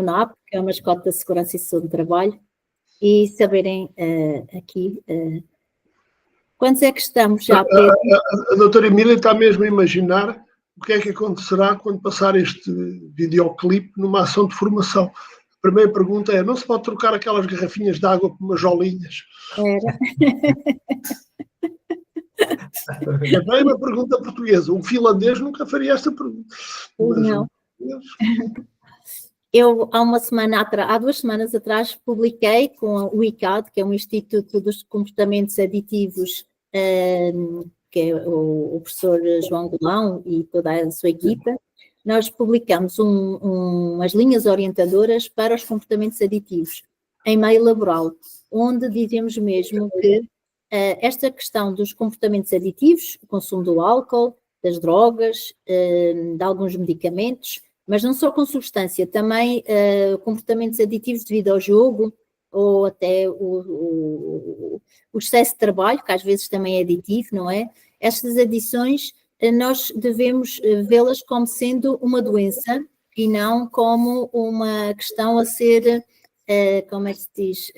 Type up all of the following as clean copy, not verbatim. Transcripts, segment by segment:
NAP, que é uma mascote da Segurança e Saúde do Trabalho, e saberem aqui quantos é que estamos já, Pedro? A doutora Emília está mesmo a imaginar o que é que acontecerá quando passar este videoclipe numa ação de formação. A primeira pergunta é, não se pode trocar aquelas garrafinhas de água por umas jolinhas? Também é uma pergunta portuguesa. Um finlandês nunca faria esta pergunta. Não. Eu, há 2 semanas atrás, publiquei com o ICAD, que é um Instituto dos Comportamentos Aditivos, que é o professor João Golão e toda a sua equipa. Nós publicamos umas linhas orientadoras para os comportamentos aditivos em meio laboral, onde dizemos mesmo que esta questão dos comportamentos aditivos, o consumo do álcool, das drogas, de alguns medicamentos, mas não só com substância, também comportamentos aditivos devido ao jogo ou até o excesso de trabalho, que às vezes também é aditivo, não é? Estas adições, nós devemos vê-las como sendo uma doença e não como uma questão a ser, como é que se diz,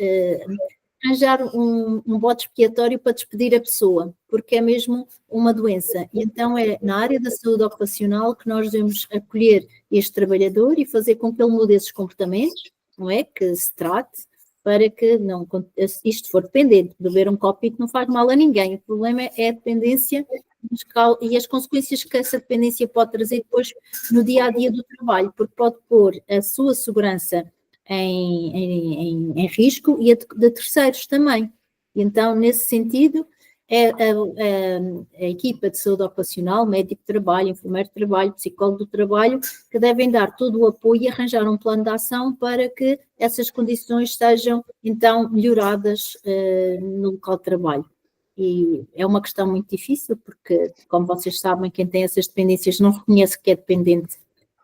arranjar um bode expiatório para despedir a pessoa, porque é mesmo uma doença. E então é na área da saúde ocupacional que nós devemos acolher este trabalhador e fazer com que ele mude esses comportamentos, não é? Que se trate, para que não, isto for dependente, beber um copito não faz mal a ninguém. O problema é a dependência e as consequências que essa dependência pode trazer depois no dia-a-dia do trabalho, porque pode pôr a sua segurança em risco e a de terceiros também. E então, nesse sentido, a equipa de saúde ocupacional, médico de trabalho, enfermeiro de trabalho, psicólogo do trabalho, que devem dar todo o apoio e arranjar um plano de ação para que essas condições sejam, então, melhoradas no local de trabalho. E é uma questão muito difícil, porque, como vocês sabem, quem tem essas dependências não reconhece que é dependente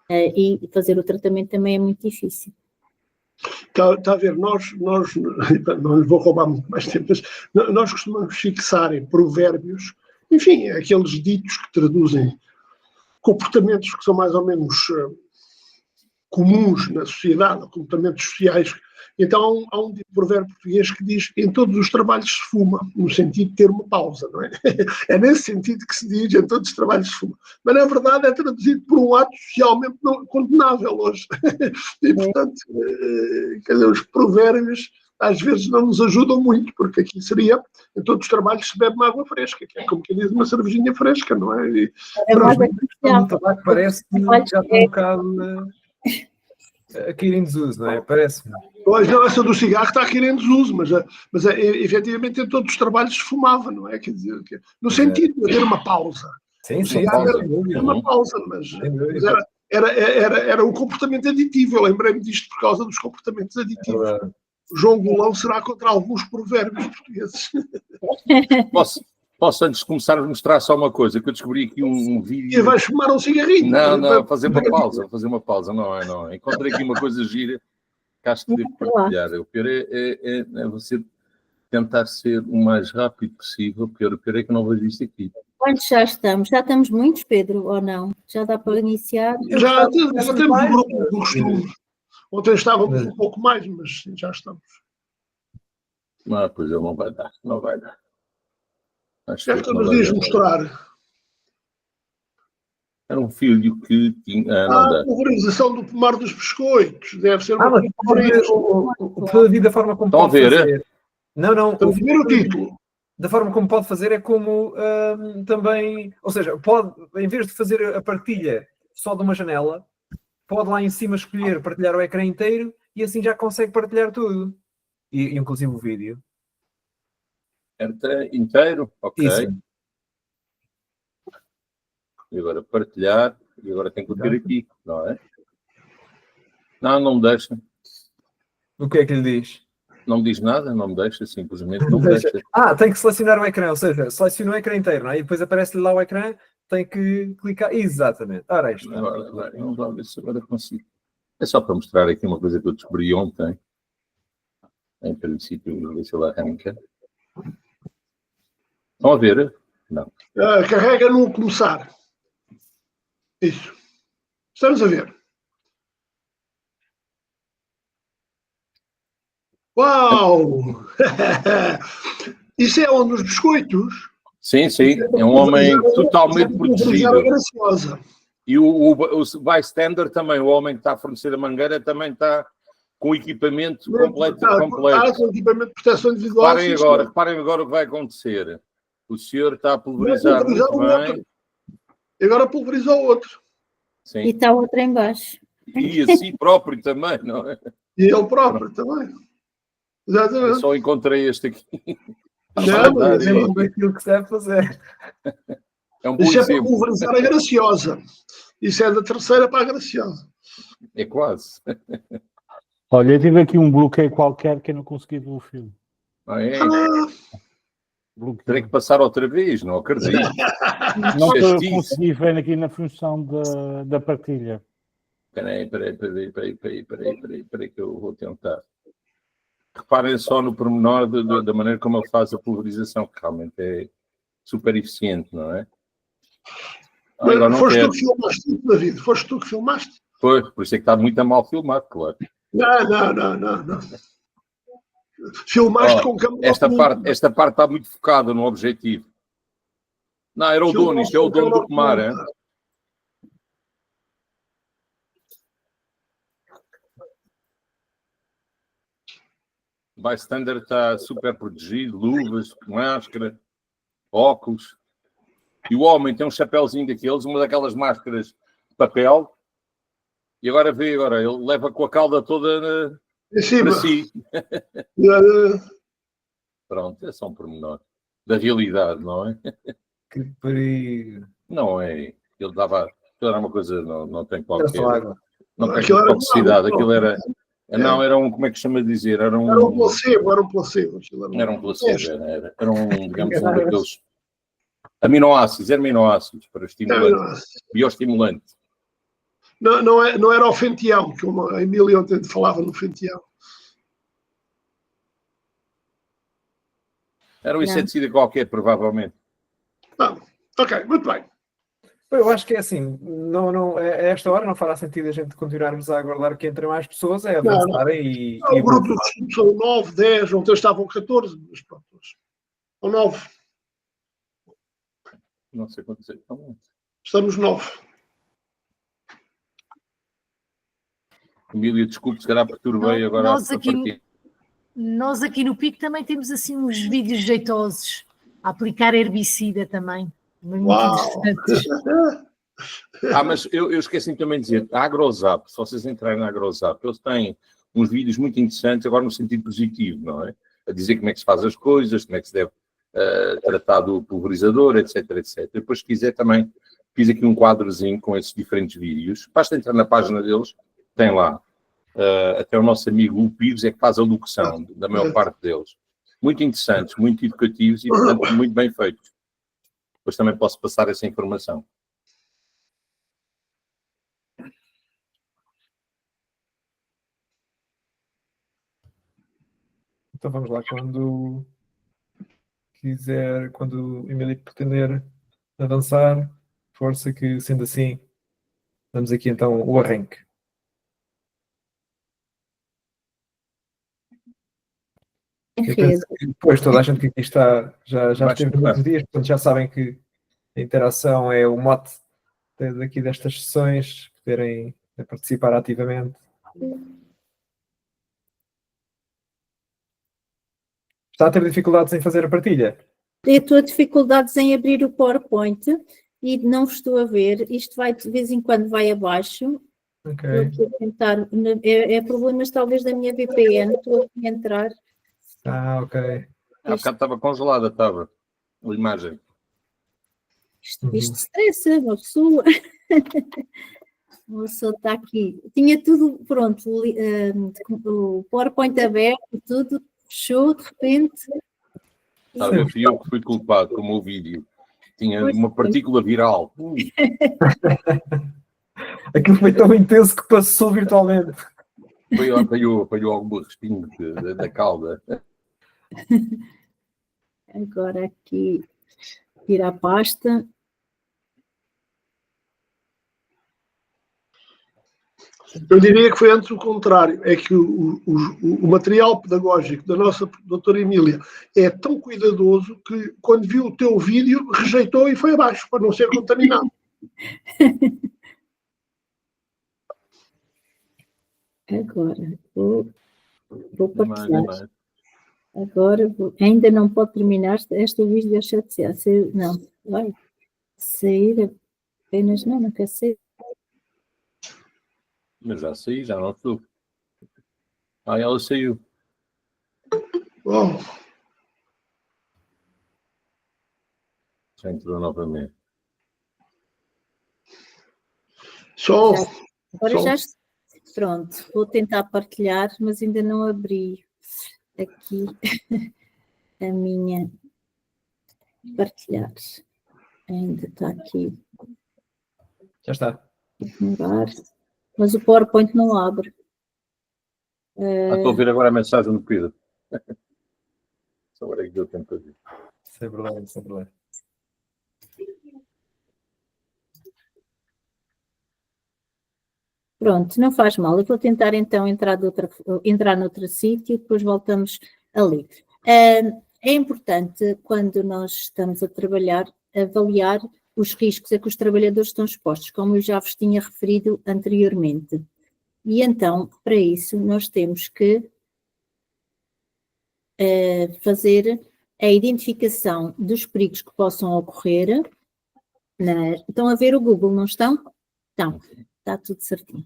e fazer o tratamento também é muito difícil. Está a ver, nós não lhe vou roubar muito mais tempo, mas nós costumamos fixar em provérbios, enfim, aqueles ditos que traduzem comportamentos que são mais ou menos comuns na sociedade, comportamentos sociais. Então há um provérbio português que diz em todos os trabalhos se fuma, no sentido de ter uma pausa, não é? É nesse sentido que se diz em todos os trabalhos se fuma. Mas na verdade é traduzido por um ato socialmente condenável hoje. E portanto, quer dizer, os provérbios às vezes não nos ajudam muito, porque aqui seria em todos os trabalhos se bebe uma água fresca, que é como quem diz uma cervejinha fresca, não é? E, o tabaco parece que já está um bocado a cair em desuso, não é? Parece-me. Pois não, essa do cigarro está a cair em desuso, mas efetivamente em todos os trabalhos se fumava, não é? Quer dizer, no sentido de haver uma pausa. Sim, era uma pausa, mas era o comportamento aditivo. Eu lembrei-me disto por causa dos comportamentos aditivos. O João Golão será contra alguns provérbios portugueses. Posso, antes de começar, a mostrar só uma coisa, que eu descobri aqui um vídeo... E vais fumar um cigarrinho? Não, fazer uma pausa, não. Encontrei aqui uma coisa gira, que acho que devo partilhar. O pior é você tentar ser o mais rápido possível, o pior é que não vejo isto aqui. Quantos já estamos? Já estamos muitos, Pedro, ou não? Já dá para iniciar? Já temos um grupo do costume. Ontem estávamos um pouco mais, mas já estamos. Pois não vai dar. Já que nos dias mostrar. Era um filho que tinha... a pulverização do pomar dos biscoitos. Deve ser uma da forma como pode fazer. Não. O primeiro título. Da forma como pode fazer é como também... Ou seja, pode, em vez de fazer a partilha só de uma janela, pode lá em cima escolher partilhar o ecrã inteiro e assim já consegue partilhar tudo. E inclusive o vídeo. Inteiro? Ok. Isso. E agora partilhar. E agora tem que ter aqui, não é? Não me deixa. O que é que lhe diz? Não me diz nada, não me deixa, simplesmente não me deixa. Tem que selecionar o ecrã, ou seja, seleciona o ecrã inteiro, não é? E depois aparece-lhe lá o ecrã, tem que clicar. Exatamente. Ora, isto. Vamos ver se agora consigo. É só para mostrar aqui uma coisa que eu descobri ontem. Em princípio, vou ver se ele arranca. Estão a ver? Não. Carrega no começar. Isso. Estamos a ver. Uau! Isso é um dos biscoitos. Sim, sim. É um homem totalmente Pulverizar protegido. a graciosa. E o bystander também, o homem que está a fornecer a mangueira, também está com equipamento completo. Com equipamento de proteção individual. Reparem agora o que vai acontecer. O senhor está a Vai pulverizar pulverizar muito o bem. outro. E agora pulverizou o outro. E Sim. está outra em baixo. E a si próprio também, não é? E ele próprio também. Eu Exatamente. só encontrei este aqui. Não, Por mas exemplo, daquilo que se deve fazer. É um bom isso é para exemplo. pulverizar a graciosa. Isso é da terceira para a graciosa. É quase. Olha, eu tive aqui um bloqueio qualquer que eu não consegui ver o filme. É. Bloqueio. Terei que passar outra vez, não acredito. Não estou a Justiça. conseguir ver aqui na função da partilha. Espera aí, que eu vou tentar. Reparem só no pormenor da maneira como ele faz a pulverização, que realmente é super eficiente, não é? Agora Mas não foste quero. tu que filmaste isso, David? Foste tu que filmaste? Pois, por isso é que está muito a mal filmado, claro. Não. Filmaste com câmera Esta parte está muito focada no objetivo. Não, era o dono, isto é o dono do pomar, é? O bystander está super protegido, luvas, máscara, óculos. E o homem tem um chapéuzinho daqueles, uma daquelas máscaras de papel. E agora ele leva com a cauda toda em cima. para si. Pronto, é só um pormenor da realidade, não é? Que perigo. Não é. Ele dava. Aquilo era uma coisa, não tem Era qualquer. só água. Não tem Aquilo era toxicidade. água, Aquilo era. Não, era um. Como é que chama de dizer? Era um. Era um placebo. Era um placebo. Era um placebo. Era um, digamos, um daqueles. Aminoácidos, aminoácidos para estimulante. Bioestimulante. Não era o fentião, que a Emília ontem falava no fentião. Era um inseticida qualquer, provavelmente. Ok, muito bem. Eu acho que é assim, a esta hora não fará sentido a gente continuarmos a aguardar que entrem mais pessoas, é avançarem e O grupo dos são 9, 10, ontem estavam 14, mas pronto. Ou 9. Não sei quantos é. Estamos 9. Emília, desculpe, se calhar perturbei agora nós aqui no Pico também temos assim uns vídeos jeitosos a aplicar herbicida também. Muito interessantes. Mas eu esqueci também de dizer, a AgroZap, se vocês entrarem na AgroZap, eles têm uns vídeos muito interessantes, agora no sentido positivo, não é? A dizer como é que se faz as coisas, como é que se deve tratar do pulverizador, etc, etc. Depois, se quiser, também fiz aqui um quadrozinho com esses diferentes vídeos. Basta entrar na página deles, tem lá. Até o nosso amigo o Pires é que faz a locução da maior parte deles. Muito interessantes, muito educativos e, portanto, muito bem feitos. Depois também posso passar essa informação. Então vamos lá, quando o Emílio pretender avançar, força que, sendo assim, damos aqui então o arranque. Eu penso que depois toda a gente que aqui está já esteve muitos dias, portanto já sabem que a interação é o mote daqui destas sessões, poderem participar ativamente. Está a ter dificuldades em fazer a partilha? Eu estou a dificuldades em abrir o PowerPoint e não estou a ver. Isto vai, de vez em quando, vai abaixo. Ok. Estou a tentar. É problemas talvez da minha VPN. Estou a entrar. Ok. Há bocado estava congelada, estava. A imagem. Isto estressa, uma pessoa. Uma pessoa está aqui. Tinha tudo pronto. O PowerPoint aberto, tudo fechou de repente. Fui eu que fui culpado com o meu vídeo. Tinha uma partícula viral. Aquilo foi tão intenso que passou virtualmente. Apanhou algum respingo da cauda. Agora aqui, tirar a pasta. Eu diria que foi antes o contrário, é que o material pedagógico da nossa doutora Emília é tão cuidadoso que quando viu o teu vídeo rejeitou e foi abaixo, para não ser contaminado. Agora, vou Não mais, partilhar. não mais. Agora, ainda não pode terminar esta vídeo chateada. Não, vai sair apenas, não quer sair. Mas já saí, já não estou. Ah, ela saiu. Oh, Já entrou novamente. só, Agora só. já está. Pronto, vou tentar partilhar, mas ainda não abri aqui a minha partilhar. Ainda está aqui. Já está. Demorar. Mas o PowerPoint não abre. Estou a ouvir agora a mensagem do Pedro. Só agora é que deu tempo para ver. Sem problema, sem problema. Pronto, não faz mal. Eu vou tentar então entrar noutro sítio, depois voltamos ali. É importante, quando nós estamos a trabalhar, avaliar os riscos a que os trabalhadores estão expostos, como eu já vos tinha referido anteriormente. E então, para isso, nós temos que fazer a identificação dos perigos que possam ocorrer. Estão a ver o Google, não estão? Estão. Está tudo certinho.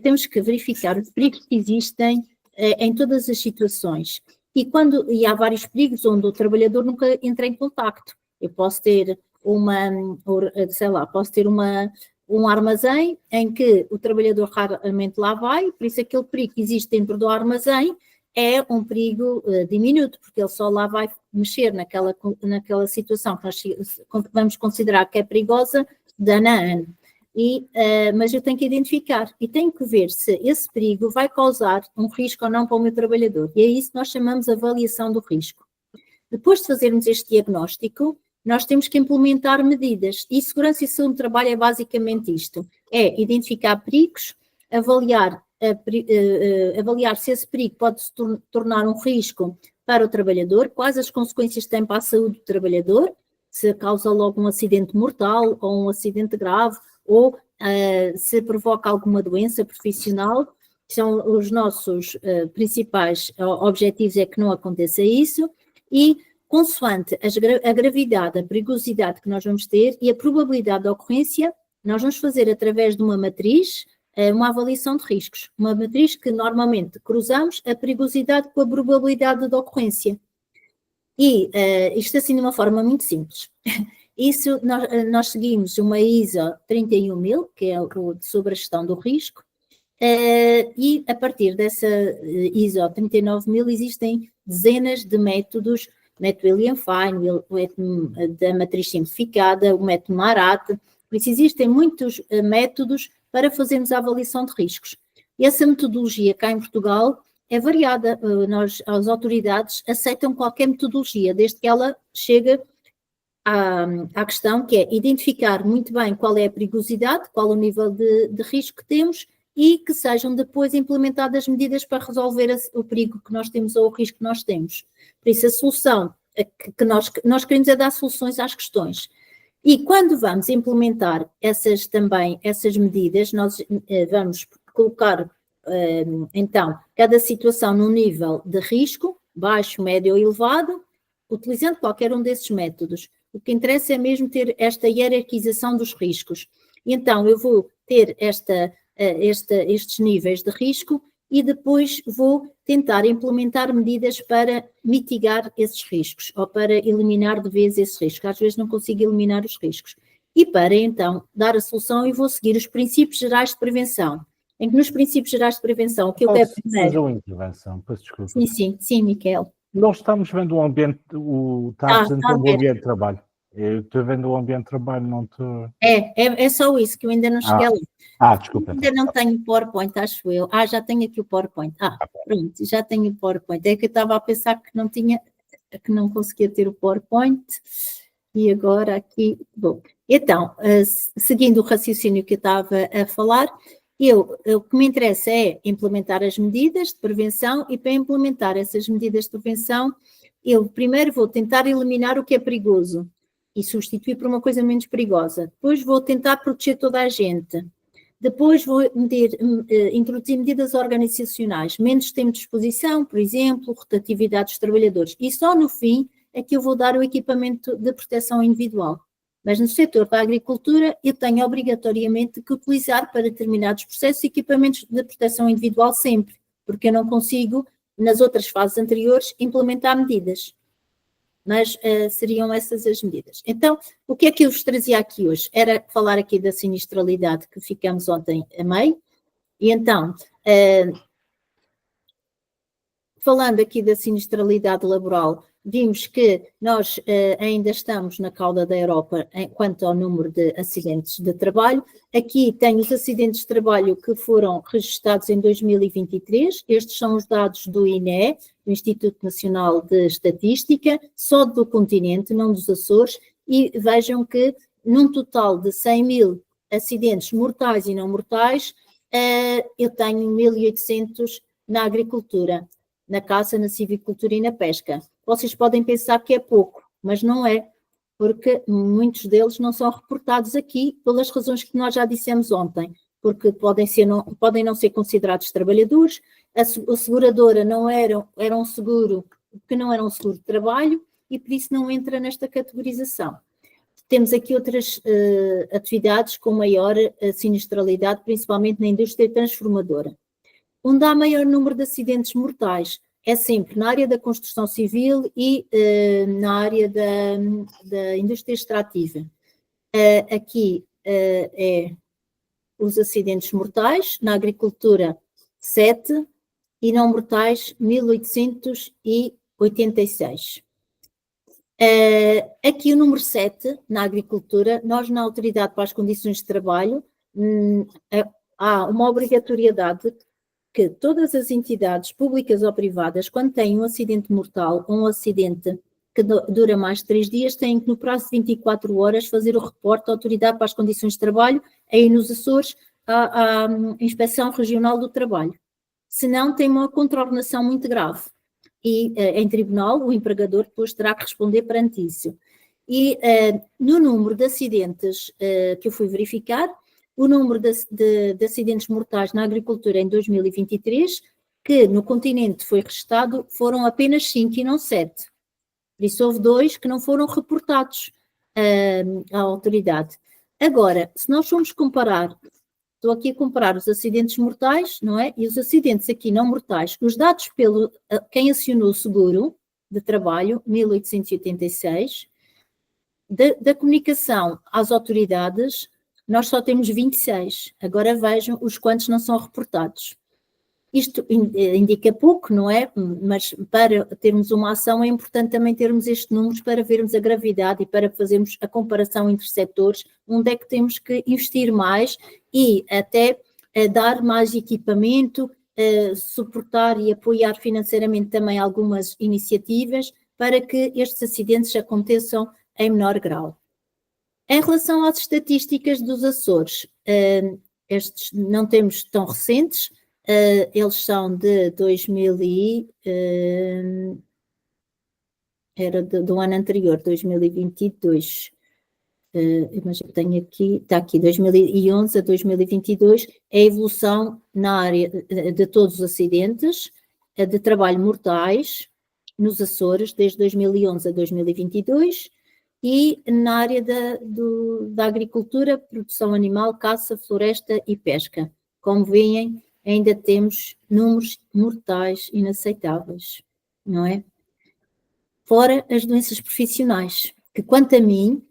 Temos que verificar os perigos que existem em todas as situações. E há vários perigos onde o trabalhador nunca entra em contacto. Eu posso ter um armazém em que o trabalhador raramente lá vai, por isso aquele perigo que existe dentro do armazém é um perigo diminuto, porque ele só lá vai mexer naquela situação que nós vamos considerar que é perigosa de ano a ano. Mas eu tenho que identificar e tenho que ver se esse perigo vai causar um risco ou não para o meu trabalhador. E é isso que nós chamamos de avaliação do risco. Depois de fazermos este diagnóstico, nós temos que implementar medidas. E segurança e saúde do trabalho é basicamente isto. É identificar perigos, avaliar se esse perigo pode se tornar um risco para o trabalhador, quais as consequências tem para a saúde do trabalhador, se causa logo um acidente mortal ou um acidente grave, ou se provoca alguma doença profissional. São os nossos principais objetivos, é que não aconteça isso, e consoante a gravidade, a perigosidade que nós vamos ter e a probabilidade de ocorrência, nós vamos fazer através de uma matriz, uma avaliação de riscos, uma matriz que normalmente cruzamos a perigosidade com a probabilidade de ocorrência. E isto assim de uma forma muito simples. Isso, nós seguimos uma ISO 31000, que é sobre a gestão do risco, e a partir dessa ISO 39000 existem dezenas de métodos, o método William Fine, o método da matriz simplificada, o método Marat, por isso existem muitos métodos para fazermos a avaliação de riscos. E essa metodologia cá em Portugal é variada, as autoridades aceitam qualquer metodologia, desde que ela chegue à questão que é identificar muito bem qual é a perigosidade, qual o nível de risco que temos e que sejam depois implementadas medidas para resolver o perigo que nós temos ou o risco que nós temos. Por isso a solução que nós queremos é dar soluções às questões. E quando vamos implementar essas medidas, nós vamos colocar então cada situação num nível de risco, baixo, médio ou elevado, utilizando qualquer um desses métodos. O que interessa é mesmo ter esta hierarquização dos riscos. E então, eu vou ter estes níveis de risco e depois vou tentar implementar medidas para mitigar esses riscos ou para eliminar de vez esses riscos. Às vezes não consigo eliminar os riscos. E para, então, dar a solução, eu vou seguir os princípios gerais de prevenção. Em que nos princípios gerais de prevenção, o que eu quero primeiro... Fazer uma intervenção, peço desculpa. Sim, Miquel. Nós estamos vendo o ambiente, está dizendo que é um ambiente de trabalho. Eu estou vendo o ambiente de trabalho, não estou... É só isso, que eu ainda não cheguei lá. Desculpa. Ainda não tenho PowerPoint, acho eu. Já tenho aqui o PowerPoint. Pronto, já tenho o PowerPoint. É que eu estava a pensar que não conseguia ter o PowerPoint. E agora aqui... Bom, então, seguindo o raciocínio que eu estava a falar, O que me interessa é implementar as medidas de prevenção e para implementar essas medidas de prevenção, eu primeiro vou tentar eliminar o que é perigoso e substituir por uma coisa menos perigosa. Depois vou tentar proteger toda a gente. Depois vou introduzir medidas organizacionais, menos tempo de exposição, por exemplo, rotatividade dos trabalhadores. E só no fim é que eu vou dar o equipamento de proteção individual. Mas no setor da agricultura eu tenho obrigatoriamente que utilizar para determinados processos equipamentos de proteção individual sempre, porque eu não consigo, nas outras fases anteriores, implementar medidas. Mas seriam essas as medidas. Então, o que é que eu vos trazia aqui hoje? Era falar aqui da sinistralidade que ficamos ontem a meio, e então, falando aqui da sinistralidade laboral, vimos que nós ainda estamos na cauda da Europa quanto ao número de acidentes de trabalho. Aqui tem os acidentes de trabalho que foram registados em 2023. Estes são os dados do INE, do Instituto Nacional de Estatística, só do continente, não dos Açores, e vejam que num total de 100 mil acidentes mortais e não mortais, eu tenho 1.800 na agricultura, na caça, na silvicultura e na pesca. Vocês podem pensar que é pouco, mas não é, porque muitos deles não são reportados aqui pelas razões que nós já dissemos ontem, porque podem não ser considerados trabalhadores, a seguradora era um seguro que não era um seguro de trabalho e por isso não entra nesta categorização. Temos aqui outras atividades com maior sinistralidade, principalmente na indústria transformadora. Onde há maior número de acidentes mortais é sempre na área da construção civil e na área da indústria extrativa. Aqui é os acidentes mortais, na agricultura 7 e não mortais 1.886. Aqui o número 7, na agricultura, nós na Autoridade para as Condições de Trabalho há uma obrigatoriedade que todas as entidades públicas ou privadas, quando têm um acidente mortal ou um acidente que dura mais de 3 dias, têm que no prazo de 24 horas fazer o reporte à Autoridade para as Condições de Trabalho, aí nos Açores, à Inspeção Regional do Trabalho. Senão tem uma contraordenação muito grave e em tribunal o empregador depois terá que responder perante isso. E no número de acidentes que eu fui verificar, o número de acidentes mortais na agricultura em 2023, que no continente foi registado, foram apenas 5 e não 7. Por isso houve 2 que não foram reportados à autoridade. Agora, se nós formos comparar, estou aqui a comparar os acidentes mortais, não é? E os acidentes aqui não mortais, os dados pelo quem acionou o seguro de trabalho, 1.886, da comunicação às autoridades, nós só temos 26. Agora vejam os quantos não são reportados. Isto indica pouco, não é? Mas para termos uma ação é importante também termos estes números para vermos a gravidade e para fazermos a comparação entre setores, onde é que temos que investir mais e até dar mais equipamento, suportar e apoiar financeiramente também algumas iniciativas para que estes acidentes aconteçam em menor grau. Em relação às estatísticas dos Açores, estes não temos tão recentes, eles são de 2000 era do ano anterior, 2022, mas eu tenho aqui, está aqui, 2011 a 2022, a evolução na área de todos os acidentes de trabalho mortais nos Açores, desde 2011 a 2022, e na área da agricultura, produção animal, caça, floresta e pesca. Como veem, ainda temos números mortais inaceitáveis, não é? Fora as doenças profissionais, que quanto a mim,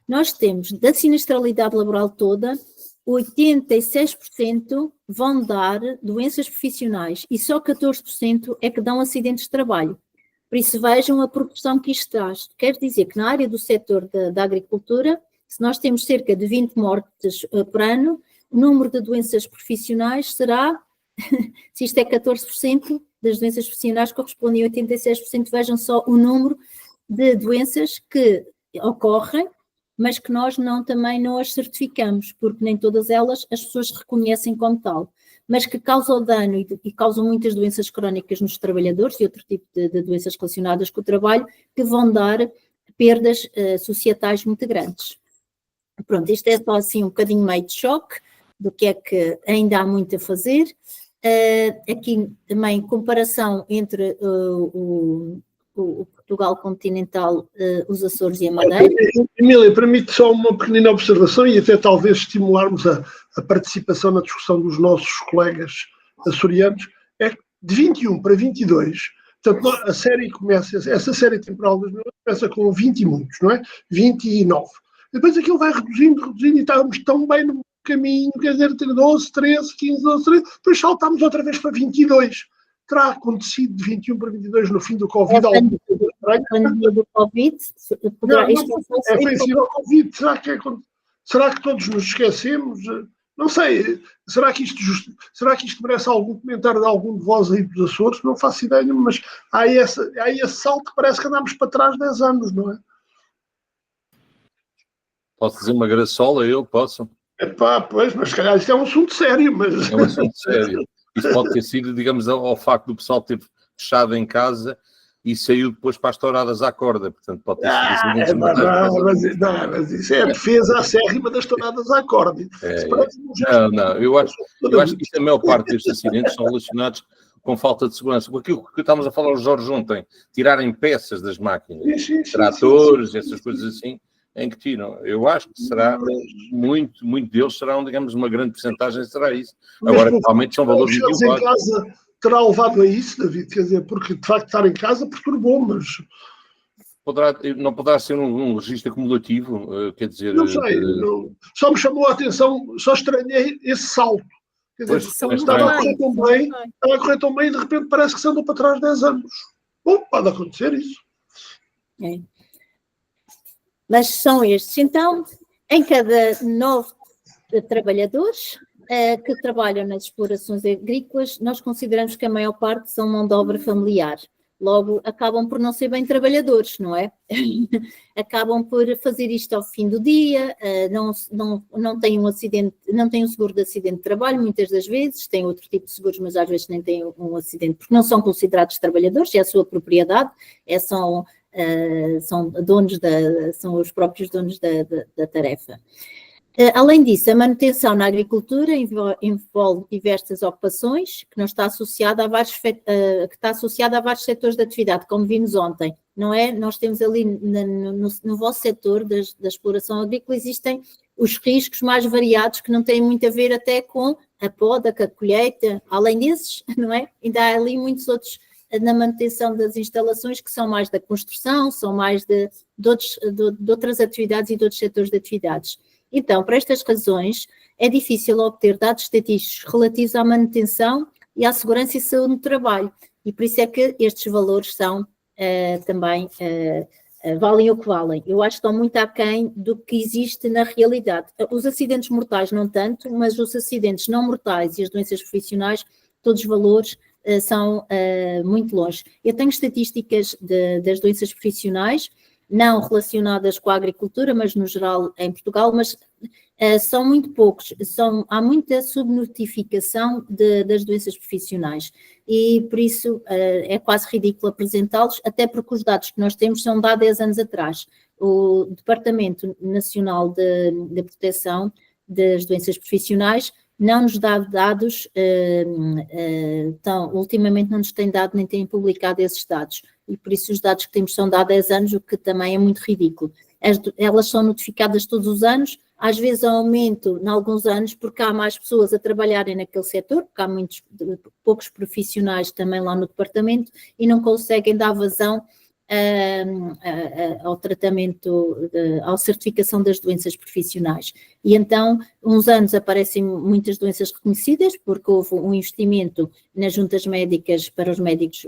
nós temos da sinistralidade laboral toda, 86% vão dar doenças profissionais e só 14% é que dão acidentes de trabalho. Por isso vejam a proporção que isto traz. Quer dizer que na área do setor da agricultura, se nós temos cerca de 20 mortes por ano, o número de doenças profissionais será, se isto é 14% das doenças profissionais correspondem a 86%, vejam só o número de doenças que ocorrem mas que nós também não as certificamos, porque nem todas elas as pessoas reconhecem como tal, mas que causam dano e causam muitas doenças crónicas nos trabalhadores e outro tipo de doenças relacionadas com o trabalho, que vão dar perdas societais muito grandes. Pronto, isto é só assim um bocadinho meio de choque do que é que ainda há muito a fazer. Aqui também comparação entre o Portugal continental, os Açores e a Madeira. Emília, permite só uma pequenina observação e até talvez estimularmos a participação na discussão dos nossos colegas açorianos. É que de 21 para 22, portanto, a série começa, essa série temporal de 2008 começa com 20 e muitos, não é? 29. Depois aquilo vai reduzindo e estamos tão bem no caminho, quer dizer, 12, 13, 15, 12, 13, depois saltamos outra vez para 22. Terá acontecido de 21 para 22 no fim do Covid? A pandemia do Covid? É ofensivo ao Covid. Será que todos nos esquecemos? Não sei. Será que isto merece algum comentário de algum de vós aí dos Açores? Não faço ideia nenhuma, mas há esse salto que parece que andamos para trás 10 anos, não é? Posso dizer uma graçola? Eu posso. Epá, pois, mas se calhar isto é um assunto sério. Mas... É um assunto sério. Isso pode ter sido, digamos, ao facto do pessoal ter fechado em casa e saiu depois para as touradas à corda. Portanto, pode ter sido mas isso é a defesa acérrima das touradas à corda. Não, eu acho que a maior parte destes acidentes são relacionados com falta de segurança. Com aquilo que estávamos a falar o Jorge ontem, tirarem peças das máquinas, tratores, essas coisas assim, em que tiram. Eu acho que será muito deles serão, digamos, uma grande porcentagem será isso. Agora, realmente são valores muito elevados. Em casa terá levado a isso, David, quer dizer, porque de facto estar em casa perturbou, mas... Não poderá ser um registro acumulativo, quer dizer... Não sei, só me chamou a atenção, só estranhei esse salto. Quer dizer, estava a correr tão bem e de repente parece que se andou para trás 10 anos. Bom, pode acontecer isso. É. Mas são estes. Então, em cada 9 trabalhadores que trabalham nas explorações agrícolas, nós consideramos que a maior parte são mão de obra familiar. Logo, acabam por não ser bem trabalhadores, não é? Acabam por fazer isto ao fim do dia, não têm um acidente, não têm um seguro de acidente de trabalho, muitas das vezes, têm outro tipo de seguros, mas às vezes nem têm um acidente, porque não são considerados trabalhadores, é a sua propriedade, são os próprios donos da tarefa. Além disso, a manutenção na agricultura envolve diversas ocupações que está associada a vários setores de atividade, como vimos ontem, não é? Nós temos ali no vosso setor da exploração agrícola existem os riscos mais variados que não têm muito a ver até com a poda, com a colheita, além desses, não é? Ainda há ali muitos outros na manutenção das instalações que são mais da construção, são mais de outras atividades e de outros setores de atividades. Então, por estas razões, é difícil obter dados estatísticos relativos à manutenção e à segurança e saúde no trabalho. E por isso é que estes valores são também, valem o que valem. Eu acho que estão muito aquém do que existe na realidade. Os acidentes mortais não tanto, mas os acidentes não mortais e as doenças profissionais, todos os valores são muito longe. Eu tenho estatísticas das doenças profissionais, não relacionadas com a agricultura, mas no geral em Portugal, mas são muito poucos, há muita subnotificação das doenças profissionais e por isso é quase ridículo apresentá-los, até porque os dados que nós temos são de há 10 anos atrás. O Departamento Nacional de Proteção das Doenças Profissionais não nos dá dados, ultimamente não nos tem dado nem tem publicado esses dados. E por isso os dados que temos são de há 10 anos, o que também é muito ridículo. Elas são notificadas todos os anos, às vezes há aumento em alguns anos, porque há mais pessoas a trabalharem naquele setor, porque há poucos profissionais também lá no departamento e não conseguem dar vazão ao tratamento, à certificação das doenças profissionais. E então, uns anos aparecem muitas doenças reconhecidas, porque houve um investimento nas juntas médicas para os médicos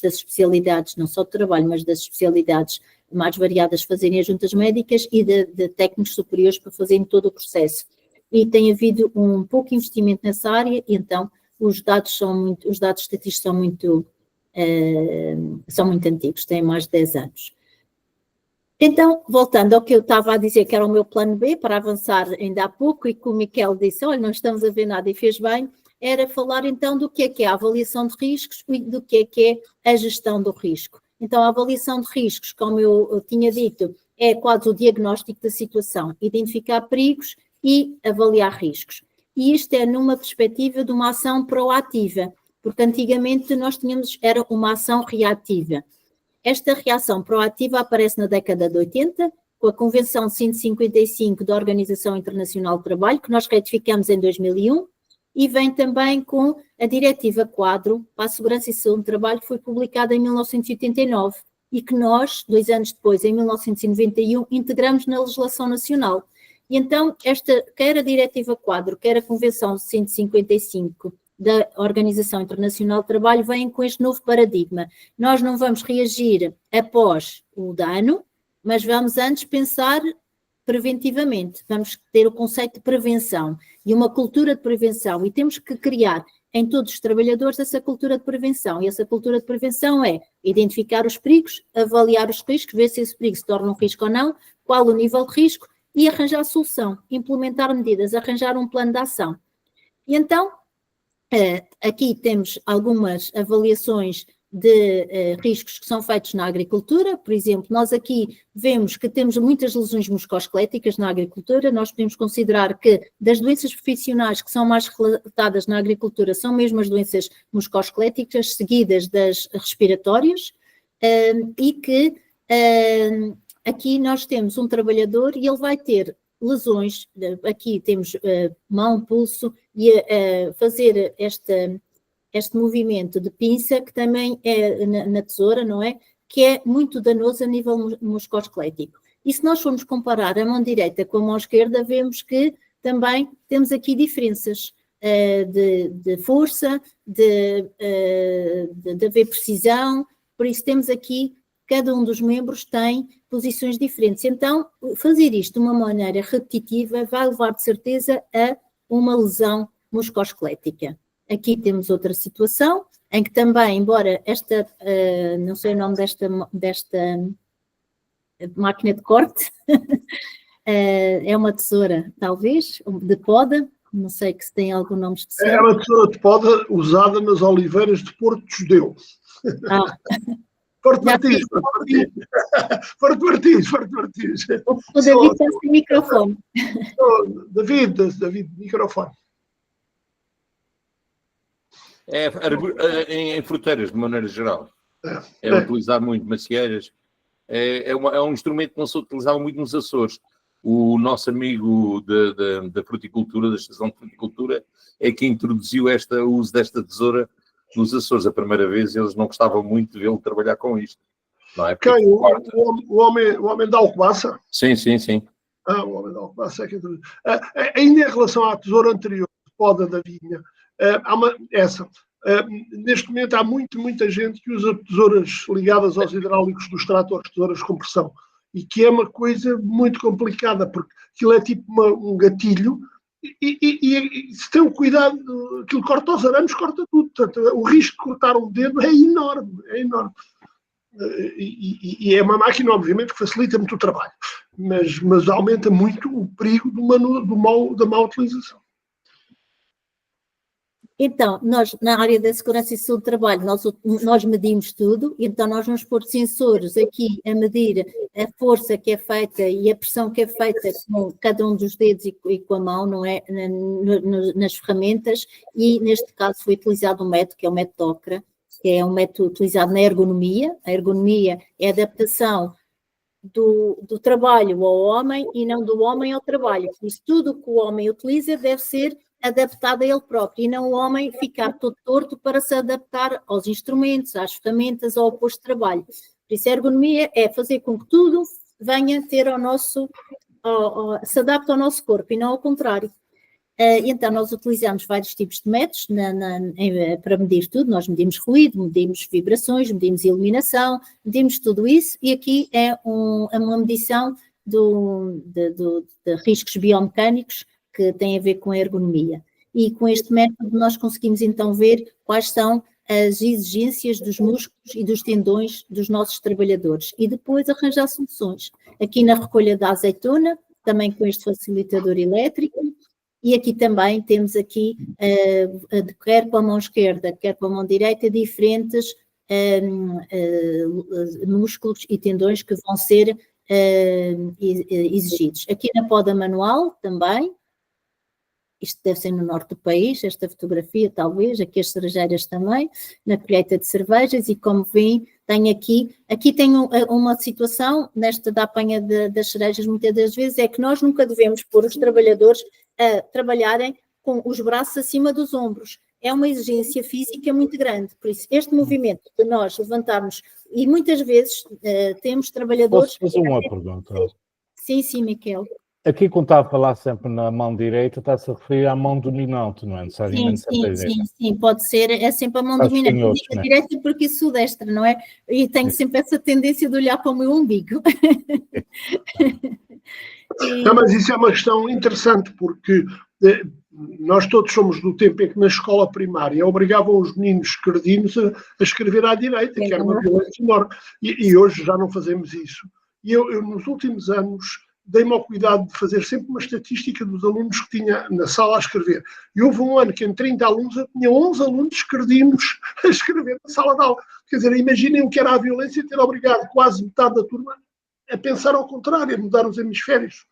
das especialidades, não só de trabalho, mas das especialidades mais variadas fazerem as juntas médicas e de técnicos superiores para fazerem todo o processo. E tem havido um pouco investimento nessa área, e então os dados estatísticos são muito antigos, têm mais de 10 anos. Então, voltando ao que eu estava a dizer, que era o meu plano B, para avançar ainda há pouco, e que o Miquel disse, olha, não estamos a ver nada e fez bem, era falar então do que é a avaliação de riscos e do que é a gestão do risco. Então, a avaliação de riscos, como eu tinha dito, é quase o diagnóstico da situação, identificar perigos e avaliar riscos. E isto é numa perspectiva de uma ação proativa, porque antigamente nós era uma ação reativa. Esta reação proativa aparece na década de 80, com a Convenção 155 da Organização Internacional do Trabalho, que nós retificamos em 2001, e vem também com a Diretiva Quadro para a Segurança e Saúde do Trabalho, que foi publicada em 1989, e que nós, 2 anos depois, em 1991, integramos na legislação nacional. E então, quer a Diretiva Quadro, quer a Convenção 155 da Organização Internacional do Trabalho, vêm com este novo paradigma. Nós não vamos reagir após o dano, mas vamos antes pensar preventivamente. Vamos ter o conceito de prevenção e uma cultura de prevenção, e temos que criar em todos os trabalhadores essa cultura de prevenção. E essa cultura de prevenção é identificar os perigos, avaliar os riscos, ver se esse perigo se torna um risco ou não, qual o nível de risco, e arranjar solução, implementar medidas, arranjar um plano de ação. E então, aqui temos algumas avaliações de riscos que são feitos na agricultura. Por exemplo, nós aqui vemos que temos muitas lesões musculoesqueléticas na agricultura. Nós podemos considerar que das doenças profissionais que são mais relatadas na agricultura são mesmo as doenças musculoesqueléticas, seguidas das respiratórias, e que aqui nós temos um trabalhador e ele vai ter lesões, aqui temos mão, pulso, e fazer este movimento de pinça, que também é na tesoura, não é? Que é muito danoso a nível musculoesquelético. E se nós formos comparar a mão direita com a mão esquerda, vemos que também temos aqui diferenças de força, de haver precisão, por isso temos aqui, cada um dos membros tem posições diferentes. Então, fazer isto de uma maneira repetitiva vai levar de certeza a uma lesão musculoesquelética. Aqui temos outra situação, em que também, embora esta, não sei o nome desta máquina de corte, é uma tesoura, talvez, de poda, não sei que se tem algum nome especial. É uma tesoura de poda usada nas oliveiras de Porto de Judeu. Porto Martins. O David está sem microfone. David, microfone. Em fruteiras, de maneira geral. É utilizado muito, macieiras. É um instrumento que não se utilizava muito nos Açores. O nosso amigo da fruticultura, da estação de fruticultura, é que introduziu o uso desta tesoura nos Açores. A primeira vez eles não gostavam muito de vê-lo trabalhar com isto. Não é? Quem? O homem da Alcobaça? Sim. O homem da Alcobaça é que introduziu. Ainda em relação à tesoura anterior, de poda da vinha, neste momento há muita gente que usa tesouras ligadas aos hidráulicos dos tratores, tesouras de compressão, e que é uma coisa muito complicada, porque aquilo é tipo um gatilho, e se tem o cuidado, aquilo corta os arames, corta tudo. Portanto, o risco de cortar um dedo é enorme. E é uma máquina, obviamente, que facilita muito o trabalho, mas aumenta muito o perigo da má utilização. Então, nós, na área da segurança e saúde do trabalho, nós medimos tudo, então nós vamos pôr sensores aqui a medir a força que é feita e a pressão que é feita com cada um dos dedos e com a mão, não é? Nas ferramentas, e neste caso foi utilizado um método, que é o método OCRA, que é um método utilizado na ergonomia. A ergonomia é a adaptação do trabalho ao homem e não do homem ao trabalho. Por isso, tudo que o homem utiliza deve ser adaptado a ele próprio, e não o homem ficar todo torto para se adaptar aos instrumentos, às ferramentas, ao posto de trabalho. Por isso, a ergonomia é fazer com que tudo venha ter se adapte ao nosso corpo e não ao contrário. Então, nós utilizamos vários tipos de métodos para medir tudo. Nós medimos ruído, medimos vibrações, medimos iluminação, medimos tudo isso, e aqui é uma medição de riscos biomecânicos que tem a ver com a ergonomia. E com este método nós conseguimos então ver quais são as exigências dos músculos e dos tendões dos nossos trabalhadores e depois arranjar soluções. Aqui na recolha da azeitona, também com este facilitador elétrico, e aqui também temos aqui, quer com a mão esquerda, quer com a mão direita, diferentes músculos e tendões que vão ser exigidos. Aqui na poda manual também, isto deve ser no norte do país, esta fotografia talvez, aqui as cerejeiras também, na colheita de cervejas, e como veem, tenho aqui tenho uma situação, nesta da apanha das cerejas, muitas das vezes, é que nós nunca devemos pôr os trabalhadores a trabalharem com os braços acima dos ombros. É uma exigência física muito grande, por isso este movimento de nós levantarmos, e muitas vezes temos trabalhadores... Posso fazer uma pergunta? Sim, Miquel. Aqui, quando está a falar sempre na mão direita, está-se a referir à mão dominante, não é? Necessariamente sim, pode ser, é sempre a mão dominante. Eu digo a direita porque sou destra, não é? E tenho sempre essa tendência de olhar para o meu umbigo. Não, mas isso é uma questão interessante, porque nós todos somos do tempo em que na escola primária obrigavam os meninos esquerdinos a escrever à direita, que era uma violência enorme. E hoje já não fazemos isso. E eu nos últimos anos, dei-me ao cuidado de fazer sempre uma estatística dos alunos que tinha na sala a escrever. E houve um ano que em 30 alunos eu tinha 11 alunos esquerdinos a escrever na sala de aula. Quer dizer, imaginem o que era a violência ter obrigado quase metade da turma a pensar ao contrário, a mudar os hemisférios.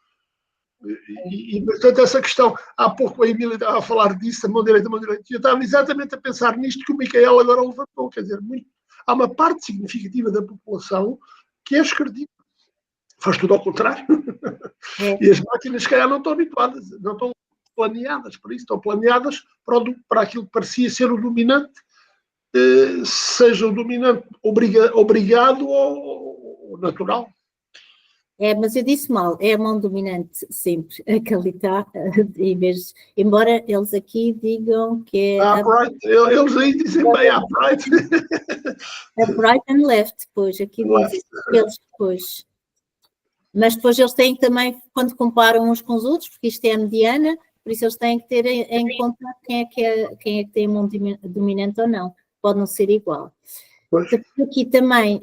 E portanto, essa questão, há pouco a Emília estava a falar disso, a mão direita, e eu estava exatamente a pensar nisto que o Micael agora levantou. Quer dizer, há uma parte significativa da população que é esquerdina. Faz tudo ao contrário. E as máquinas, se calhar, não estão habituadas, não estão planeadas para isso, estão planeadas para aquilo que parecia ser o dominante, seja o dominante obrigado ou natural. Mas eu disse mal, é a mão dominante sempre, a que ali está, embora eles aqui digam que é... Upright, eles aí dizem bem upright. Upright and left, depois, aqui dizem eles depois. Mas depois eles têm também, quando comparam uns com os outros, porque isto é a mediana, por isso eles têm que ter em conta quem é que tem a mão dominante ou não. Pode não ser igual. Aqui também,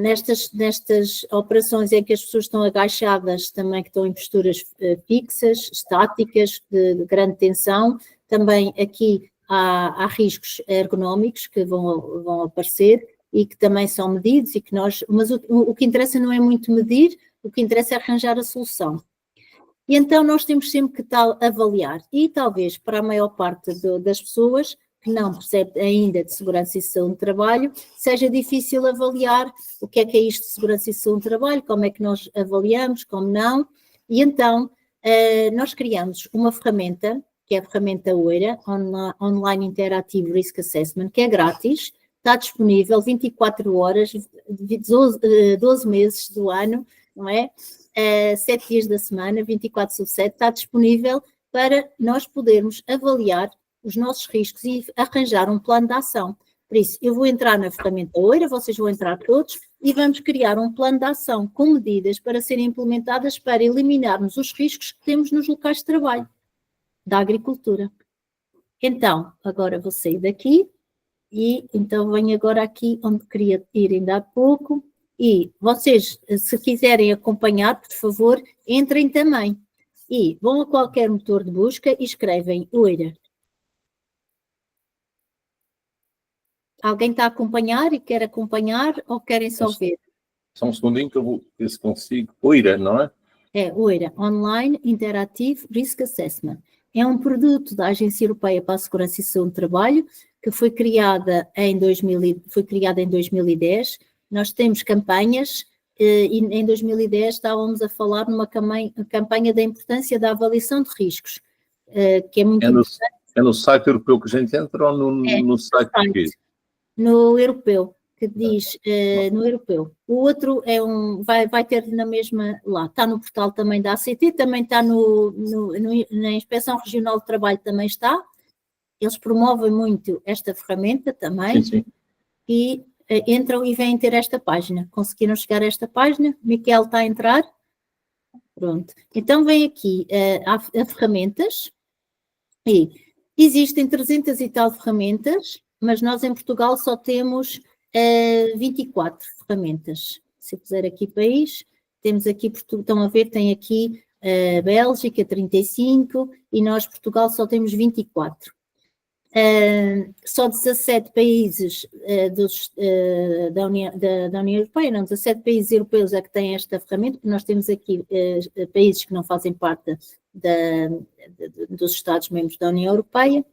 nestas operações em que as pessoas estão agachadas, também que estão em posturas fixas, estáticas, de grande tensão, também aqui há riscos ergonómicos que vão aparecer e que também são medidos e que nós... Mas o que interessa não é muito medir, o que interessa é arranjar a solução. E então nós temos sempre que avaliar. E talvez para a maior parte das pessoas que não percebe ainda de segurança e saúde no trabalho, seja difícil avaliar o que é isto de segurança e saúde no trabalho, como é que nós avaliamos, como não. E então nós criamos uma ferramenta, que é a ferramenta OIRA, Online Interactive Risk Assessment, que é grátis, está disponível 24 horas, 12 meses do ano, não é? 7 dias da semana, 24/7, está disponível para nós podermos avaliar os nossos riscos e arranjar um plano de ação. Por isso, eu vou entrar na ferramenta OIRA, vocês vão entrar todos, e vamos criar um plano de ação com medidas para serem implementadas para eliminarmos os riscos que temos nos locais de trabalho da agricultura. Então, agora vou sair daqui e então venho agora aqui onde queria ir ainda há pouco. E vocês, se quiserem acompanhar, por favor, entrem também. E vão a qualquer motor de busca e escrevem OIRA. Alguém está a acompanhar e quer acompanhar ou querem só ver? Só um segundinho que eu vou ver se consigo. OIRA, não é? É, OIRA, Online Interactive Risk Assessment. É um produto da Agência Europeia para a Segurança e Saúde do Trabalho que foi criada em 2010. Nós temos campanhas e em 2010 estávamos a falar numa campanha da importância da avaliação de riscos, que é muito importante. É no site europeu que a gente entra ou no site português? No europeu, que diz no europeu. O outro é vai ter na mesma lá, está no portal também da ACT, também está na Inspeção Regional de Trabalho também está. Eles promovem muito esta ferramenta também. Sim. E entram e vêm ter esta página. Conseguiram chegar a esta página? Miquel está a entrar? Pronto. Então vem aqui a ferramentas e existem 300 e tal ferramentas, mas nós em Portugal só temos 24 ferramentas. Se eu puser aqui país, temos aqui, estão a ver, tem aqui a Bélgica 35 e nós, Portugal, só temos 24. Só 17 países da União Europeia, não, 17 países europeus é que têm esta ferramenta, porque nós temos aqui países que não fazem parte dos Estados-membros da União Europeia,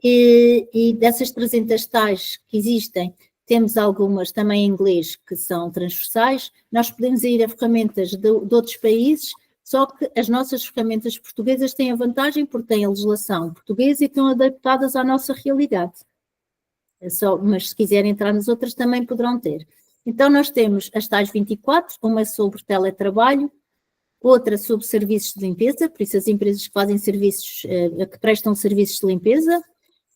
e dessas 300 tais que existem, temos algumas também em inglês que são transversais. Nós podemos ir a ferramentas de outros países, só que as nossas ferramentas portuguesas têm a vantagem porque têm a legislação portuguesa e estão adaptadas à nossa realidade. Mas se quiserem entrar nas outras também poderão ter. Então nós temos as tais 24, uma sobre teletrabalho, outra sobre serviços de limpeza, por isso as empresas que fazem serviços, que prestam serviços de limpeza,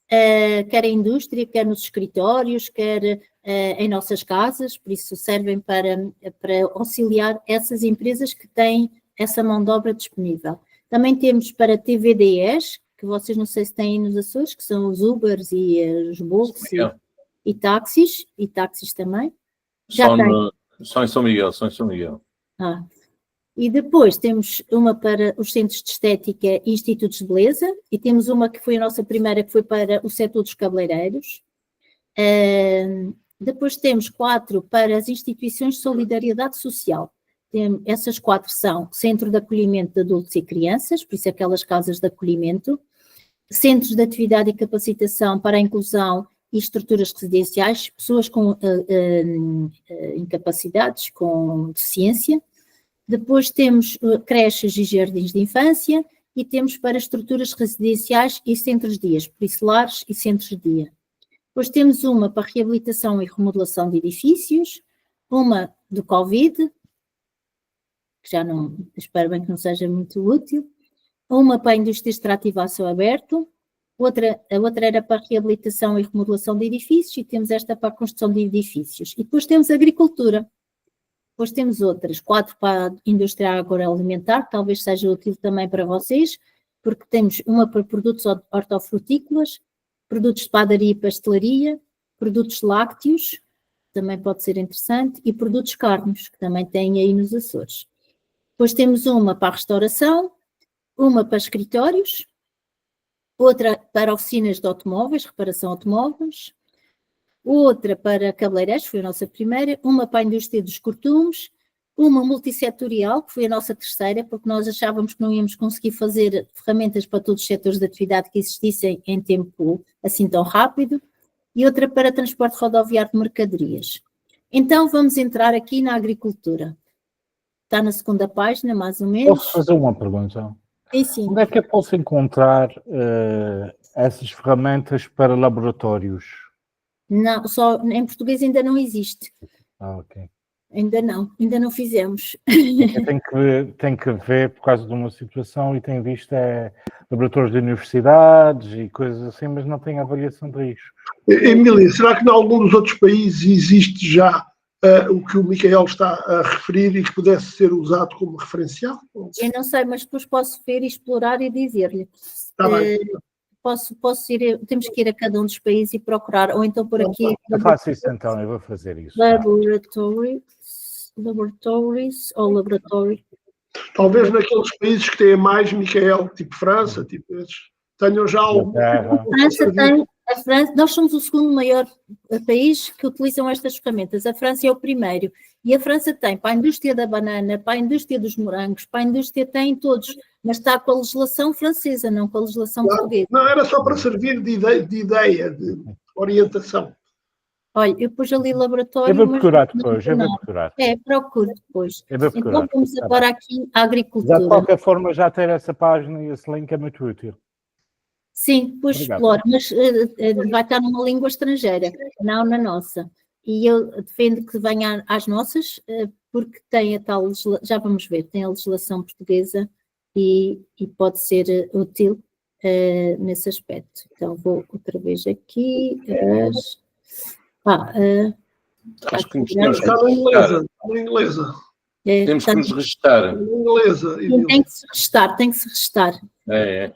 quer a indústria, quer nos escritórios, quer em nossas casas, por isso servem para auxiliar essas empresas que têm essa mão de obra disponível. Também temos para TVDEs, que vocês não sei se têm nos Açores, que são os Ubers e os Bolts e táxis também. Só em São Miguel. E depois temos uma para os centros de estética e institutos de beleza, e temos uma que foi a nossa primeira, que foi para o setor dos cabeleireiros. Depois temos 4 para as instituições de solidariedade social. Essas 4 são Centro de Acolhimento de Adultos e Crianças, por isso aquelas casas de acolhimento, Centros de Atividade e Capacitação para a Inclusão e Estruturas Residenciais, pessoas com incapacidades, com deficiência. Depois temos creches e jardins de infância e temos para estruturas residenciais e centros de dias, por isso lares e centros de dia. Depois temos uma para reabilitação e remodelação de edifícios, uma do Covid, que já não, espero bem que não seja muito útil, uma para a indústria extrativa a céu aberto, a outra era para reabilitação e remodelação de edifícios e temos esta para a construção de edifícios. E depois temos agricultura. Depois temos outras, 4 para a indústria agroalimentar, que talvez seja útil também para vocês, porque temos uma para produtos hortofrutícolas, produtos de padaria e pastelaria, produtos lácteos, também pode ser interessante, e produtos carnes, que também têm aí nos Açores. Depois temos uma para a restauração, uma para escritórios, outra para oficinas de automóveis, reparação de automóveis, outra para cabeleireiros, foi a nossa primeira, uma para a indústria dos cortumes, uma multissetorial, que foi a nossa terceira, porque nós achávamos que não íamos conseguir fazer ferramentas para todos os setores de atividade que existissem em tempo assim tão rápido, e outra para transporte rodoviário de mercadorias. Então vamos entrar aqui na agricultura. Está na segunda página, mais ou menos. Posso fazer uma pergunta? Sim. Onde é que eu posso encontrar essas ferramentas para laboratórios? Não, só em português ainda não existe. Ok. Ainda não fizemos. Tem que ver por causa de uma situação e tem visto laboratórios de universidades e coisas assim, mas não tem avaliação de risco. Emília, será que em algum dos outros países existe já o que o Micael está a referir e que pudesse ser usado como referencial? Eu não sei, mas depois posso ver, explorar e dizer-lhe. Está bem. Posso ir, temos que ir a cada um dos países e procurar, ou então por aqui. Eu faço isso então, eu vou fazer isso. Laboratories ou laboratório. Talvez naqueles países que têm mais, Micael, tipo França, tipo esses, tenham já algum. A França, nós somos o segundo maior país que utilizam estas ferramentas. A França é o primeiro. E a França tem para a indústria da banana, para a indústria dos morangos, para a indústria tem todos, mas está com a legislação francesa, não com a legislação portuguesa. Não, era só para servir de ideia, de orientação. Olha, eu pus ali laboratório. Eu vou procurar depois, procuro depois. Então vamos agora aqui à agricultura. De qualquer forma, já ter essa página e esse link é muito útil. Sim, depois exploro, mas vai estar numa língua estrangeira, não na nossa. E eu defendo que venha às nossas, porque tem a tal, já vamos ver, tem a legislação portuguesa e pode ser útil nesse aspecto. Então vou outra vez aqui. Acho que nos temos que Está na inglesa. Temos que nos registar. Na inglesa. Tem que se registar. É.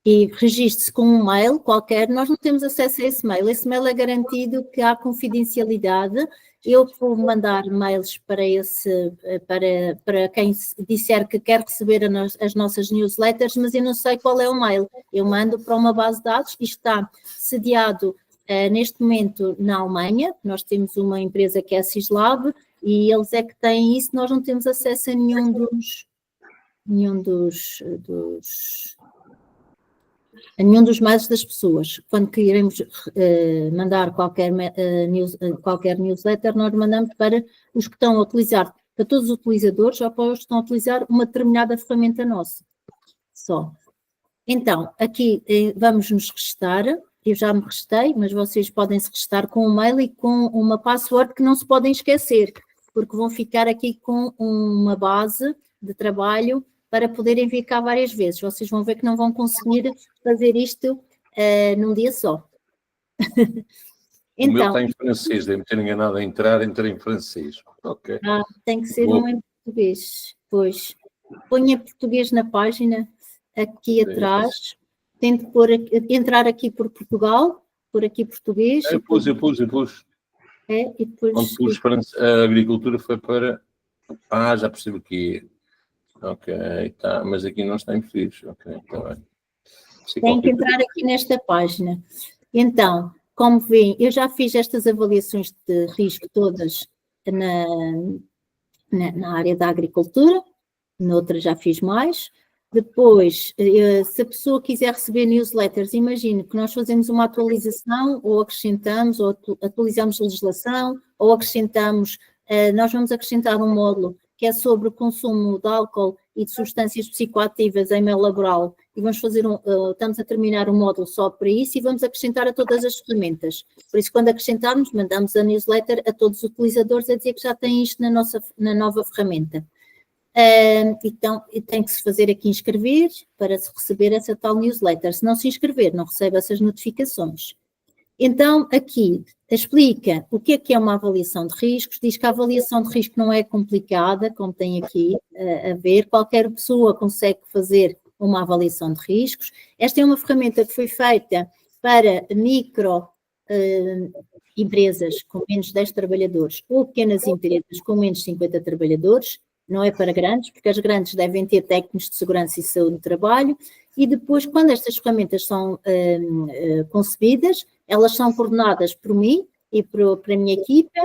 e registre-se com um mail qualquer, nós não temos acesso a esse mail. Esse mail é garantido que há confidencialidade. Eu vou mandar mails para quem disser que quer receber as nossas newsletters, mas eu não sei qual é o mail. Eu mando para uma base de dados que está sediado neste momento na Alemanha. Nós temos uma empresa que é a Syslab e eles é que têm isso. Nós não temos acesso a nenhum dos mails das pessoas. Quando queremos mandar qualquer newsletter, nós mandamos para os que estão a utilizar, para todos os utilizadores, ou para os que estão a utilizar uma determinada ferramenta nossa. Só. Então, aqui vamos nos registar. Eu já me registrei, mas vocês podem se registrar com um mail e com uma password que não se podem esquecer, porque vão ficar aqui com uma base de trabalho para poderem vir cá várias vezes. Vocês vão ver que não vão conseguir fazer isto num dia só. Então, o meu está em francês, deve ter enganado a entrar, entrei em francês. Ok. Tem que ser um em português. Pois. Ponha português na página, aqui atrás. Tente entrar aqui por Portugal, por aqui português. Eu pus. E depois... Onde pus a agricultura foi para... já percebo que ok, tá, mas aqui não está em português. Ok, está bem. Tem que entrar aqui nesta página. Então, como veem, eu já fiz estas avaliações de risco todas na área da agricultura, noutra já fiz mais. Depois, se a pessoa quiser receber newsletters, imagine que nós fazemos uma atualização, ou acrescentamos, ou atualizamos legislação, ou acrescentamos, nós vamos acrescentar um módulo que é sobre o consumo de álcool e de substâncias psicoativas em meio laboral, e vamos fazer estamos a terminar um módulo só para isso, e vamos acrescentar a todas as ferramentas. Por isso, quando acrescentarmos, mandamos a newsletter a todos os utilizadores a dizer que já têm isto na nova ferramenta. Então, tem que se fazer aqui inscrever para se receber essa tal newsletter. Se não se inscrever, não recebe essas notificações. Então, aqui explica o que é uma avaliação de riscos, diz que a avaliação de risco não é complicada, como tem aqui a ver, qualquer pessoa consegue fazer uma avaliação de riscos. Esta é uma ferramenta que foi feita para micro empresas com menos de 10 trabalhadores ou pequenas empresas com menos de 50 trabalhadores. Não é para grandes, porque as grandes devem ter técnicos de segurança e saúde no trabalho, e depois, quando estas ferramentas são concebidas, elas são coordenadas por mim e para a minha equipa,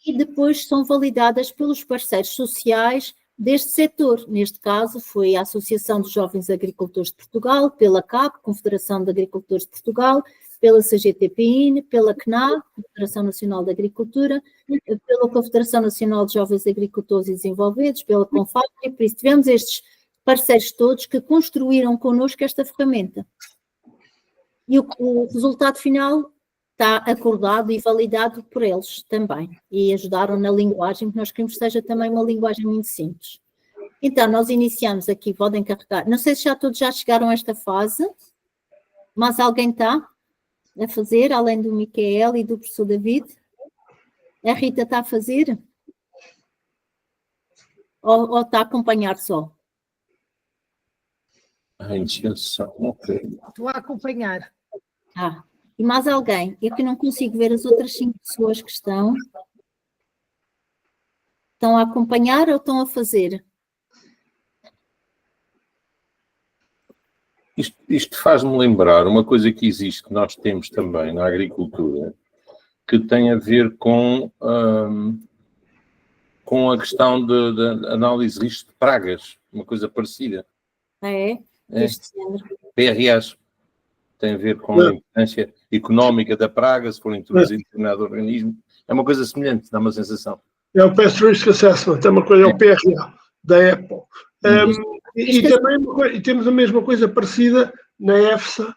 e depois são validadas pelos parceiros sociais deste setor. Neste caso, foi a Associação dos Jovens Agricultores de Portugal, pela CAP, Confederação de Agricultores de Portugal, pela CGTPIN, pela CNA, Confederação Nacional de Agricultura, pela Confederação Nacional de Jovens Agricultores e Desenvolvidos, pela CONFAP, e por isso tivemos estes parceiros todos que construíram connosco esta ferramenta. E o resultado final está acordado e validado por eles também, e ajudaram na linguagem, que nós queremos que seja também uma linguagem muito simples. Então, nós iniciamos aqui, podem carregar, não sei se já todos já chegaram a esta fase, mas alguém está a fazer, além do Micael e do professor David? A Rita está a fazer? Ou está a acompanhar só? A iniciação, ok. Estou a acompanhar. E mais alguém? Eu que não consigo ver as outras 5 pessoas que estão. Estão a acompanhar ou estão a fazer? Isto faz-me lembrar uma coisa que existe, que nós temos também na agricultura, que tem a ver com a questão de análise de risco de pragas, uma coisa parecida. Deste género. PRAs. Tem a ver com a importância económica da praga, se for introduzido em determinado organismo. É uma coisa semelhante, dá uma sensação. É o Pest Risk Assessment, é uma coisa, é o PRA, da Apple. E temos a mesma coisa parecida na EFSA,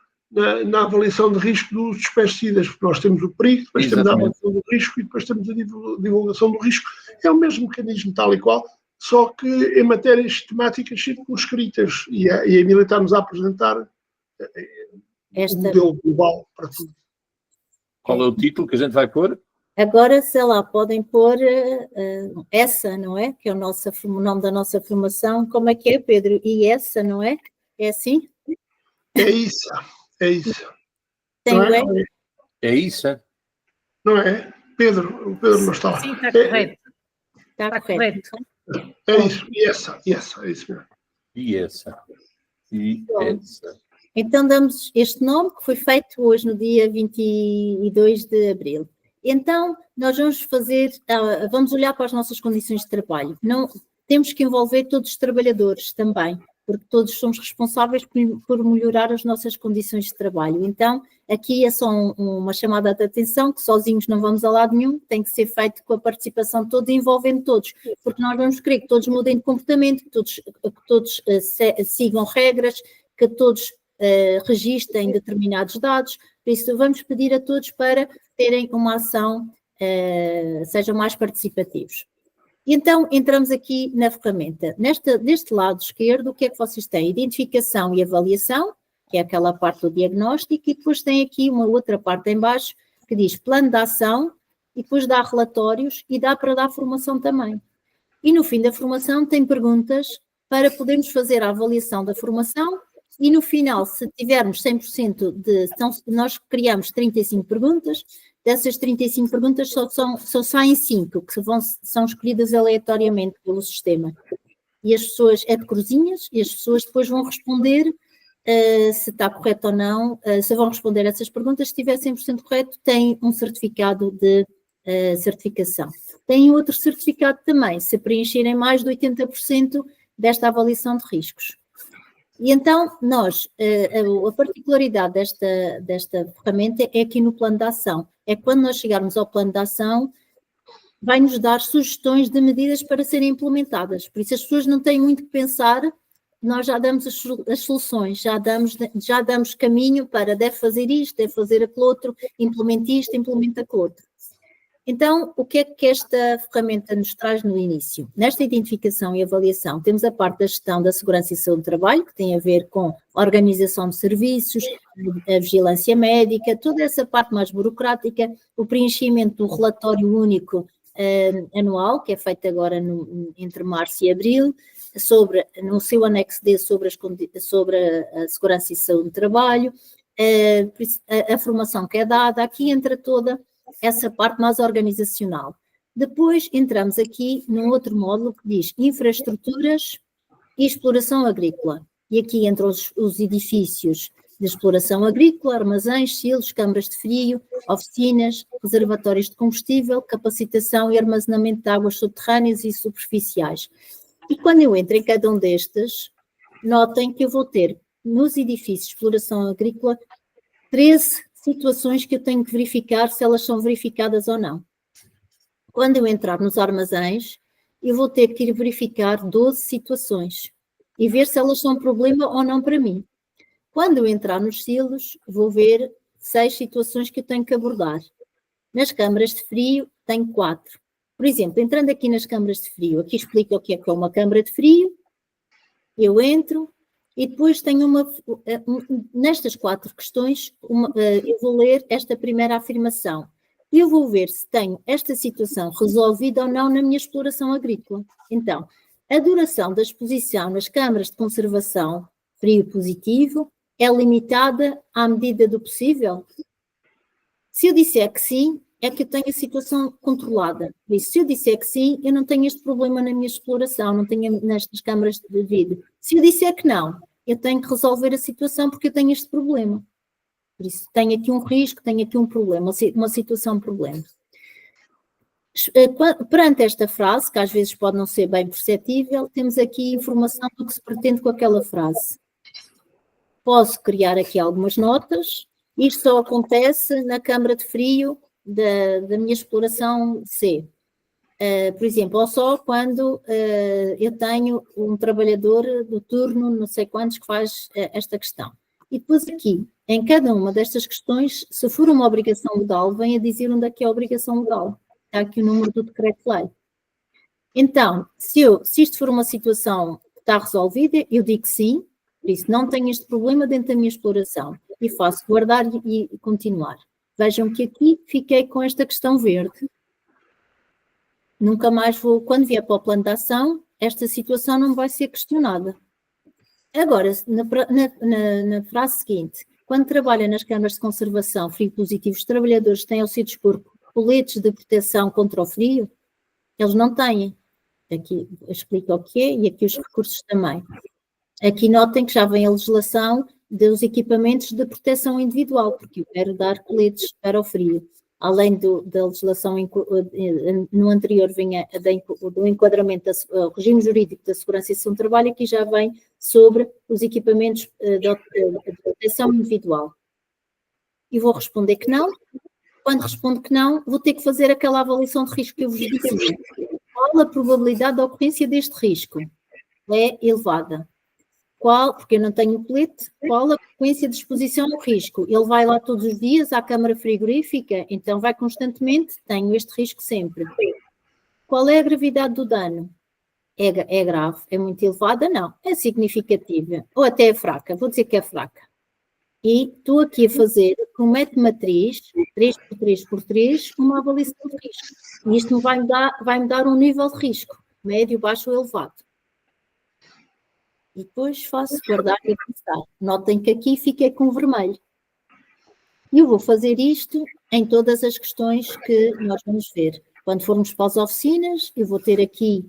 na avaliação de risco dos pesticidas, porque nós temos o perigo, depois temos a avaliação do risco e depois temos a divulgação do risco. É o mesmo mecanismo tal e qual, só que em matérias temáticas circunscritas, e a Emília está-nos a apresentar um modelo global para tudo. Qual é o título que a gente vai pôr? Agora, sei lá, podem pôr essa, não é? Que é o nome da nossa formação. Como é que é, Pedro? E essa, não é? É assim? É isso, é isso. Tem Não o é? E? É isso, é? Não é? Pedro, o Pedro não está lá. Sim, está correto. Está Está correto. correto. É isso, e essa, é isso mesmo. E essa. E Bom. essa. Então damos este nome que foi feito hoje no dia 22 de abril. Então nós vamos fazer, vamos olhar para as nossas condições de trabalho. Não, temos que envolver todos os trabalhadores também, porque todos somos responsáveis por melhorar as nossas condições de trabalho. Então aqui é só uma chamada de atenção que sozinhos não vamos a lado nenhum, tem que ser feito com a participação de todos, envolvendo todos, porque nós vamos querer que todos mudem de comportamento, que todos sigam regras, que todos registrem determinados dados, por isso vamos pedir a todos para terem uma ação, sejam mais participativos. E então entramos aqui na ferramenta. Deste lado esquerdo, o que é que vocês têm? Identificação e avaliação, que é aquela parte do diagnóstico, e depois tem aqui uma outra parte em baixo que diz plano de ação, e depois dá relatórios e dá para dar formação também. E no fim da formação tem perguntas para podermos fazer a avaliação da formação. E no final, se tivermos 100% então, nós criamos 35 perguntas, dessas 35 perguntas só saem 5, que são escolhidas aleatoriamente pelo sistema. E as pessoas, é de cruzinhas, e as pessoas depois vão responder se está correto ou não, se vão responder essas perguntas, se estiver 100% correto, tem um certificado de certificação. Tem outro certificado também, se preencherem mais de 80% desta avaliação de riscos. E então, a particularidade desta ferramenta é aqui no plano de ação. É quando nós chegarmos ao plano de ação, vai-nos dar sugestões de medidas para serem implementadas. Por isso as pessoas não têm muito que pensar, nós já damos as soluções, já damos caminho para deve fazer isto, deve fazer aquilo outro, implemente isto, implementa aquilo outro. Então, o que é que esta ferramenta nos traz no início? Nesta identificação e avaliação, temos a parte da gestão da segurança e saúde do trabalho, que tem a ver com a organização de serviços, a vigilância médica, toda essa parte mais burocrática, o preenchimento do relatório único anual, que é feito agora entre março e abril, no seu anexo D sobre a segurança e saúde do trabalho, a formação que é dada, aqui entra toda essa parte mais organizacional. Depois entramos aqui num outro módulo que diz infraestruturas e exploração agrícola. E aqui entram os edifícios de exploração agrícola, armazéns, silos, câmaras de frio, oficinas, reservatórios de combustível, capacitação e armazenamento de águas subterrâneas e superficiais. E quando eu entro em cada um destes, notem que eu vou ter nos edifícios de exploração agrícola 13 situações que eu tenho que verificar se elas são verificadas ou não. Quando eu entrar nos armazéns, eu vou ter que ir verificar 12 situações e ver se elas são um problema ou não para mim. Quando eu entrar nos silos, vou ver 6 situações que eu tenho que abordar. Nas câmaras de frio, tenho 4. Por exemplo, entrando aqui nas câmaras de frio, aqui explica o que é uma câmara de frio, eu entro, e depois tenho nestas 4 questões, eu vou ler esta primeira afirmação. E eu vou ver se tenho esta situação resolvida ou não na minha exploração agrícola. Então, a duração da exposição nas câmaras de conservação frio positivo é limitada à medida do possível? Se eu disser que sim, é que eu tenho a situação controlada. Por isso, se eu disser que sim, eu não tenho este problema na minha exploração, não tenho nestas câmaras de vidro. Se eu disser que não, eu tenho que resolver a situação porque eu tenho este problema. Por isso, tenho aqui um risco, tenho aqui um problema, uma situação problema. Perante esta frase, que às vezes pode não ser bem perceptível, temos aqui informação do que se pretende com aquela frase. Posso criar aqui algumas notas. Isto só acontece na câmara de frio da minha exploração C. Por exemplo, ou só quando eu tenho um trabalhador do turno, não sei quantos, que faz esta questão. E depois aqui, em cada uma destas questões, se for uma obrigação legal, vem a dizer onde é que é a obrigação legal. Está aqui o número do decreto-lei. Então, se isto for uma situação que está resolvida, eu digo sim, por isso não tenho este problema dentro da minha exploração. E faço guardar e continuar. Vejam que aqui fiquei com esta questão verde. Nunca mais vou, quando vier para o plano de ação, esta situação não vai ser questionada. Agora, na frase seguinte, quando trabalha nas câmaras de conservação frio positivo, os trabalhadores têm ao se dispor coletes de proteção contra o frio? Eles não têm. Aqui explica o que é e aqui os recursos também. Aqui notem que já vem a legislação dos equipamentos de proteção individual, porque eu quero dar coletes para o frio. Além da legislação, no anterior vinha do enquadramento do regime jurídico da segurança e saúde do trabalho, aqui já vem sobre os equipamentos de proteção individual. E vou responder que não. Quando respondo que não, vou ter que fazer aquela avaliação de risco que eu vos disse. Qual a probabilidade de ocorrência deste risco? É elevada. Qual, porque eu não tenho colete, qual a frequência de exposição ao risco? Ele vai lá todos os dias à câmara frigorífica, então vai constantemente, tenho este risco sempre. Qual é a gravidade do dano? É grave, é muito elevada? Não, é significativa, ou até é fraca, vou dizer que é fraca. E estou aqui a fazer, com método matriz, 3x3x3, uma avaliação de risco. E isto vai-me dar um nível de risco, médio, baixo ou elevado. E depois faço guardar e avançar. Notem que aqui fiquei com vermelho. E eu vou fazer isto em todas as questões que nós vamos ver. Quando formos para as oficinas, eu vou ter aqui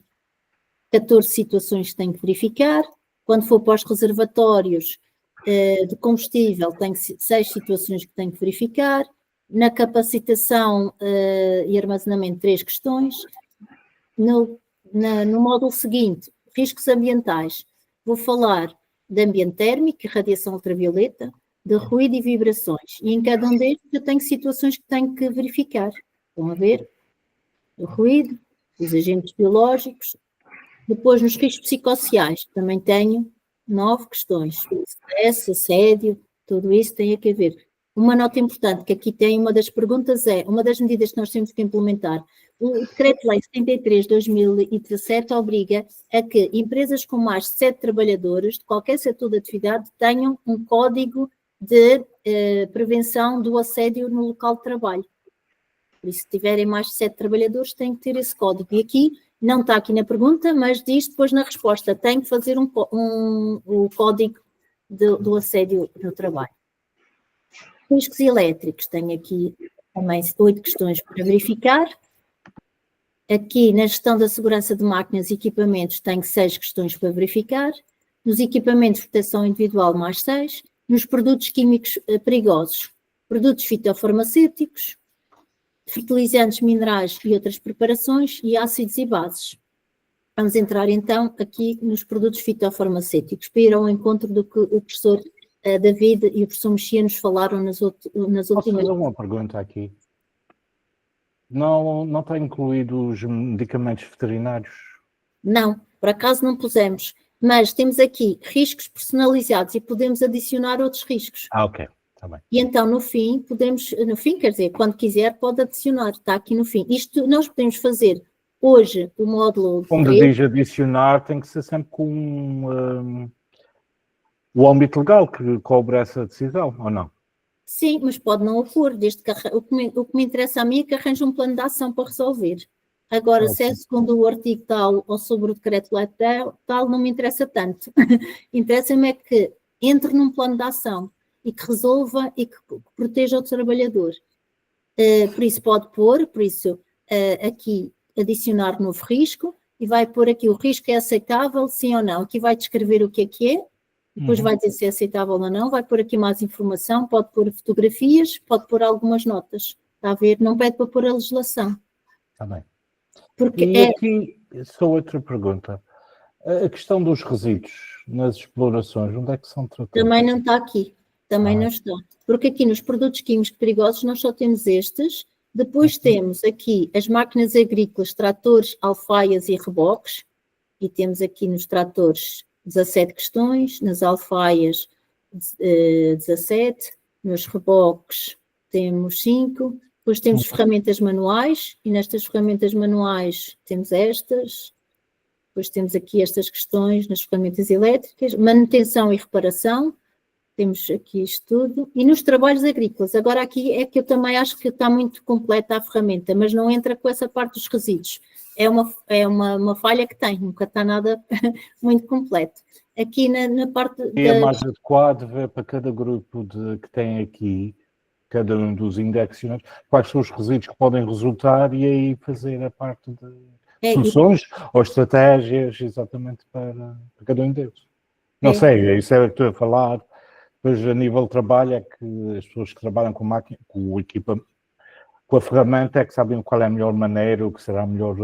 14 situações que tenho que verificar. Quando for para os reservatórios de combustível, tenho 6 situações que tenho que verificar. Na capacitação e armazenamento, 3 questões. No módulo seguinte, riscos ambientais, vou falar de ambiente térmico, radiação ultravioleta, de ruído e vibrações. E em cada um destes eu tenho situações que tenho que verificar. Estão a ver? O ruído, os agentes biológicos. Depois, nos riscos psicossociais, também tenho 9 questões. Stress, assédio, tudo isso tem que ver. Uma nota importante que aqui tem, uma das perguntas uma das medidas que nós temos que implementar. O Decreto-Lei 73/2017 obriga a que empresas com mais de 7 trabalhadores de qualquer setor de atividade tenham um código de prevenção do assédio no local de trabalho. Por isso, se tiverem mais de 7 trabalhadores, têm que ter esse código. E aqui, não está aqui na pergunta, mas diz depois na resposta, tem que fazer o código do assédio no trabalho. Riscos elétricos, tenho aqui também 8 questões para verificar. Aqui, na gestão da segurança de máquinas e equipamentos, tenho 6 questões para verificar. Nos equipamentos de proteção individual, mais 6. Nos produtos químicos perigosos, produtos fitofarmacêuticos, fertilizantes minerais e outras preparações, e ácidos e bases. Vamos entrar, então, aqui nos produtos fitofarmacêuticos, para ir ao encontro do que o professor David e o professor Mexia nos falaram nas últimas... Posso fazer uma pergunta aqui? Não está incluído os medicamentos veterinários? Não, por acaso não pusemos, mas temos aqui riscos personalizados e podemos adicionar outros riscos. Ok, está bem. E então no fim, quer dizer, quando quiser pode adicionar, está aqui no fim. Isto nós podemos fazer hoje o módulo... Quando diz adicionar, tem que ser sempre com o âmbito legal que cobre essa decisão, ou não? Sim, mas pode não ocorrer, desde que o que me interessa a mim é que arranje um plano de ação para resolver. Agora, se é segundo o artigo tal ou sobre o decreto-lei tal, não me interessa tanto. Interessa-me é que entre num plano de ação e que resolva e que proteja o trabalhador. Por isso pode pôr, aqui adicionar novo risco e vai pôr aqui o risco é aceitável, sim ou não. Aqui vai descrever o que é. Depois vai dizer se é aceitável ou não, vai pôr aqui mais informação, pode pôr fotografias, pode pôr algumas notas. Está a ver? Não pede para pôr a legislação. Está bem. Porque e aqui, só outra pergunta. A questão dos resíduos nas explorações, onde é que são tratados? Também não está aqui. Também não está. Porque aqui nos produtos químicos perigosos nós só temos estes. Depois temos aqui as máquinas agrícolas, tratores, alfaias e reboques. E temos aqui nos tratores 17 questões, nas alfaias 17, nos reboques temos 5, depois temos ferramentas manuais, e nestas ferramentas manuais temos estas, depois temos aqui estas questões nas ferramentas elétricas, manutenção e reparação, temos aqui isto tudo. E nos trabalhos agrícolas, agora aqui é que eu também acho que está muito completa a ferramenta, mas não entra com essa parte dos resíduos. É uma falha que tem, nunca está nada muito completo. Aqui na parte É mais adequado ver para cada grupo que tem aqui, cada um dos indexionais, quais são os resíduos que podem resultar e aí fazer a parte de soluções ou estratégias exatamente para cada um deles. Não sei, isso é o que estou a falar. Depois, a nível de trabalho, é que as pessoas que trabalham com máquina, com o equipamento, com a ferramenta, é que sabem qual é a melhor maneira, o que será a melhor...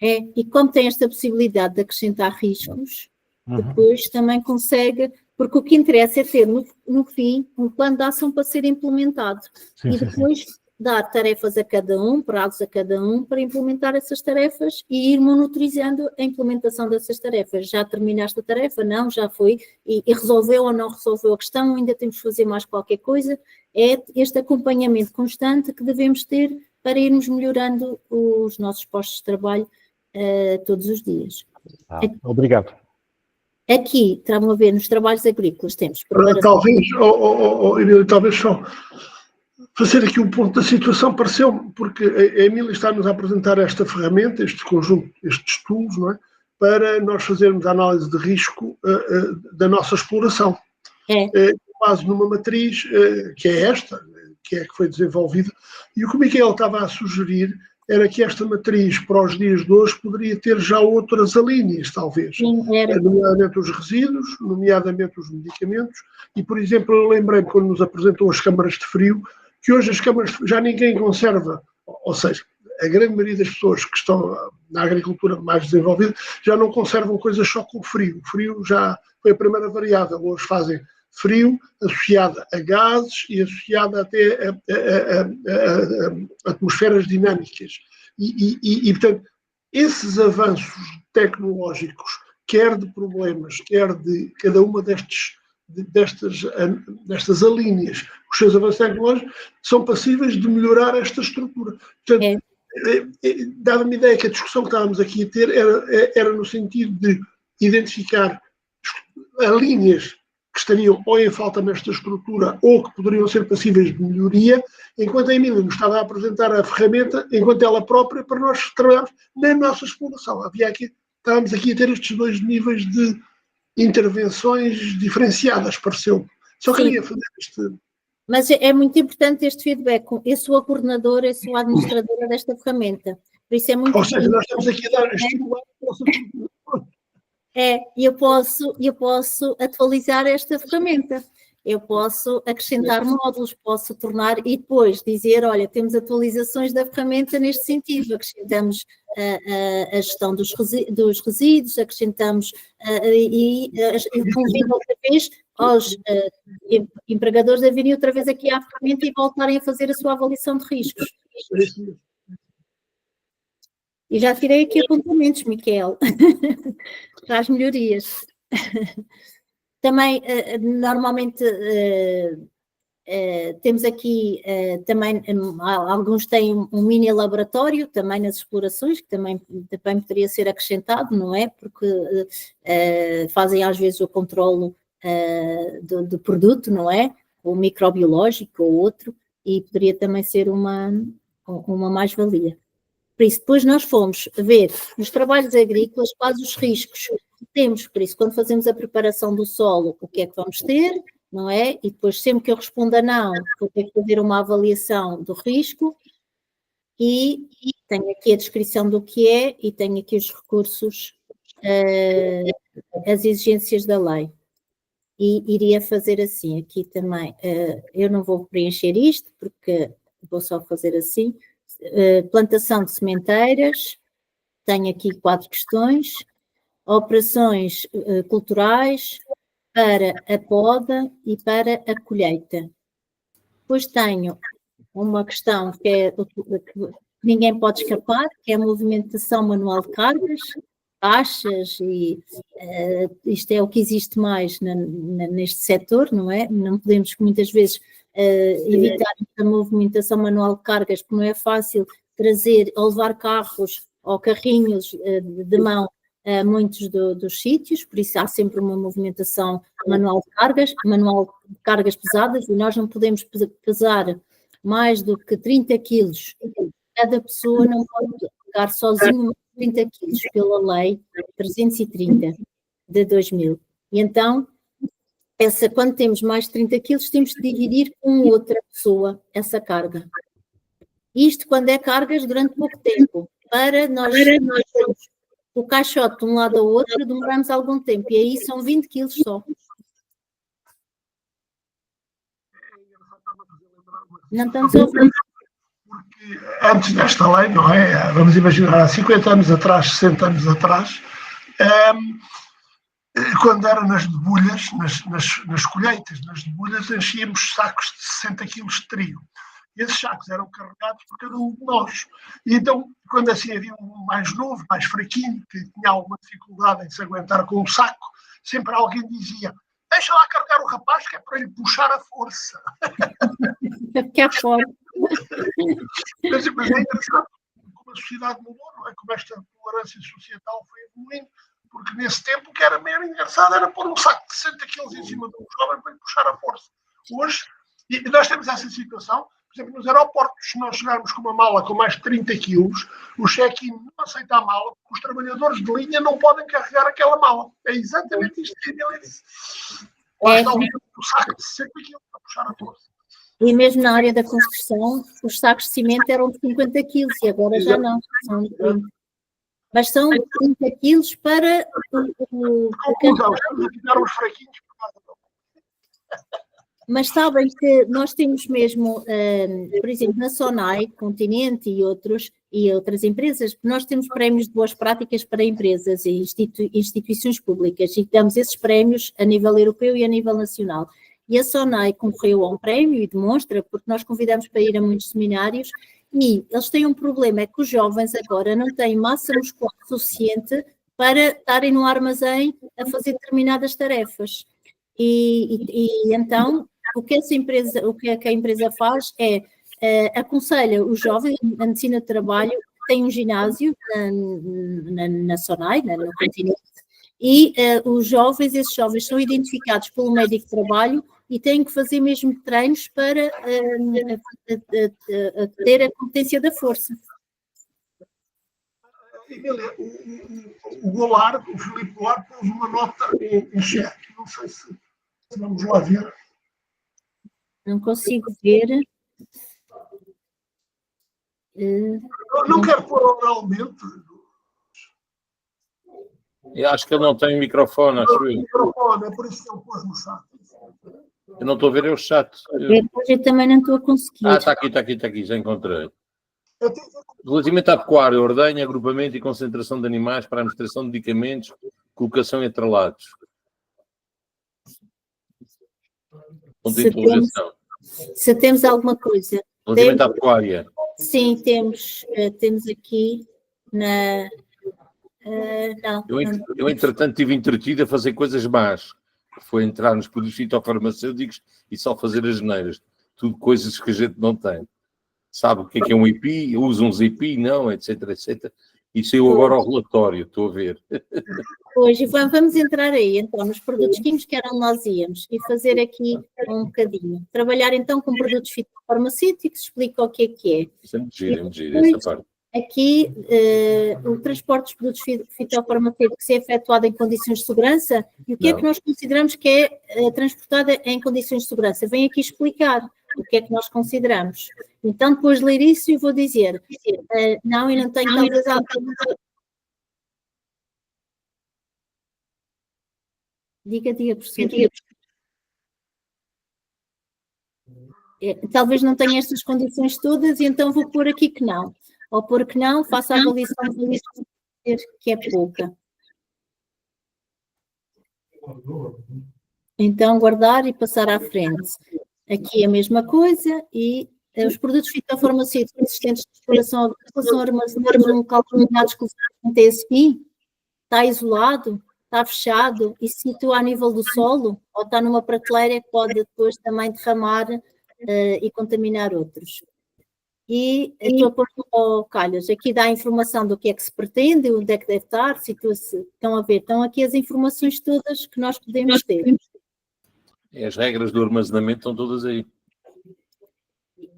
e como tem esta possibilidade de acrescentar riscos, depois também consegue, porque o que interessa é ter no fim um plano de ação para ser implementado. Sim, e depois dar tarefas a cada um, prazos a cada um, para implementar essas tarefas e ir monitorizando a implementação dessas tarefas. Já terminaste a tarefa? Não, já foi. E resolveu ou não resolveu a questão? Ainda temos que fazer mais qualquer coisa? É este acompanhamento constante que devemos ter para irmos melhorando os nossos postos de trabalho todos os dias. Obrigado. Aqui, estamos a ver, nos trabalhos agrícolas temos... Talvez só fazer aqui um ponto da situação, pareceu-me, porque a Emília está-nos a apresentar esta ferramenta, este conjunto, estes tools, não é? Para nós fazermos a análise de risco da nossa exploração. Quase numa matriz que é esta, que foi desenvolvida, e o que o Miquel estava a sugerir era que esta matriz, para os dias de hoje, poderia ter já outras alíneas, talvez. Sim, nomeadamente os resíduos, nomeadamente os medicamentos, e, por exemplo, eu lembrei-me quando nos apresentou as câmaras de frio, que hoje as câmaras já ninguém conserva, ou seja, a grande maioria das pessoas que estão na agricultura mais desenvolvida já não conservam coisas só com frio. O frio já foi a primeira variável. Hoje fazem frio associada a gases e associada até a atmosferas dinâmicas. E, portanto, esses avanços tecnológicos, quer de problemas, quer de cada uma destas alíneas, os seus avanços tecnológicos, são passíveis de melhorar esta estrutura. Portanto, dava-me a ideia que a discussão que estávamos aqui a ter era no sentido de identificar alíneas que estariam ou em falta nesta estrutura ou que poderiam ser passíveis de melhoria, enquanto a Emília nos estava a apresentar a ferramenta, enquanto ela própria, para nós trabalharmos na nossa exploração. Estávamos aqui a ter estes dois níveis de intervenções diferenciadas, pareceu. Só queria fazer este... Mas é muito importante este feedback. Eu sou a coordenadora, eu sou a administradora desta ferramenta. Por isso é muito importante. Ou seja, nós estamos aqui a dar estimular e eu posso atualizar esta ferramenta. Eu posso acrescentar módulos, posso tornar e depois dizer, olha, temos atualizações da ferramenta neste sentido, acrescentamos a gestão dos resíduos, acrescentamos e convido outra vez aos empregadores a virem outra vez aqui à ferramenta e voltarem a fazer a sua avaliação de riscos. E já tirei aqui apontamentos, Miquel, para as melhorias. Também, normalmente, temos aqui também, alguns têm um mini laboratório também nas explorações, que também poderia ser acrescentado, não é? Porque fazem às vezes o controlo do produto, não é? O microbiológico ou outro, e poderia também ser uma mais-valia. Por isso, depois nós fomos ver nos trabalhos agrícolas quais os riscos que temos. Por isso, quando fazemos a preparação do solo, o que é que vamos ter, não é? E depois, sempre que eu responda não, vou ter que fazer uma avaliação do risco e tenho aqui a descrição do que é e tenho aqui os recursos, as exigências da lei. E iria fazer assim, aqui também, eu não vou preencher isto, porque vou só fazer assim. Plantação de sementeiras, tenho aqui 4 questões, operações culturais para a poda e para a colheita. Depois tenho uma questão que ninguém pode escapar, que é a movimentação manual de cargas, taxas, e isto é o que existe mais neste setor, não é? Não podemos muitas vezes evitar a movimentação manual de cargas, porque não é fácil trazer ou levar carros ou carrinhos de mão a muitos dos sítios, por isso há sempre uma movimentação manual de cargas pesadas, e nós não podemos pesar mais do que 30 quilos. Cada pessoa não pode pegar sozinho 30 quilos, pela lei 330 de 2000. E então, quando temos mais de 30 quilos, temos de dividir com outra pessoa essa carga. Isto quando é cargas durante pouco tempo. Para nós o caixote de um lado ao outro, demoramos algum tempo. E aí são 20 quilos só. Não estamos a ouvir. Porque antes desta lei, não é? Vamos imaginar, há 50 anos atrás, 60 anos atrás, quando era nas debulhas, nas colheitas, nas debulhas, enchíamos sacos de 60 quilos de trigo. E esses sacos eram carregados por cada um de nós. E então, quando assim havia um mais novo, mais fraquinho, que tinha alguma dificuldade em se aguentar com o saco, sempre alguém dizia: deixa lá carregar o rapaz, que é para ele puxar a força. Que é forte. Mas é engraçado como a sociedade mudou, não é? Como esta tolerância societal foi evoluindo, porque nesse tempo o que era meio engraçado era pôr um saco de 60 quilos em cima de um jovem para lhe puxar a força. Hoje, e nós temos essa situação, por exemplo, nos aeroportos, se nós chegarmos com uma mala com mais de 30 quilos, o check-in não aceita a mala, porque os trabalhadores de linha não podem carregar aquela mala. É exatamente isto que ele disse. Lá está o saco de 60 quilos para puxar a força. E mesmo na área da construção, os sacos de cimento eram de 50 quilos e agora já não, são de 30. Mas são 30 quilos para Conclusão, estamos a ficar uns fraquinhos por causa do... Mas sabem que nós temos mesmo, por exemplo, na Sonai, Continente e outras empresas, nós temos prémios de boas práticas para empresas e instituições públicas, e damos esses prémios a nível europeu e a nível nacional. E a Sonai concorreu a um prémio e demonstra, porque nós convidamos para ir a muitos seminários, e eles têm um problema, é que os jovens agora não têm massa muscular suficiente para estarem no armazém a fazer determinadas tarefas. E então, o que a empresa faz é aconselha os jovens, na medicina de trabalho, tem um ginásio na Sonai, no Continente, e esses jovens são identificados pelo médico de trabalho e têm que fazer mesmo treinos para ter a competência da força. Emília, o Goulart, o Filipe Goulart, pôs uma nota em chat. Não sei se vamos lá ver. Não consigo ver. Não quero pôr oralmente. Eu acho que ele não tem microfone, acho eu. Microfone, é por isso que ele pôs no chat. Eu não estou a ver, é o chat. Eu também não estou a conseguir. Está aqui, já encontrei. Relativamente à pecuária, ordenha, agrupamento e concentração de animais para a administração de medicamentos, colocação em atrelados. Ponto de interrogação. Se temos alguma coisa. Relativamente à pecuária. Sim, temos aqui na... não. Eu, entretanto, estive entretido a fazer coisas más. Foi entrar nos produtos fitofarmacêuticos e só fazer as geneiras. Tudo coisas que a gente não tem. Sabe o que é um IP? Usa uns IP? Não, etc, etc. E saiu agora ao relatório, estou a ver. Hoje vamos entrar aí, então, nos produtos químicos que era onde nós íamos e fazer aqui um bocadinho. Trabalhar, então, com produtos fitofarmacêuticos, explica o que é. Sempre giro essa parte. Aqui, o transporte dos produtos fitofarmacêuticos é efetuado em condições de segurança, e o que é que nós consideramos que é transportada em condições de segurança? Vem aqui explicar o que é que nós consideramos. Então, depois de ler isso, eu vou dizer, não, eu não tenho talvez algo. Diga, professor. Talvez não tenha estas condições todas, e então vou pôr aqui que não. Ou pôr que não, faça a avaliação que é pouca. Então, guardar e passar à frente. Aqui a mesma coisa, e os produtos fitofarmacêuticos existentes de exploração são armazenados num local combinado exclusivamente a esse fim? Está isolado? Está fechado? E se situa a nível do solo? Ou está numa prateleira que pode depois também derramar e contaminar outros? E estou a pôr ao calhas. Aqui dá a informação do que é que se pretende, onde é que deve estar, estão a ver, estão aqui as informações todas que nós podemos ter. As regras do armazenamento estão todas aí.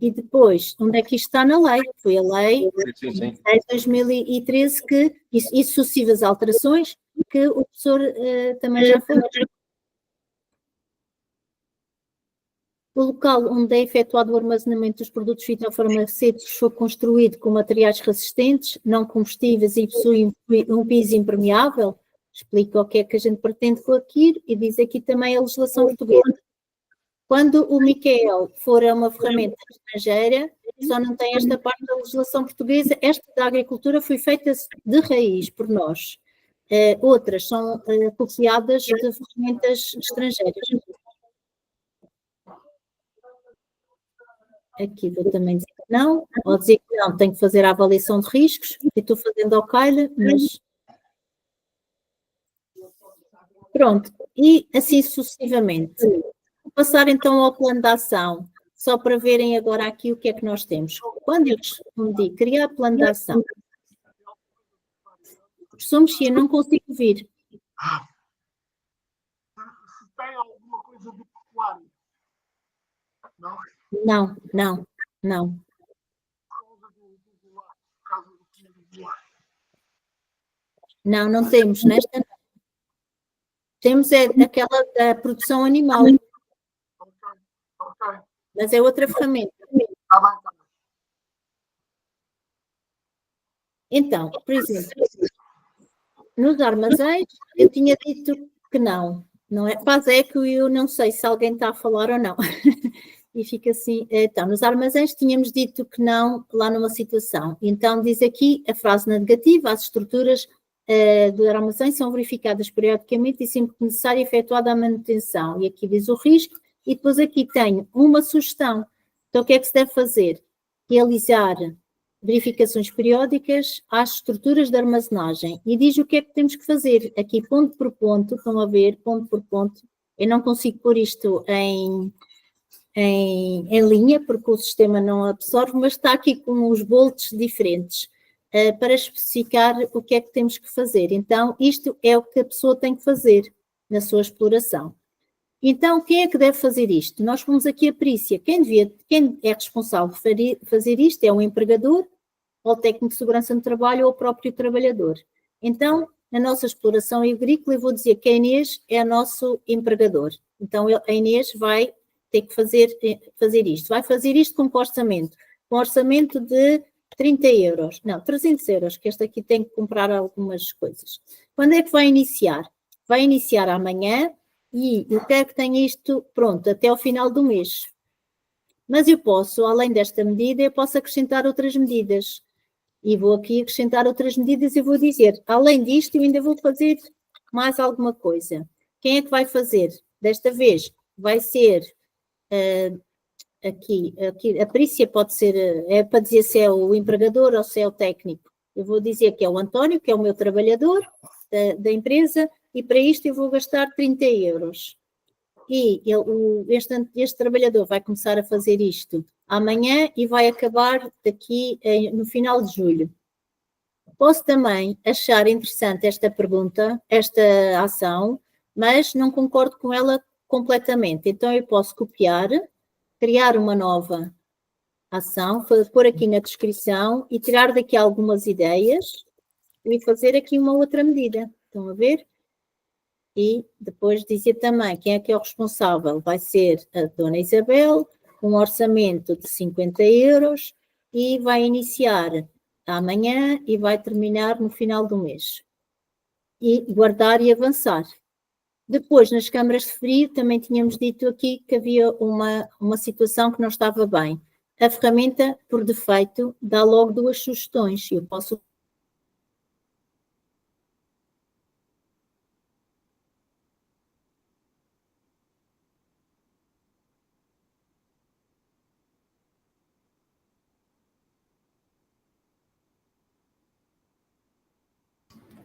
E depois, onde é que isto está na lei? Foi a lei Sim, sim. de 2013 e sucessivas alterações que o professor também já falou. O local onde é efetuado o armazenamento dos produtos fitofarmacêuticos foi construído com materiais resistentes, não combustíveis e possui um piso impermeável. Explica o que é que a gente pretende com aquilo e diz aqui também a legislação portuguesa. Quando o Miquel for a uma ferramenta estrangeira, só não tem esta parte da legislação portuguesa. Esta da agricultura foi feita de raiz por nós. Outras são copiadas de ferramentas estrangeiras. Aqui vou também dizer que não. Vou dizer que não, tenho que fazer a avaliação de riscos. Eu estou fazendo ao calha, mas... Pronto. E assim sucessivamente. Vou passar então ao plano de ação, só para verem agora aqui o que é que nós temos. Quando eu respondi criar plano de ação, somos eu não consigo vir. Se tem alguma coisa do pecuário? Não? Não. Não temos. Nesta não. Temos aquela da produção animal. Ok. Mas é outra ferramenta. Tá bem. Então, por exemplo, nos armazéns, eu tinha dito que não é? Faz eco e eu não sei se alguém está a falar ou não. E fica assim. Então, nos armazéns tínhamos dito que não lá numa situação. Então, diz aqui a frase negativa: as estruturas do armazém são verificadas periodicamente e sempre que necessário efetuada a manutenção. E aqui diz o risco. E depois aqui tenho uma sugestão. Então, o que é que se deve fazer? Realizar verificações periódicas às estruturas de armazenagem. E diz o que é que temos que fazer. Aqui, ponto por ponto, estão a ver, ponto por ponto. Eu não consigo pôr isto em linha, porque o sistema não absorve, mas está aqui com os bolts diferentes para especificar o que é que temos que fazer. Então, isto é o que a pessoa tem que fazer na sua exploração. Então, quem é que deve fazer isto? Nós fomos aqui a perícia. Quem é responsável por fazer isto é o empregador, ou o técnico de segurança no trabalho, ou o próprio trabalhador. Então, na nossa exploração agrícola, eu vou dizer que a Inês é nosso empregador. Então, a Inês vai ter que fazer isto. Vai fazer isto com orçamento. Com orçamento de 30 euros. Não, 300 euros, que este aqui tem que comprar algumas coisas. Quando é que vai iniciar? Vai iniciar amanhã e eu quero que tenha isto pronto até ao final do mês. Mas eu posso, além desta medida, eu posso acrescentar outras medidas. E vou aqui acrescentar outras medidas e vou dizer, além disto, eu ainda vou fazer mais alguma coisa. Quem é que vai fazer? Desta vez vai ser aqui, a perícia pode ser, é para dizer se é o empregador ou se é o técnico. Eu vou dizer que é o António, que é o meu trabalhador da empresa, e para isto eu vou gastar 30 euros. E este trabalhador vai começar a fazer isto amanhã e vai acabar daqui no final de julho. Posso também achar interessante esta pergunta, esta ação, mas não concordo com ela completamente. Então, eu posso copiar, criar uma nova ação, pôr aqui na descrição e tirar daqui algumas ideias e fazer aqui uma outra medida. Estão a ver? E depois dizer também quem é que é o responsável. Vai ser a dona Isabel, com um orçamento de 50 euros e vai iniciar amanhã e vai terminar no final do mês. E guardar e avançar. Depois, nas câmaras de frio, também tínhamos dito aqui que havia uma situação que não estava bem. A ferramenta, por defeito, dá logo 2 sugestões. Eu posso...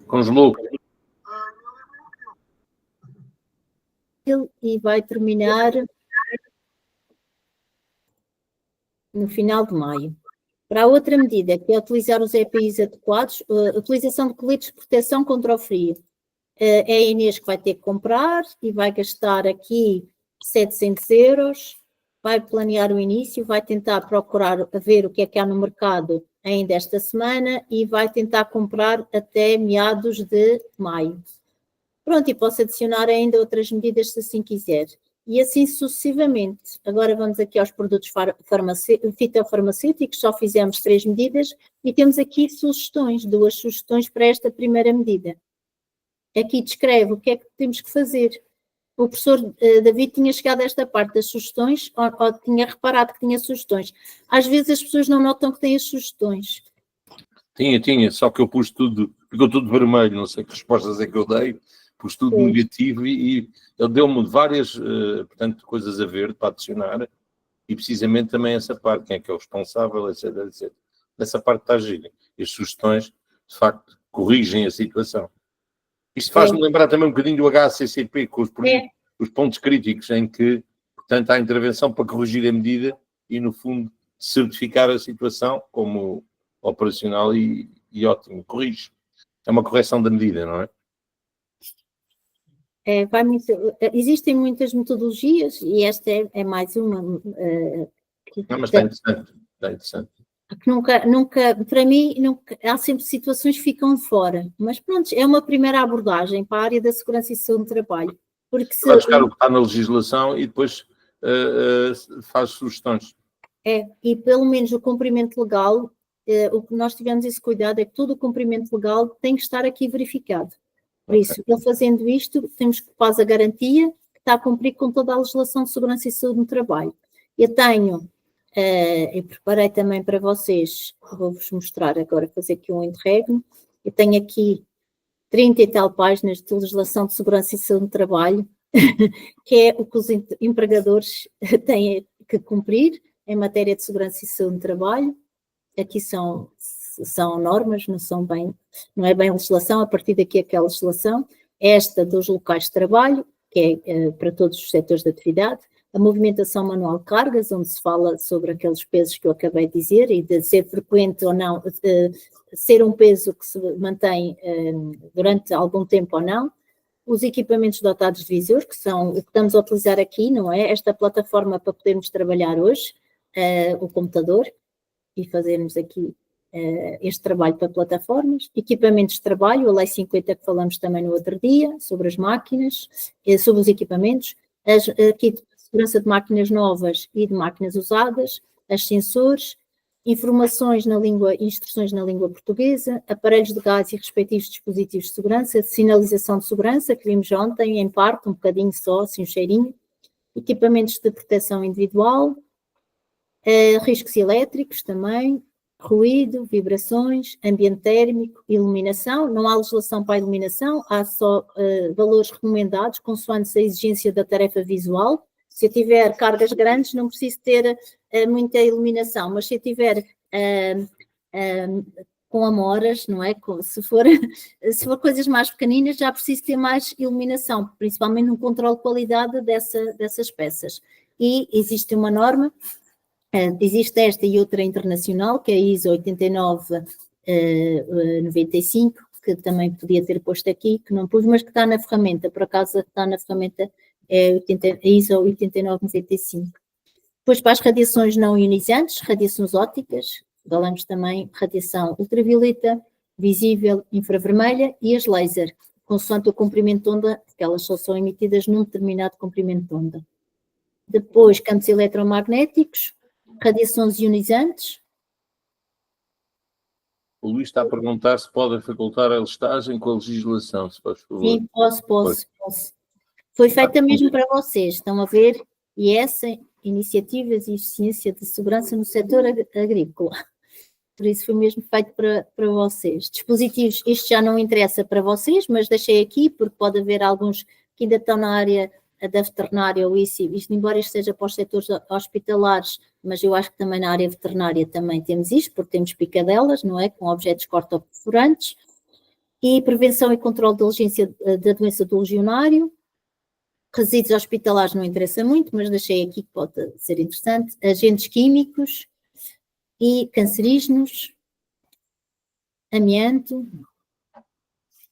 Congelou. E vai terminar no final de maio. Para a outra medida, que é utilizar os EPIs adequados, utilização de coletes de proteção contra o frio. É a Inês que vai ter que comprar e vai gastar aqui 700 euros, vai planear o início, vai tentar procurar ver o que é que há no mercado ainda esta semana e vai tentar comprar até meados de maio. Pronto, e posso adicionar ainda outras medidas se assim quiser. E assim sucessivamente. Agora vamos aqui aos produtos fitofarmacêuticos, só fizemos 3 medidas e temos aqui sugestões, 2 sugestões para esta primeira medida. Aqui descreve o que é que temos que fazer. O professor David tinha chegado a esta parte das sugestões, ou tinha reparado que tinha sugestões. Às vezes as pessoas não notam que têm as sugestões. Tinha, só que eu pus tudo, ficou tudo vermelho, não sei que respostas é que eu dei, pus tudo negativo e ele deu-me várias, portanto, coisas a ver para adicionar e precisamente também essa parte, quem é que é o responsável, etc, etc. Nessa parte está a gira. E as sugestões, de facto, corrigem a situação. Isto faz-me lembrar também um bocadinho do HACCP, com os pontos críticos, em que, portanto, há intervenção para corrigir a medida e, no fundo, certificar a situação como operacional e ótimo. Corrige. É uma correção da medida, não é? Existem muitas metodologias e esta é mais uma. Não, mas está interessante. Está interessante. Que nunca, para mim, há sempre situações que ficam fora. Mas pronto, é uma primeira abordagem para a área da segurança e saúde do trabalho. Porque se vai buscar o que está na legislação e depois faz sugestões. E pelo menos o cumprimento legal, o que nós tivemos esse cuidado é que todo o cumprimento legal tem que estar aqui verificado. Por isso, ele fazendo isto, temos quase a garantia que está a cumprir com toda a legislação de segurança e saúde no trabalho. Eu preparei também para vocês, vou-vos mostrar agora, fazer aqui um interregno. Eu tenho aqui 30 e tal páginas de legislação de segurança e saúde no trabalho, que é o que os empregadores têm que cumprir em matéria de segurança e saúde no trabalho. Aqui são normas, não é bem legislação, a partir daqui aquela legislação. Esta dos locais de trabalho, que é para todos os setores de atividade. A movimentação manual de cargas, onde se fala sobre aqueles pesos que eu acabei de dizer e de ser frequente ou não, ser um peso que se mantém durante algum tempo ou não. Os equipamentos dotados de visor, que são o que estamos a utilizar aqui, não é? Esta plataforma para podermos trabalhar hoje, o computador, e fazermos aqui este trabalho para plataformas. Equipamentos de trabalho, a Lei 50 que falamos também no outro dia, sobre as máquinas, sobre os equipamentos, aqui de segurança de máquinas novas e de máquinas usadas, as sensores, informações instruções na língua portuguesa, aparelhos de gás e respectivos dispositivos de segurança, sinalização de segurança, que vimos ontem, em parte, um bocadinho só, assim um cheirinho, equipamentos de proteção individual, riscos elétricos também, ruído, vibrações, ambiente térmico, iluminação. Não há legislação para a iluminação, há só valores recomendados, consoante a exigência da tarefa visual. Se eu tiver cargas grandes, não preciso ter muita iluminação, mas se eu tiver com amoras, não é? Se for coisas mais pequeninas, já preciso ter mais iluminação, principalmente no controle de qualidade dessas peças. E existe uma norma, existe esta e outra internacional, que é a ISO 8995, que também podia ter posto aqui, que não pus, mas que está na ferramenta, por acaso está na ferramenta, é a ISO 8995. Depois para as radiações não ionizantes, radiações ópticas, falamos também radiação ultravioleta, visível, infravermelha e as laser, consoante o comprimento de onda, porque elas só são emitidas num determinado comprimento de onda. Depois campos eletromagnéticos, radiações ionizantes. O Luís está a perguntar se podem facultar a listagem com a legislação, se faz favor. Sim, posso. Foi feita mesmo para vocês, estão a ver? E essa iniciativas e eficiência de segurança no setor agrícola. Por isso foi mesmo feito para vocês. Dispositivos, isto já não interessa para vocês, mas deixei aqui porque pode haver alguns que ainda estão na área da veterinária ou isto, embora isto seja para os setores hospitalares, mas eu acho que também na área veterinária também temos isto, porque temos picadelas, não é? Com objetos cortoperfurantes. E prevenção e controle da da doença do legionário. Resíduos hospitalares não interessa muito, mas deixei aqui que pode ser interessante. Agentes químicos, e cancerígenos, amianto,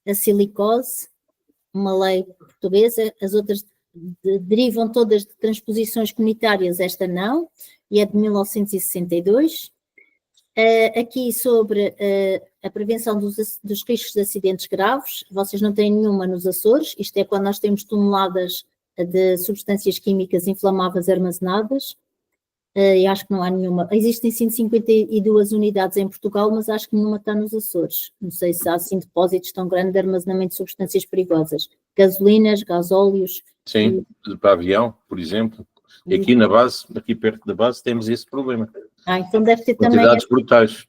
a silicose, uma lei portuguesa, as outras derivam todas de transposições comunitárias, esta não, e é de 1962. Aqui sobre a prevenção dos riscos de acidentes graves, vocês não têm nenhuma nos Açores, isto é quando nós temos toneladas de substâncias químicas inflamáveis armazenadas, e acho que não há nenhuma. Existem 152 unidades em Portugal, mas acho que nenhuma está nos Açores. Não sei se há assim depósitos tão grandes de armazenamento de substâncias perigosas. Gasolinas, gasóleos. Sim, para avião, por exemplo. E aqui na base, aqui perto da base, temos esse problema. Então deve ter também. Quantidades brutais.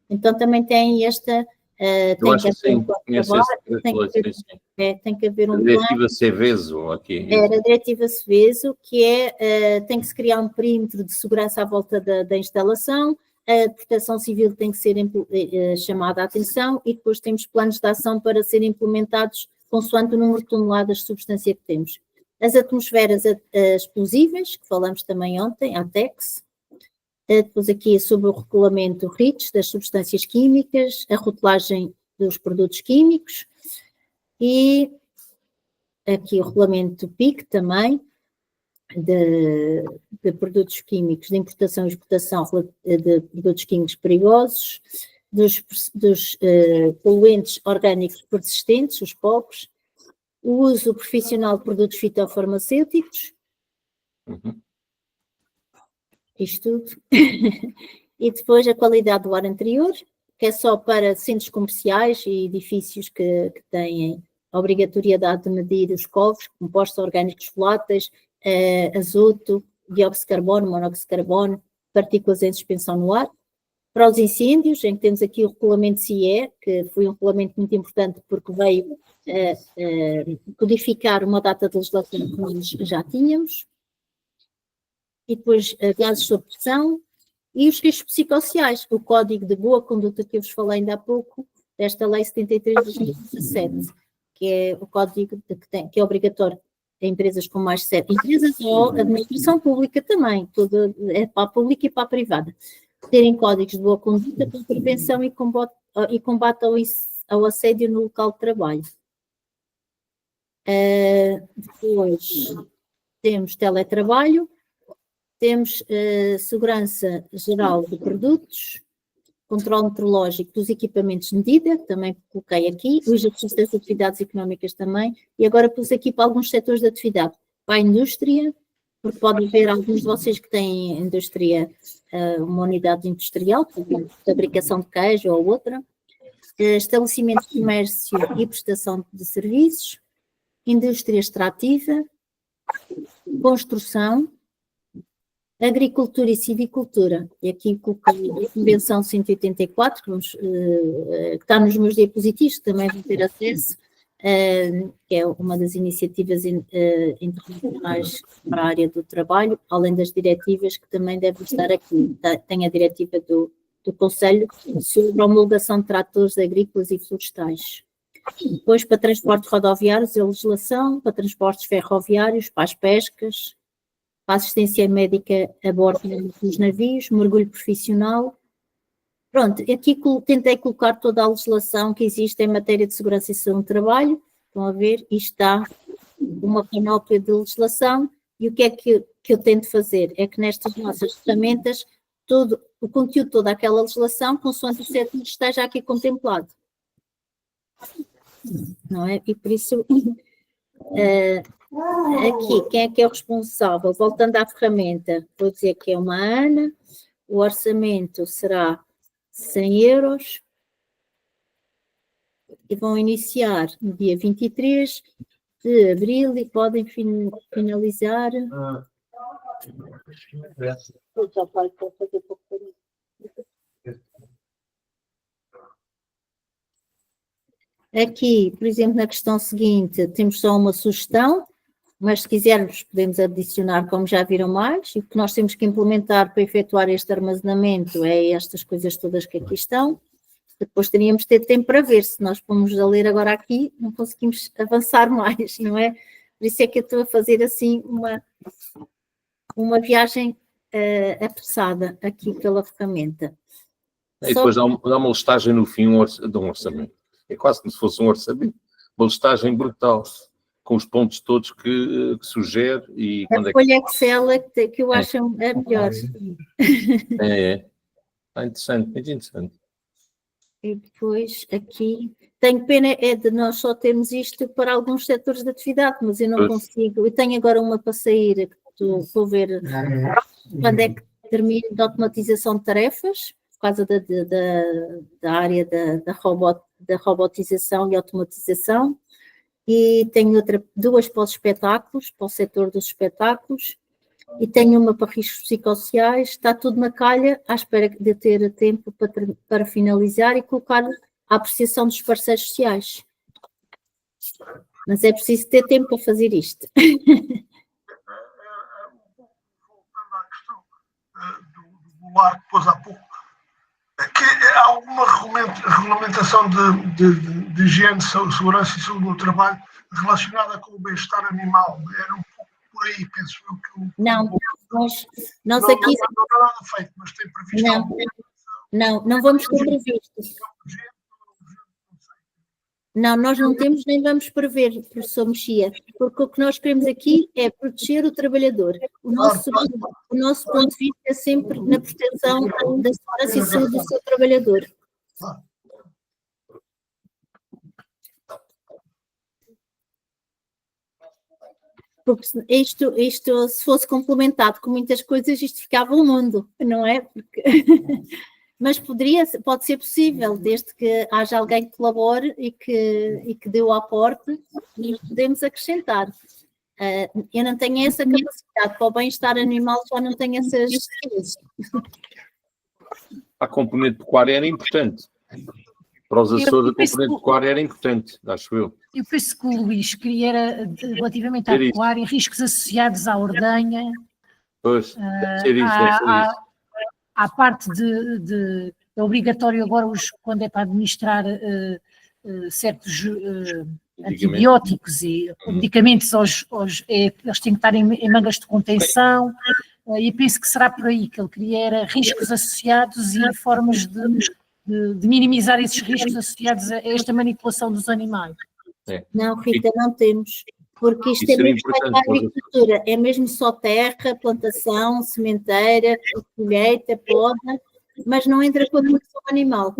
Então também tem esta. Eu acho que sim, tem que haver um plano. A diretiva Seveso aqui. Era a diretiva Seveso, que tem que se criar um perímetro de segurança à volta da instalação, a proteção civil tem que ser chamada a atenção e depois temos planos de ação para serem implementados consoante o número de toneladas de substância que temos. As atmosferas explosíveis, que falamos também ontem, a ATEX. Depois aqui é sobre o regulamento REACH das substâncias químicas, a rotulagem dos produtos químicos e aqui o regulamento PIC também, de produtos químicos, de importação e exportação de produtos químicos perigosos, dos poluentes orgânicos persistentes, os POPs, o uso profissional de produtos fitofarmacêuticos, isto tudo, e depois a qualidade do ar anterior, que é só para centros comerciais e edifícios que têm a obrigatoriedade de medir os COVs, compostos orgânicos voláteis, azoto, dióxido de carbono, monóxido de carbono, partículas em suspensão no ar. Para os incêndios, em que temos aqui o regulamento CIE, que foi um regulamento muito importante porque veio codificar uma data de legislação que nós já tínhamos. E depois gases sob pressão e os riscos psicossociais, o código de boa conduta que eu vos falei ainda há pouco, desta lei 73 de 2017, que é o código que é obrigatório em empresas com mais de 7 empresas ou administração pública também, tudo é para a pública e para a privada, terem códigos de boa conduta para prevenção e combate ao assédio no local de trabalho. Depois temos teletrabalho, temos segurança geral de produtos, controle meteorológico dos equipamentos de medida, também coloquei aqui, o exercício das atividades económicas também, e agora pus aqui para alguns setores de atividade, para a indústria, porque pode haver alguns de vocês que têm indústria, uma unidade industrial, por exemplo, fabricação de queijo ou outra, estabelecimento de comércio e prestação de serviços, indústria extrativa, construção, agricultura e civicultura, e aqui coloquei a Convenção 184, que está nos meus diapositivos, que também vão ter acesso, que é uma das iniciativas internacionais para a área do trabalho, além das diretivas que também devem estar aqui. Tem a diretiva do Conselho sobre a homologação de tratores agrícolas e florestais. Depois, para transportes rodoviários, a legislação, para transportes ferroviários, para as pescas, para a assistência médica a bordo dos navios, mergulho profissional. Pronto, aqui tentei colocar toda a legislação que existe em matéria de segurança e saúde do trabalho. Estão a ver, isto está uma panóplia de legislação, e o que é que eu tento fazer? É que nestas nossas ferramentas, todo o conteúdo, toda aquela legislação, consoante o setor esteja aqui contemplado. Não é? E por isso... aqui, quem é que é o responsável? Voltando à ferramenta, vou dizer que é uma Ana, o orçamento será 100 euros e vão iniciar no dia 23 de abril e podem finalizar. Aqui, por exemplo, na questão seguinte, temos só uma sugestão, mas se quisermos podemos adicionar, como já viram mais, e o que nós temos que implementar para efetuar este armazenamento é estas coisas todas que aqui estão. Depois teríamos de ter tempo para ver, se nós formos a ler agora aqui, não conseguimos avançar mais, não é? Por isso é que eu estou a fazer assim uma viagem apressada aqui pela ferramenta. E depois dá uma listagem no fim de um orçamento. É quase como se fosse um orçamento. Uma listagem brutal, com os pontos todos que sugere e quando a folha Excel que eu acho a melhor. Interessante, muito interessante. E depois aqui, tenho pena de nós só termos isto para alguns setores de atividade, mas eu não consigo. Eu tenho agora uma para sair, que vou ver quando é que termino de automatização de tarefas, por causa da área da robotização e automatização. E tenho duas para os espetáculos, para o setor dos espetáculos, e tenho uma para riscos psicossociais. Está tudo na calha, à espera de ter tempo para finalizar e colocar a apreciação dos parceiros sociais. Mas é preciso ter tempo para fazer isto. Voltando à questão do lar, depois há pouco, que há alguma regulamentação de higiene, segurança e saúde no trabalho relacionada com o bem-estar animal? Era um pouco por aí, penso eu que... Não, nós aqui... Não está nada feito, mas tem previsto... Não vamos ter previsto. Não, nós não temos nem vamos prever, professor Mexia, porque o que nós queremos aqui é proteger o trabalhador. O nosso ponto de vista é sempre na proteção da segurança e saúde do seu trabalhador. Porque isto, se fosse complementado com muitas coisas, isto ficava um mundo, não é? Porque... Mas pode ser possível, desde que haja alguém que colabore e que dê o aporte, e podemos acrescentar. Eu não tenho essa capacidade, para o bem-estar animal já não tenho essas skills. A componente pecuária era importante. Para os Açores, a componente pecuária era importante, acho eu. Eu penso que o Luís queria, relativamente à pecuária, riscos associados à ordenha. Pois, deve ser isso. À parte é obrigatório agora, quando é para administrar certos antibióticos e medicamentos, eles têm que estar em mangas de contenção, e penso que será por aí que ele queria, era riscos associados e formas de minimizar esses riscos associados a esta manipulação dos animais. Não, Rita, não temos. Porque isto é mesmo para a agricultura, é mesmo só terra, plantação, sementeira, colheita, poda, mas não entra com a produção animal.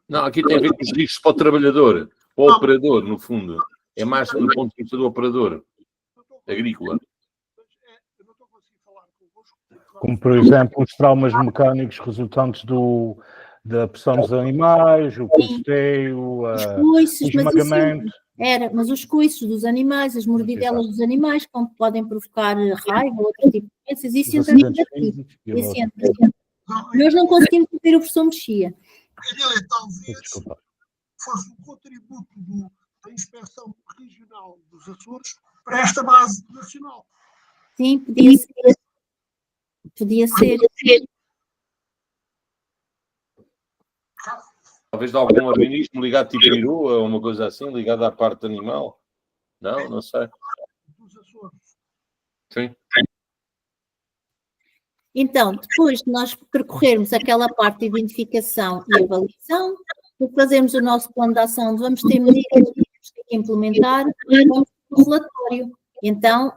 Não, aqui tem a ver com os riscos para o trabalhador, para o operador, no fundo. É mais do ponto de vista do operador agrícola. Como, por exemplo, os traumas mecânicos resultantes da pressão dos animais, o custeio, o esmagamento. Mas os coices dos animais, as mordidelas dos animais, como podem provocar raiva ou outro tipo de doenças, isso entra aqui. Nós não conseguimos ter o professor Mexia. Talvez fosse um contributo da Inspeção Regional dos Açores para esta base nacional. Sim, podia ser. Podia ser. Talvez de algum organismo ligado tipo perua ou uma coisa assim, ligado à parte animal. Não sei. Sim. Então, depois de nós percorrermos aquela parte de identificação e avaliação, fazemos o nosso plano de ação, onde vamos ter medidas que temos que implementar, vamos para o relatório. Então,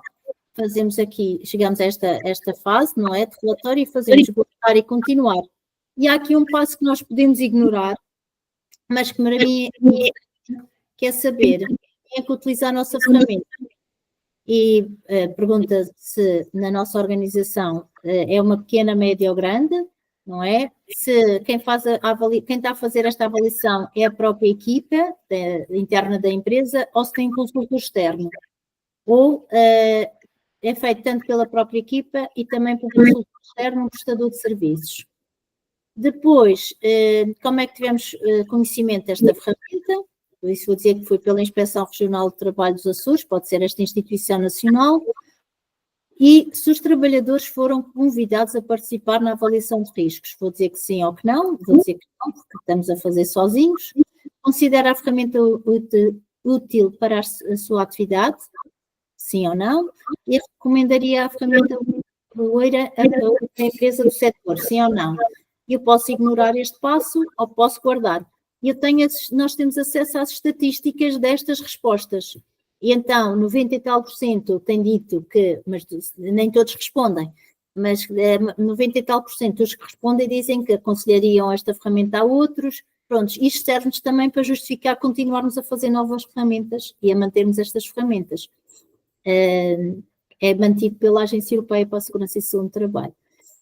chegamos a esta fase, não é, de relatório, e fazemos voltar e continuar. E há aqui um passo que nós podemos ignorar, mas que para mim é saber quem é que utiliza a nossa ferramenta. E pergunta se na nossa organização é uma pequena, média ou grande, não é? Se quem está a fazer esta avaliação é a própria equipa interna da empresa ou se tem consultor externo. Ou é feito tanto pela própria equipa e também pelo consultor externo, um prestador de serviços. Depois, como é que tivemos conhecimento desta ferramenta? Por isso vou dizer que foi pela Inspeção Regional de Trabalho dos Açores, pode ser esta instituição nacional, e se os trabalhadores foram convidados a participar na avaliação de riscos. Vou dizer que sim ou que não, vou dizer que não, porque estamos a fazer sozinhos. Considera a ferramenta útil para a sua atividade? sim ou não, e recomendaria a ferramenta Oeira a outra empresa do setor, sim ou não. Eu posso ignorar este passo ou posso guardar. Nós temos acesso às estatísticas destas respostas. E então, 90 e tal % tem dito que, mas nem todos respondem, mas 90 e tal % dos que respondem dizem que aconselhariam esta ferramenta a outros. Pronto, isto serve-nos também para justificar continuarmos a fazer novas ferramentas e a mantermos estas ferramentas. É mantido pela Agência Europeia para a Segurança e Saúde do Trabalho.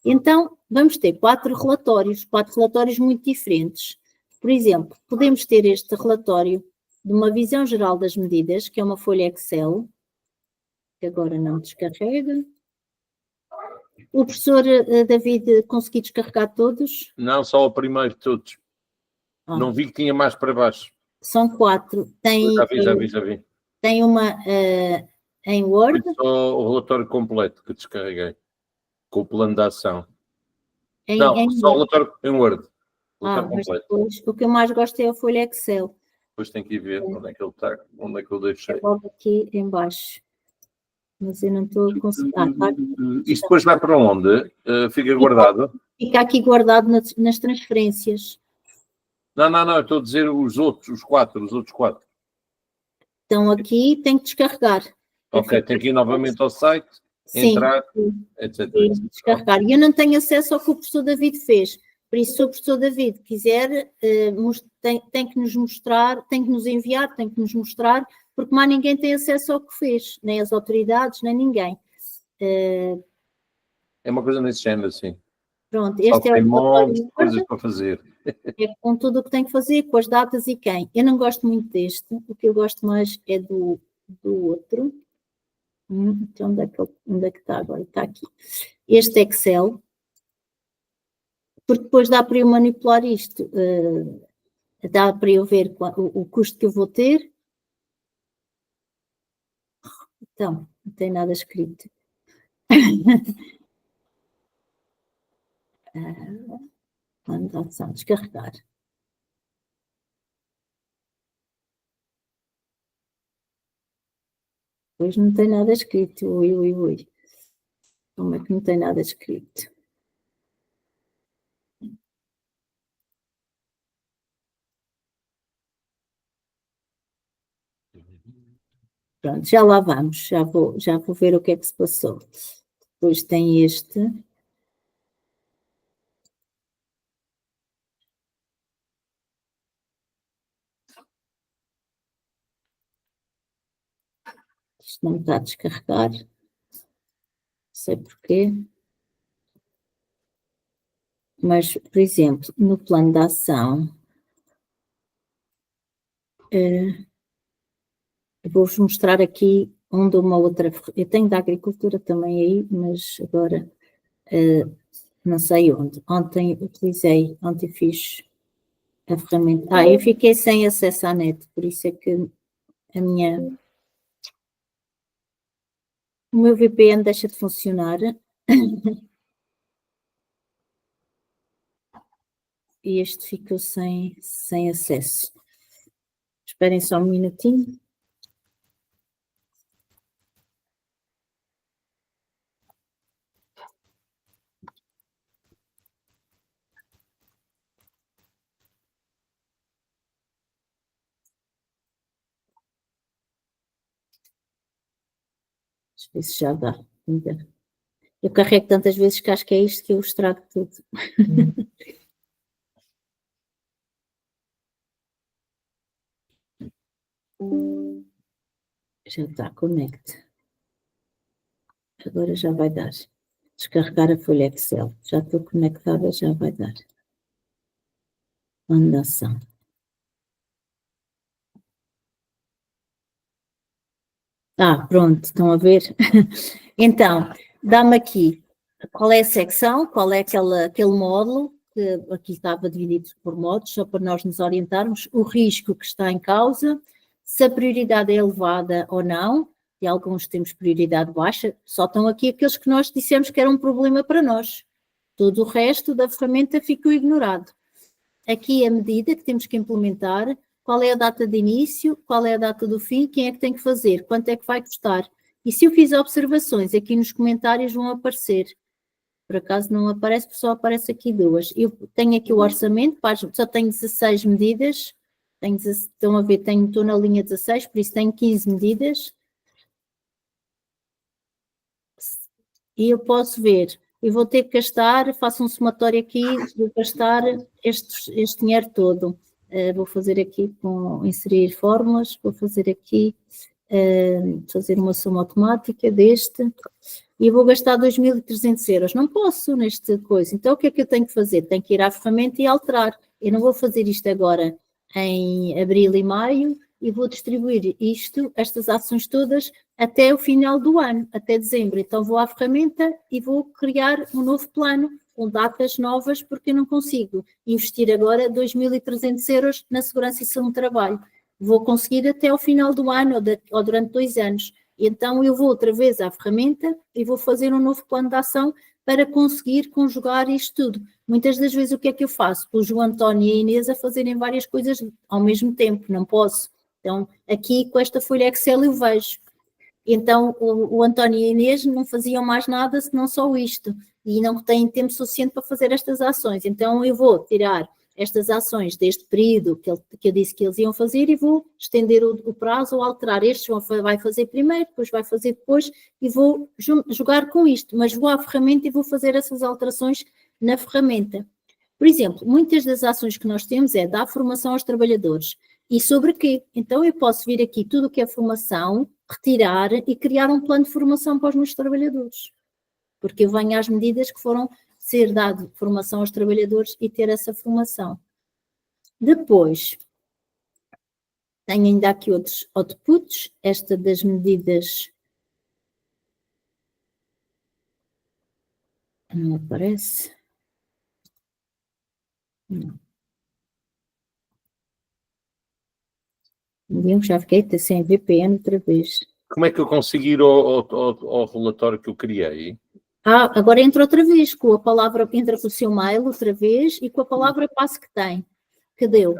Então, vamos ter 4 relatórios muito diferentes. Por exemplo, podemos ter este relatório de uma visão geral das medidas, que é uma folha Excel, que agora não descarrega. O professor David conseguiu descarregar todos? Não, só o primeiro de todos. Não vi que tinha mais para baixo. São 4. Já vi. Tem uma em Word. Foi só o relatório completo que descarreguei, com o plano de ação. Só o relatório em Word. Mas depois, o que eu mais gosto é a folha Excel. Depois tem que ir ver onde é que ele está, onde é que eu deixei. Logo aqui em baixo. Mas eu não estou a conseguir. Isto depois vai para onde? Fica guardado? Fica aqui guardado nas transferências. Não, eu estou a dizer os outros 4. Então aqui tem que descarregar. Ok, tem que ir novamente ao site, entrar, etc. Descarregar. E eu não tenho acesso ao que o professor David fez. Por isso, se o professor David quiser, tem que nos mostrar, tem que nos enviar, tem que nos mostrar, porque mais ninguém tem acesso ao que fez, nem as autoridades, nem ninguém. É uma coisa nesse género, sim. Pronto, este é o monte de coisas para fazer. É com tudo o que tem que fazer, com as datas e quem. Eu não gosto muito deste, o que eu gosto mais é do outro. Então, onde é que está agora? Está aqui. Este Excel, porque depois dá para eu manipular isto, dá para eu ver o custo que eu vou ter. Então, não tem nada escrito. Descarregar. Pois não tem nada escrito. Ui. Como é que não tem nada escrito? Pronto, já lá vamos. Já vou ver o que é que se passou. Depois tem este. Isto não está a descarregar. Não sei porquê. Mas, por exemplo, no plano de ação, vou-vos mostrar aqui onde uma outra... Eu tenho da agricultura também aí, mas agora não sei onde. Ontem fiz a ferramenta... eu fiquei sem acesso à net, por isso é que o meu VPN deixa de funcionar. E este ficou sem acesso. Esperem só um minutinho. Deixa eu ver se já dá. Eu carrego tantas vezes que acho que é isto que eu estrago tudo. Já está, conecte. Agora já vai dar. Descarregar a folha Excel. Já estou conectada, já vai dar. Mandação. Pronto, estão a ver? Então, dá-me aqui qual é a secção, qual é aquele módulo, que aqui estava dividido por módulos, só para nós nos orientarmos, o risco que está em causa, se a prioridade é elevada ou não, e alguns temos prioridade baixa, só estão aqui aqueles que nós dissemos que era um problema para nós. Todo o resto da ferramenta ficou ignorado. Aqui a medida que temos que implementar, qual é a data de início, qual é a data do fim, quem é que tem que fazer, quanto é que vai custar. E se eu fizer observações, aqui nos comentários vão aparecer. Por acaso não aparece, porque só aparece aqui 2. Eu tenho aqui o orçamento, só tenho 16 medidas. Estão a ver, estou na linha 16, por isso tenho 15 medidas. E eu posso ver, eu vou ter que gastar, faço um somatório aqui, vou gastar este dinheiro todo. Vou fazer aqui com inserir fórmulas, vou fazer aqui, fazer uma soma automática deste, e vou gastar 2.300 euros. Não posso neste coisa. Então o que é que eu tenho que fazer? Tenho que ir à ferramenta e alterar. Eu não vou fazer isto agora em abril e maio, e vou distribuir estas ações todas até o final do ano, até dezembro. Então vou à ferramenta e vou criar um novo plano com datas novas, porque eu não consigo investir agora 2.300 euros na segurança e saúde do trabalho. Vou conseguir até ao final do ano ou durante 2 anos. Então eu vou outra vez à ferramenta e vou fazer um novo plano de ação para conseguir conjugar isto tudo. Muitas das vezes o que é que eu faço? Pus o António e a Inês a fazerem várias coisas ao mesmo tempo, não posso. Então, aqui com esta folha Excel eu vejo. Então, o António e a Inês não faziam mais nada senão só isto. E não têm tempo suficiente para fazer estas ações. Então, eu vou tirar estas ações deste período que eu disse que eles iam fazer e vou estender o prazo ou alterar. Este vai fazer primeiro, depois vai fazer depois e vou jogar com isto. Mas vou à ferramenta e vou fazer essas alterações na ferramenta. Por exemplo, muitas das ações que nós temos é dar formação aos trabalhadores. E sobre quê? Então eu posso vir aqui tudo o que é formação, retirar e criar um plano de formação para os meus trabalhadores. Porque eu venho às medidas que foram ser dado formação aos trabalhadores e ter essa formação. Depois, tenho ainda aqui outros outputs, esta das medidas não aparece. Não. Já fiquei sem VPN outra vez. Como é que eu consigo ir ao relatório que eu criei? Agora entra outra vez, com a palavra, entra com o seu mail outra vez e com a palavra passe que tem, que deu.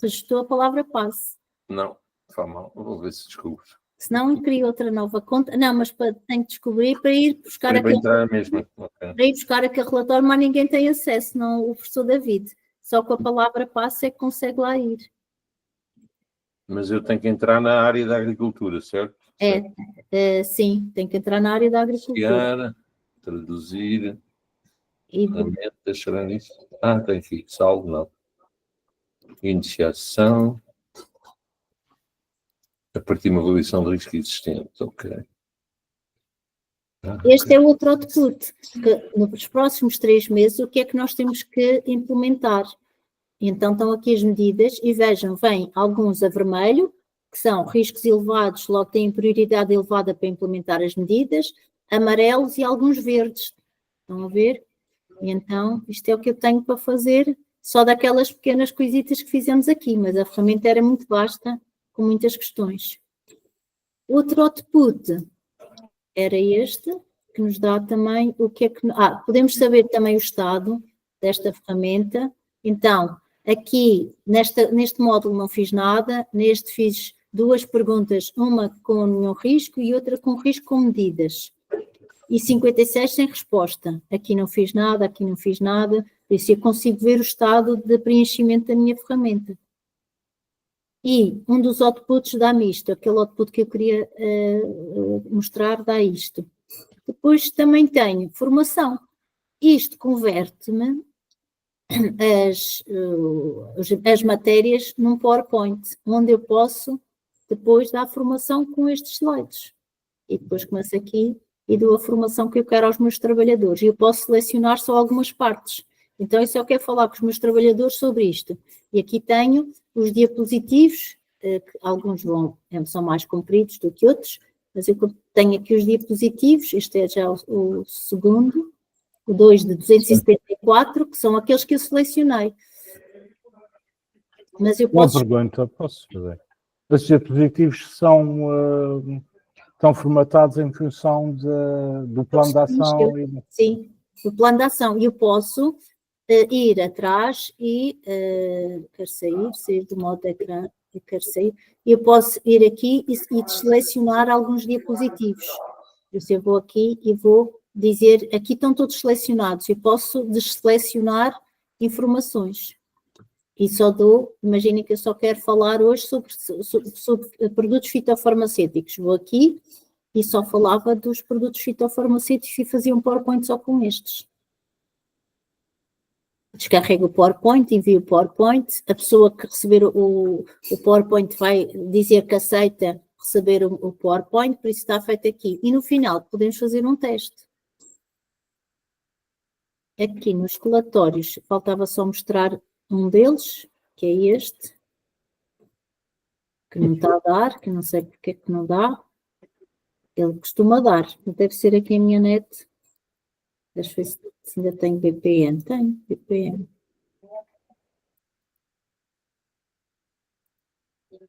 Registrou a palavra passe. Não, faz mal, vou ver se descubro. Se não, cria outra nova conta. Não, mas tenho que descobrir para ir buscar aquele relatório, mas ninguém tem acesso, não o professor David. Só com a palavra passe é que consegue lá ir. Mas eu tenho que entrar na área da agricultura, certo? Sim, tem que entrar na área da agricultura. Traduzir, ferramentas, será nisso? Tem aqui, salvo, não. Iniciação, a partir de uma avaliação de risco existente, ok. Este é outro output, que nos próximos 3 meses o que é que nós temos que implementar? Então estão aqui as medidas e vejam, vêm alguns a vermelho, que são riscos elevados, logo têm prioridade elevada para implementar as medidas, amarelos e alguns verdes. Estão a ver? E então, isto é o que eu tenho para fazer, só daquelas pequenas coisitas que fizemos aqui, mas a ferramenta era muito vasta, com muitas questões. Outro output era este, que nos dá também o que é que... podemos saber também o estado desta ferramenta. Então, aqui, neste módulo não fiz nada, neste fiz 2 perguntas, uma com nenhum risco e outra com risco com medidas. E 56 sem resposta. Aqui não fiz nada, aqui não fiz nada, por isso eu consigo ver o estado de preenchimento da minha ferramenta. E um dos outputs dá-me isto, aquele output que eu queria mostrar dá isto. Depois também tenho formação. Isto converte-me as matérias num PowerPoint, onde eu posso depois dar a formação com estes slides. E depois começo aqui e dou a formação que eu quero aos meus trabalhadores. E eu posso selecionar só algumas partes. Então, eu só quero falar com os meus trabalhadores sobre isto. E aqui tenho os diapositivos, que alguns são mais compridos do que outros, mas eu tenho aqui os diapositivos, este é já o segundo, o 2 de 274, que são aqueles que eu selecionei. Mas eu posso... Uma pergunta, posso fazer? Os diapositivos estão formatados em função do plano de ação? Sim, do plano de ação. E eu posso ir atrás e quero sair do modo ecrã, quero sair, eu posso ir aqui e selecionar alguns diapositivos. Eu vou aqui e vou dizer, aqui estão todos selecionados, eu posso desselecionar informações. E só imaginem que eu só quero falar hoje sobre produtos fitofarmacêuticos. Vou aqui e só falava dos produtos fitofarmacêuticos e fazia um PowerPoint só com estes. Descarrego o PowerPoint, envio o PowerPoint, a pessoa que receber o PowerPoint vai dizer que aceita receber o PowerPoint, por isso está feito aqui. E no final podemos fazer um teste. Aqui nos relatórios, faltava só mostrar um deles, que é este, que não está a dar, que não sei porque é que não dá. Ele costuma dar, deve ser aqui a minha net. Deixa eu ver se ainda tenho VPN. Tenho VPN.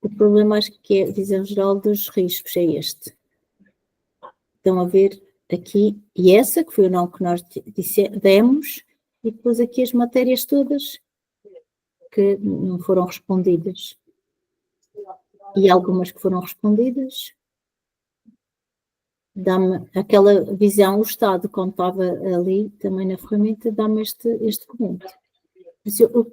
O problema, acho que é a visão geral dos riscos, é este. Estão a ver aqui, e essa, que foi o nome que nós demos, e depois aqui as matérias todas que não foram respondidas. E algumas que foram respondidas. Dá-me aquela visão, o estado, como estava ali também na ferramenta, dá-me este comando.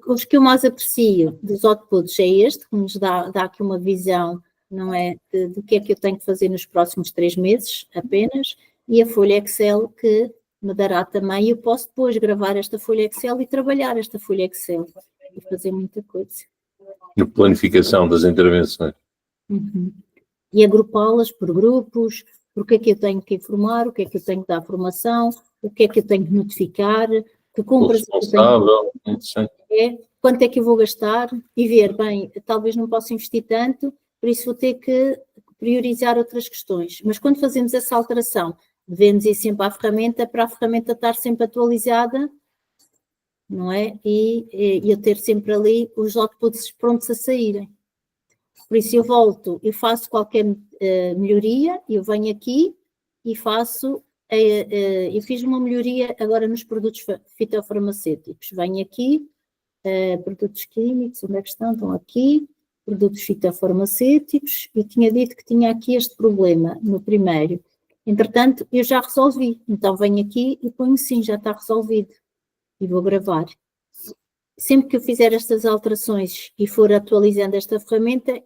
Os que eu mais aprecio dos outputs é este, que nos dá aqui uma visão, não é, do que é que eu tenho que fazer nos próximos 3 meses apenas, e a folha Excel que me dará também, eu posso depois gravar esta folha Excel e trabalhar esta folha Excel e fazer muita coisa. A planificação das intervenções. Uhum. E agrupá-las por grupos, o que é que eu tenho que informar, o que é que eu tenho que dar formação, o que é que eu tenho que notificar, que compras é que eu tenho, quanto é que eu vou gastar e ver, bem, talvez não possa investir tanto, por isso vou ter que priorizar outras questões. Mas quando fazemos essa alteração, devemos ir sempre à ferramenta para a ferramenta estar sempre atualizada, não é? E eu ter sempre ali os outputs prontos a saírem. Por isso eu volto, eu faço qualquer melhoria, eu venho aqui e faço, eu fiz uma melhoria agora nos produtos fitofarmacêuticos. Venho aqui, produtos químicos, onde é que estão? Estão aqui, produtos fitofarmacêuticos, e tinha dito que tinha aqui este problema no primeiro. Entretanto, eu já resolvi, então venho aqui e ponho sim, já está resolvido, e vou gravar. Sempre que eu fizer estas alterações e for atualizando esta ferramenta,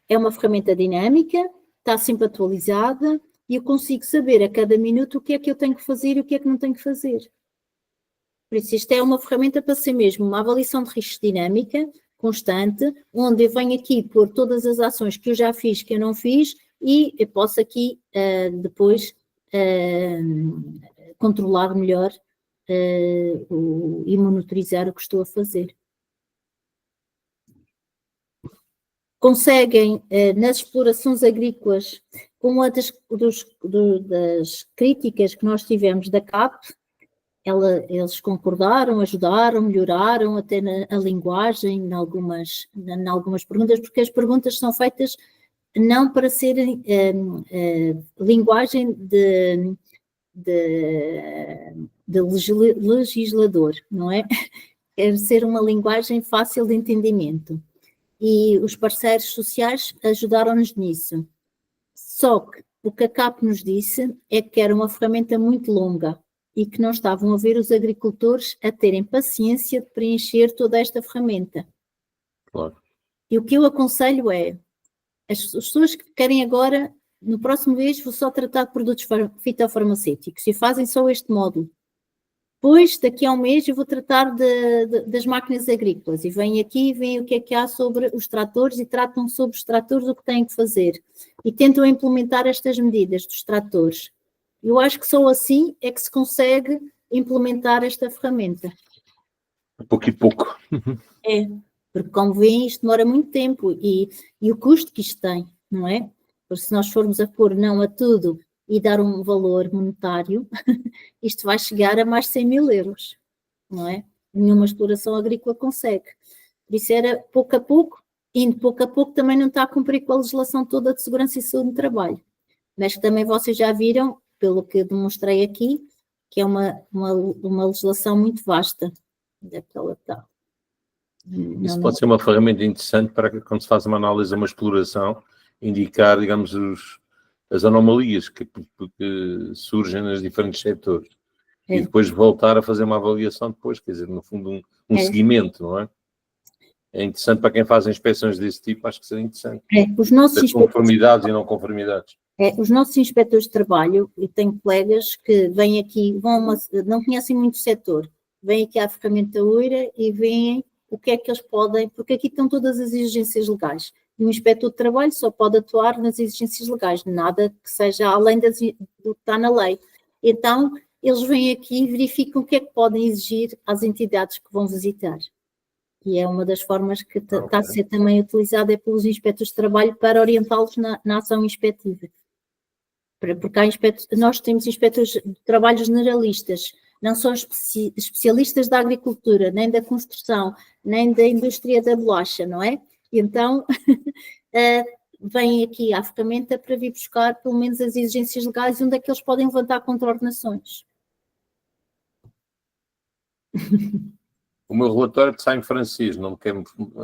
é uma ferramenta dinâmica, está sempre atualizada e eu consigo saber a cada minuto o que é que eu tenho que fazer e o que é que não tenho que fazer. Por isso, isto é uma ferramenta para ser mesmo uma avaliação de risco dinâmica, constante, onde eu venho aqui pôr todas as ações que eu já fiz, que eu não fiz, e eu posso aqui depois controlar melhor e monitorizar o que estou a fazer. Conseguem, nas explorações agrícolas, com uma das críticas que nós tivemos da CAP, eles concordaram, ajudaram, melhoraram até a linguagem em algumas perguntas, porque as perguntas são feitas não para serem linguagem de legislador, não é? Quer ser uma linguagem fácil de entendimento. E os parceiros sociais ajudaram-nos nisso. Só que o que a CAP nos disse é que era uma ferramenta muito longa e que não estavam a ver os agricultores a terem paciência de preencher toda esta ferramenta. Claro. E o que eu aconselho é, as pessoas que querem agora, no próximo mês, vou só tratar de produtos fitofarmacêuticos e fazem só este módulo. Depois, daqui a um mês, eu vou tratar das máquinas agrícolas e vêm aqui e veem o que há sobre os tratores e tratam sobre os tratores o que têm que fazer e tentam implementar estas medidas dos tratores. Eu acho que só assim é que se consegue implementar esta ferramenta. Pouco e pouco. É, porque como veem, isto demora muito tempo e o custo que isto tem, não é? Porque se nós formos a pôr não a tudo e dar um valor monetário, isto vai chegar a mais de 100 mil euros, não é? Nenhuma exploração agrícola consegue. Por isso era pouco a pouco, indo pouco a pouco também não está a cumprir com a legislação toda de segurança e saúde no trabalho. Mas que também vocês já viram, pelo que demonstrei aqui, que é uma legislação muito vasta Onde é que ela está? Isso pode ser uma ferramenta interessante para que, quando se faz uma análise, uma exploração, indicar, digamos, as anomalias que surgem nos diferentes setores. E depois voltar a fazer uma avaliação depois, quer dizer, no fundo, um seguimento, não é? É interessante para quem faz inspeções desse tipo, acho que seria interessante. Os nossos das conformidades e não conformidades. Os nossos inspectores de trabalho, eu tenho colegas que vêm aqui, não conhecem muito o setor, vêm aqui à ferramenta UIRA e veem o que é que eles podem, porque aqui estão todas as exigências legais. E o inspetor de trabalho só pode atuar nas exigências legais, nada que seja além do que está na lei. Então, eles vêm aqui e verificam o que é que podem exigir às entidades que vão visitar. E é uma das formas que está a ser também utilizada pelos inspectores de trabalho para orientá-los na ação inspectiva. Porque nós temos inspectores de trabalho generalistas, não são especialistas da agricultura, nem da construção, nem da indústria da bolacha, não é? Então, vêm aqui à ferramenta para vir buscar pelo menos as exigências legais e onde é que eles podem levantar contraordenações. O meu relatório está em francês, não me quer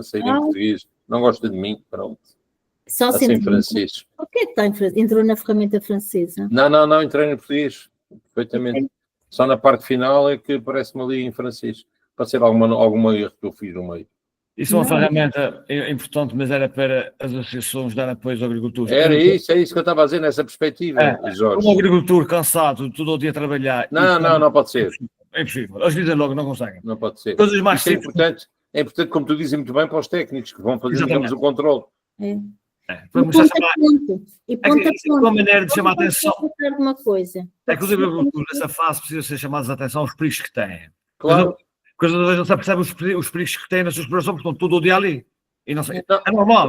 sair em português, não gosta de mim, pronto. Só está em francês. O que é que está em francês? Entrou na ferramenta francesa? Não, entrei em português, perfeitamente. Okay. Só na parte final é que aparece-me ali em francês. Pode ser alguma erro que eu fiz no meio. Isso é uma ferramenta importante, mas era para as associações dar apoio aos agricultores. É isso que eu estava a dizer nessa perspectiva, Jorge. Um agricultor cansado, todo o dia a trabalhar... Não pode ser. É impossível. Eles dizem logo, não conseguem. Não pode ser. Coisas mais simples. É importante, como tu dizes muito bem, para os técnicos que vão fazer, digamos, o controle. Vamos uma maneira de chamar a atenção. Uma coisa. É que os agricultores, nessa fase, precisam ser chamados a atenção aos perigos que têm. Claro. Porque às vezes não se percebe os perigos que têm na sua exploração, porque estão todo o dia ali. E não sei. É normal.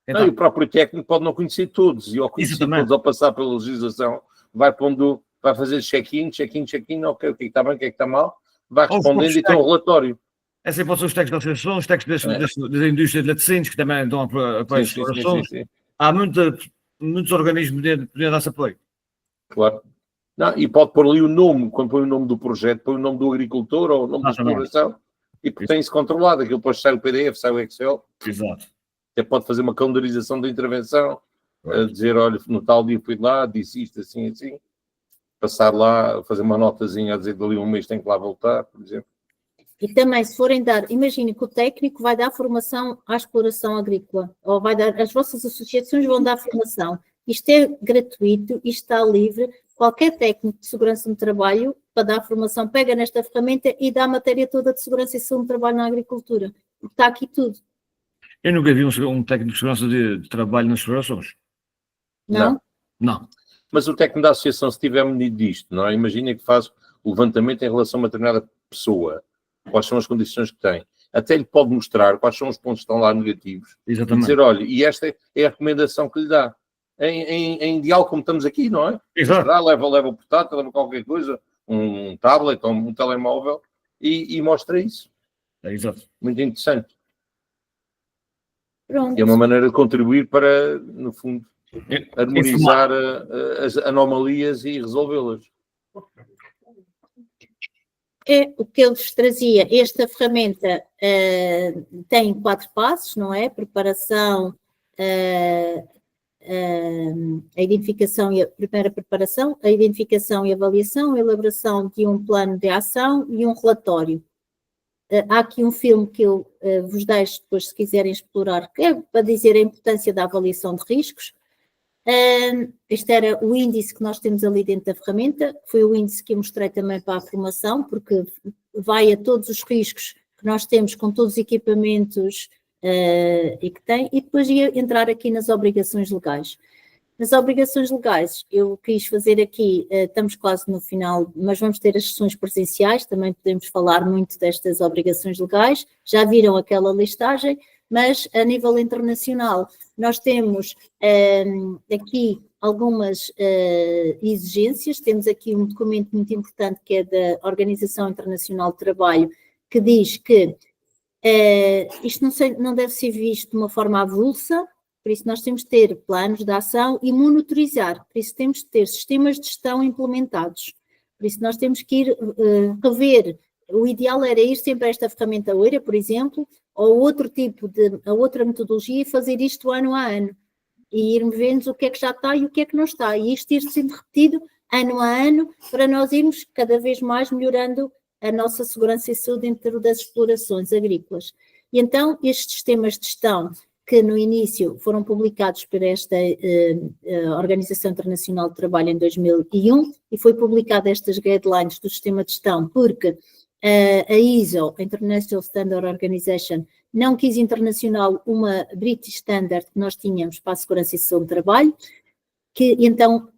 Então, e o próprio técnico pode não conhecer todos, e ao conhecer todos, ao passar pela legislação, vai fazer check-in, ok, o que está bem, o que é que está mal, vai respondendo e tem um relatório. É sempre pode ser os técnicos da associação, os técnicos da indústria de laticínios, que também dão apoio às explorações. Há muitos organismos que podem dar esse apoio. Claro. Não, e pode pôr ali o nome, quando põe o nome do projeto, põe o nome do agricultor ou o nome da exploração, e tem isso controlado. Aquilo depois sai o PDF, sai o Excel. Exato. Até pode fazer uma calendarização da intervenção, dizer, olha, no tal dia fui lá, disse isto, assim, passar lá, fazer uma notazinha a dizer que dali um mês tem que lá voltar, por exemplo. E também, se forem dar, imagine que o técnico vai dar formação à exploração agrícola, ou as vossas associações vão dar formação. Isto é gratuito, isto está livre. Qualquer técnico de segurança no trabalho, para dar formação, pega nesta ferramenta e dá a matéria toda de segurança e saúde no trabalho na agricultura. Está aqui tudo. Eu nunca vi um técnico de segurança de trabalho nas explorações. Não? Não. Mas o técnico da associação, se tiver medido disto, não é? Imagina que faz o levantamento em relação a uma determinada pessoa, quais são as condições que tem. Até lhe pode mostrar quais são os pontos que estão lá negativos. Exatamente. E dizer, olha, e esta é a recomendação que lhe dá. Em diálogo como estamos aqui, não é? Exato. Leva o portátil, leva qualquer coisa, um tablet ou um telemóvel e mostra isso. Exato. Muito interessante. Pronto. E é uma maneira de contribuir para, no fundo, harmonizar as anomalias e resolvê-las. É o que eu vos trazia. Esta ferramenta tem 4 passos, não é? Preparação, a identificação e a primeira preparação, a identificação e avaliação, a elaboração de um plano de ação e um relatório. Há aqui um filme que eu vos deixo depois, se quiserem explorar, que é para dizer a importância da avaliação de riscos. Este era o índice que nós temos ali dentro da ferramenta, foi o índice que eu mostrei também para a formação, porque vai a todos os riscos que nós temos com todos os equipamentos e que tem, e depois ia entrar aqui nas obrigações legais. Nas obrigações legais, eu quis fazer aqui, estamos quase no final, mas vamos ter as sessões presenciais, também podemos falar muito destas obrigações legais, já viram aquela listagem, mas a nível internacional nós temos aqui algumas exigências, temos aqui um documento muito importante que é da Organização Internacional do Trabalho, que diz que isto não deve ser visto de uma forma avulsa, por isso nós temos de ter planos de ação e monitorizar, por isso temos de ter sistemas de gestão implementados, por isso nós temos que ir rever o ideal era ir sempre a esta ferramenta OIRA, por exemplo, ou outro tipo a outra metodologia e fazer isto ano a ano. E irmos vendo o que é que já está e o que é que não está. E isto ir sendo repetido ano a ano para nós irmos cada vez mais melhorando a nossa segurança e saúde dentro das explorações agrícolas. E então estes sistemas de gestão que no início foram publicados por esta Organização Internacional de Trabalho em 2001 e foi publicada estas guidelines do sistema de gestão porque a ISO, a International Standard Organization, não quis internacional uma British Standard que nós tínhamos para a segurança e saúde do trabalho, que então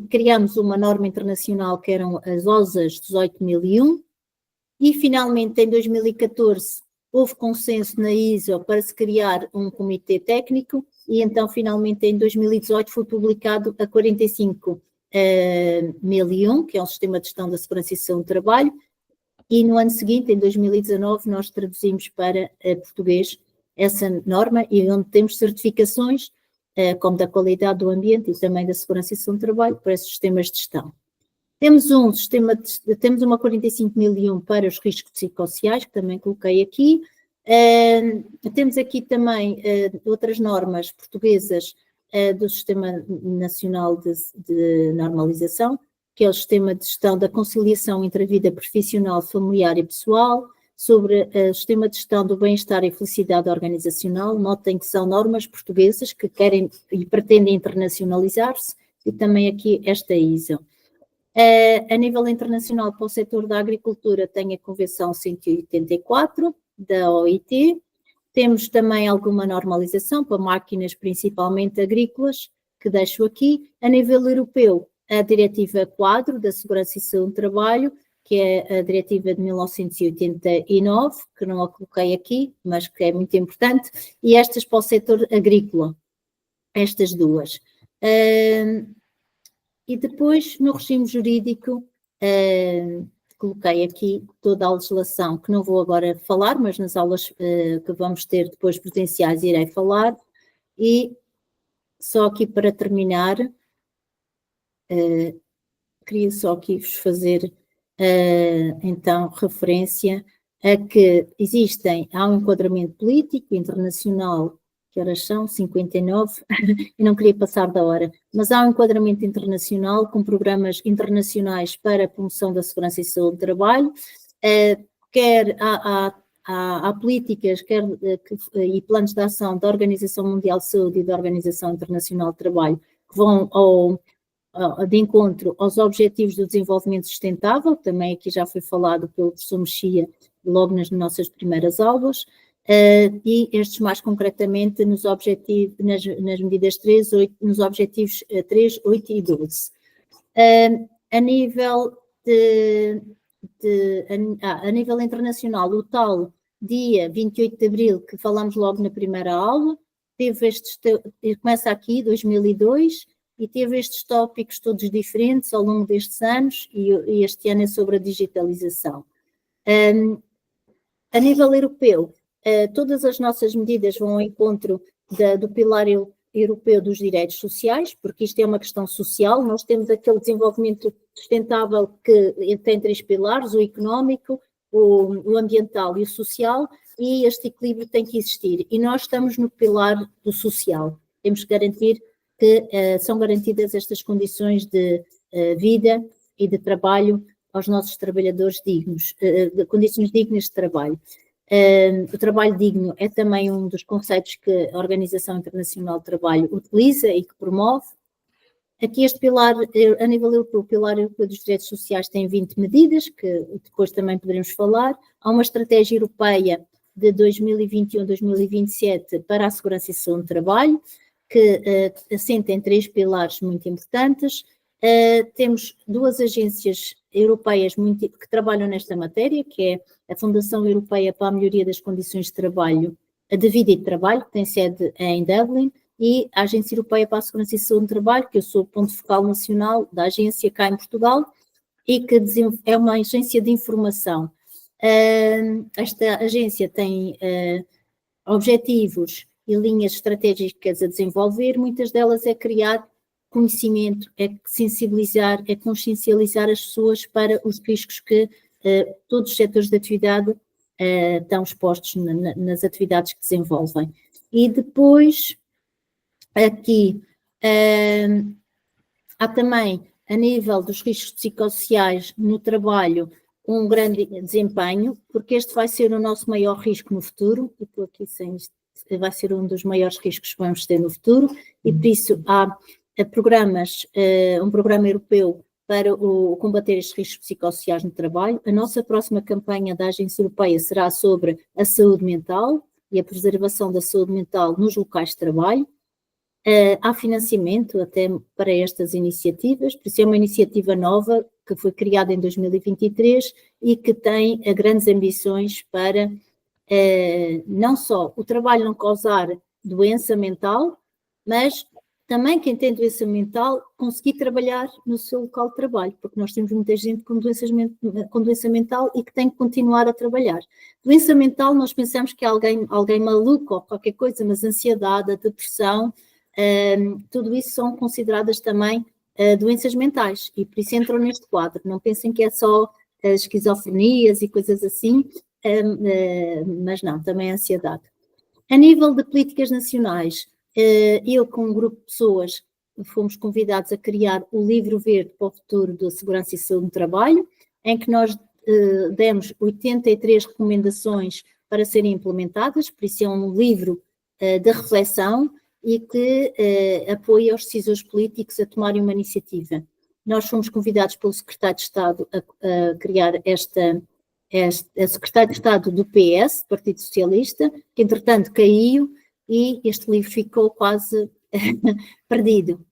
criamos uma norma internacional que eram as OSAs 18001 e finalmente em 2014 houve consenso na ISO para se criar um comitê técnico e então finalmente em 2018 foi publicado a 45001, que é um sistema de gestão da segurança e saúde do trabalho, e no ano seguinte, em 2019, nós traduzimos para português essa norma e onde temos certificações como da qualidade do ambiente e também da segurança e saúde do trabalho para esses sistemas de gestão. Temos temos uma 45001 para os riscos psicossociais, que também coloquei aqui. Temos aqui também outras normas portuguesas do Sistema Nacional de Normalização, que é o Sistema de Gestão da Conciliação entre a Vida Profissional, Familiar e Pessoal, sobre o Sistema de Gestão do Bem-Estar e Felicidade Organizacional. Notem que são normas portuguesas que querem e pretendem internacionalizar-se, e também aqui esta ISO. A nível internacional, para o setor da agricultura, tem a Convenção 184 da OIT. Temos também alguma normalização para máquinas, principalmente agrícolas, que deixo aqui. A nível europeu, a Diretiva Quadro da Segurança e Saúde do Trabalho, que é a Diretiva de 1989, que não a coloquei aqui, mas que é muito importante, e estas para o setor agrícola, estas duas. E depois, no regime jurídico, coloquei aqui toda a legislação, que não vou agora falar, mas nas aulas que vamos ter depois presenciais irei falar. E só aqui para terminar, queria só aqui vos fazer, então, referência a que há um enquadramento político internacional, que horas são? 59, e não queria passar da hora, mas há um enquadramento internacional com programas internacionais para a promoção da segurança e saúde do trabalho, quer há políticas e planos de ação da Organização Mundial de Saúde e da Organização Internacional de Trabalho que vão de encontro aos Objetivos do Desenvolvimento Sustentável, também aqui já foi falado pelo professor Mexia logo nas nossas primeiras aulas, e estes mais concretamente nos objetivos, nas medidas 3, 8, nos objetivos 3, 8 e 12. A nível internacional, o tal dia 28 de Abril, que falamos logo na primeira aula, começa aqui, 2002, e teve estes tópicos todos diferentes ao longo destes anos, e este ano é sobre a digitalização. A nível europeu, todas as nossas medidas vão ao encontro do pilar europeu dos direitos sociais, porque isto é uma questão social. Nós temos aquele desenvolvimento sustentável que tem 3 pilares, o económico, o ambiental e o social, e este equilíbrio tem que existir. E nós estamos no pilar do social. Temos que garantir que são garantidas estas condições de vida e de trabalho aos nossos trabalhadores dignos, de condições dignas de trabalho. O trabalho digno é também um dos conceitos que a Organização Internacional de Trabalho utiliza e que promove. Aqui este pilar, a nível europeu, o pilar europeu dos direitos sociais tem 20 medidas, que depois também poderemos falar. Há uma estratégia europeia de 2021-2027 para a segurança e saúde do trabalho, que assenta em 3 pilares muito importantes. Temos 2 agências europeias que trabalham nesta matéria, que é a Fundação Europeia para a Melhoria das Condições de Trabalho, de Vida e de Trabalho, que tem sede em Dublin, e a Agência Europeia para a Segurança e Saúde do Trabalho, que eu sou o ponto focal nacional da agência cá em Portugal, e que é uma agência de informação. Esta agência tem objetivos e linhas estratégicas a desenvolver, muitas delas é criar conhecimento, é sensibilizar, é consciencializar as pessoas para os riscos que todos os setores de atividade estão expostos nas atividades que desenvolvem. E depois, aqui, há também, a nível dos riscos psicossociais no trabalho, um grande desempenho, porque este vai ser o nosso maior risco no futuro, e estou aqui sem isto, vai ser um dos maiores riscos que vamos ter no futuro, e por isso há programas, um programa europeu para combater estes riscos psicossociais no trabalho. A nossa próxima campanha da Agência Europeia será sobre a saúde mental e a preservação da saúde mental nos locais de trabalho. Há financiamento até para estas iniciativas, por isso é uma iniciativa nova que foi criada em 2023 e que tem grandes ambições para não só o trabalho não causar doença mental, mas também quem tem doença mental conseguir trabalhar no seu local de trabalho, porque nós temos muita gente com doença mental e que tem que continuar a trabalhar. Doença mental, nós pensamos que é alguém maluco ou qualquer coisa, mas a ansiedade, a depressão, tudo isso são consideradas também doenças mentais e por isso entram neste quadro. Não pensem que é só esquizofrenias e coisas assim, mas não, também a ansiedade. A nível de políticas nacionais, eu com um grupo de pessoas fomos convidados a criar o Livro Verde para o Futuro da Segurança e Saúde no Trabalho, em que nós demos 83 recomendações para serem implementadas, por isso é um livro de reflexão e que apoia os decisores políticos a tomarem uma iniciativa. Nós fomos convidados pelo Secretário de Estado a criar a Secretária de Estado do PS, Partido Socialista, que entretanto caiu e este livro ficou quase perdido.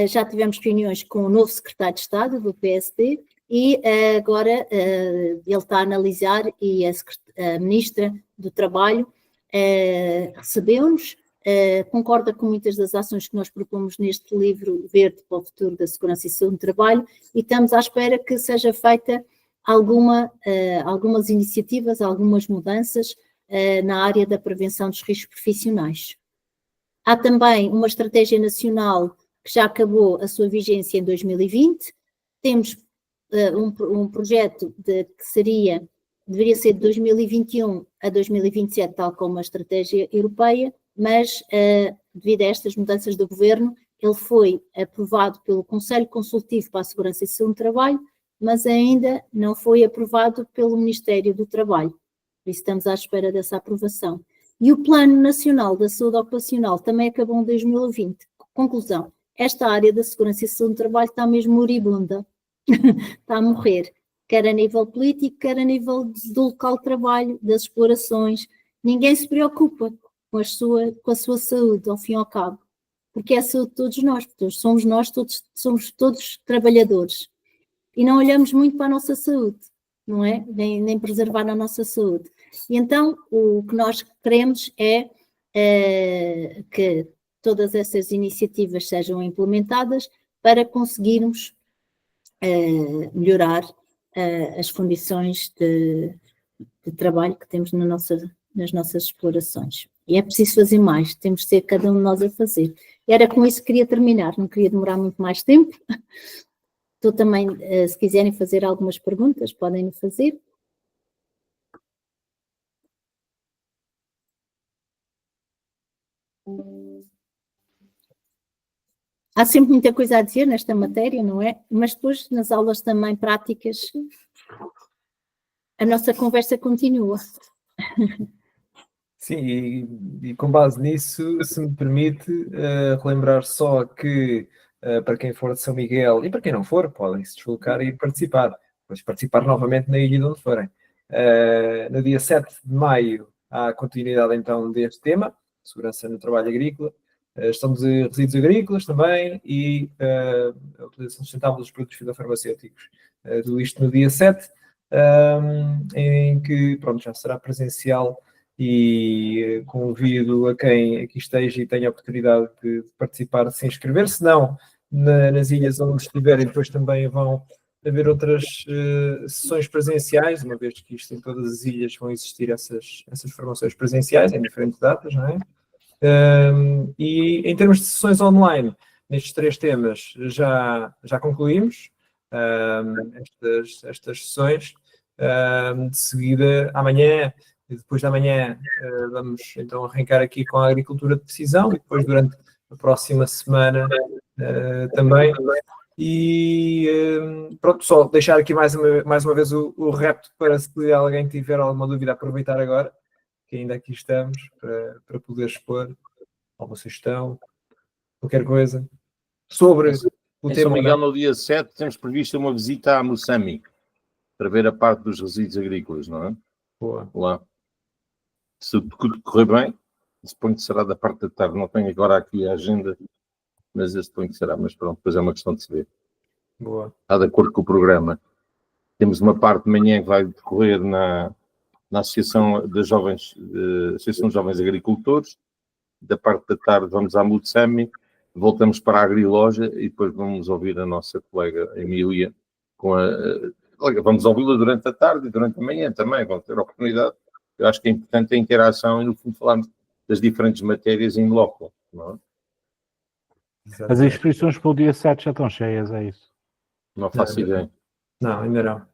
Já tivemos reuniões com o novo Secretário de Estado do PSD e agora ele está a analisar e a Ministra do Trabalho recebeu-nos, concorda com muitas das ações que nós propomos neste livro verde para o futuro da segurança e saúde no trabalho e estamos à espera que seja feita algumas iniciativas, algumas mudanças na área da prevenção dos riscos profissionais. Há também uma estratégia nacional que já acabou a sua vigência em 2020, temos um projeto que deveria ser de 2021 a 2027, tal como a estratégia europeia, mas devido a estas mudanças do governo, ele foi aprovado pelo Conselho Consultivo para a Segurança e Saúde no Trabalho, mas ainda não foi aprovado pelo Ministério do Trabalho. Por isso estamos à espera dessa aprovação. E o Plano Nacional da Saúde Ocupacional também acabou em 2020. Conclusão, esta área da segurança e saúde no trabalho está mesmo moribunda, está a morrer, quer a nível político, quer a nível do local de trabalho, das explorações. Ninguém se preocupa com a sua saúde, ao fim e ao cabo, porque é a saúde de todos nós, somos todos trabalhadores. E não olhamos muito para a nossa saúde, não é? Nem preservar a nossa saúde. E então, o que nós queremos é que todas essas iniciativas sejam implementadas para conseguirmos melhorar as condições de trabalho que temos nas nossas explorações. E é preciso fazer mais, temos de ser cada um de nós a fazer. E era com isso que queria terminar, não queria demorar muito mais tempo. Estou também, se quiserem fazer algumas perguntas, podem fazer. Há sempre muita coisa a dizer nesta matéria, não é? Mas depois, nas aulas também práticas, a nossa conversa continua. Sim, e com base nisso, se me permite relembrar só que para quem for de São Miguel e para quem não for, podem se deslocar e participar. Depois participar novamente na ilha de onde forem. No dia 7 de maio há continuidade então deste tema, segurança no trabalho agrícola, gestão de resíduos agrícolas também e a utilização sustentável dos produtos fitofarmacêuticos. Tudo isto no dia 7, em que pronto, já será presencial e convido a quem aqui esteja e tenha a oportunidade de participar, de se inscrever. Se não, nas ilhas onde estiverem, depois também vão haver outras sessões presenciais, uma vez que isto em todas as ilhas vão existir essas formações presenciais em diferentes datas, não é? E em termos de sessões online, nestes 3 temas já concluímos estas sessões De seguida, amanhã e depois da manhã, vamos então arrancar aqui com a agricultura de precisão e depois durante a próxima semana também. E pronto, só deixar aqui mais uma vez o repto para, se alguém tiver alguma dúvida, aproveitar agora, que ainda aqui estamos, para poder expor alguma sugestão, qualquer coisa, sobre o Em tema. São Miguel, no dia 7, temos previsto uma visita a Moçambique, para ver a parte dos resíduos agrícolas, não é? Boa. Lá. Se tudo correr bem, suponho que será da parte da tarde. Não tenho agora aqui a agenda, mas eu suponho que será. Mas pronto, depois é uma questão de se ver. Boa. Está de acordo com o programa. Temos uma parte de manhã que vai decorrer na Associação das Jovens, Associação de Jovens Agricultores. Da parte da tarde vamos à Moçambique, voltamos para a Agriloja e depois vamos ouvir a nossa colega Emília com vamos ouvi-la durante a tarde e durante a manhã também, vão ter a oportunidade. Eu acho que é importante a interação e, no fundo, falarmos das diferentes matérias em loco, não é? As inscrições para o dia 7 já estão cheias, é isso? Não faço ideia. Não, ainda não.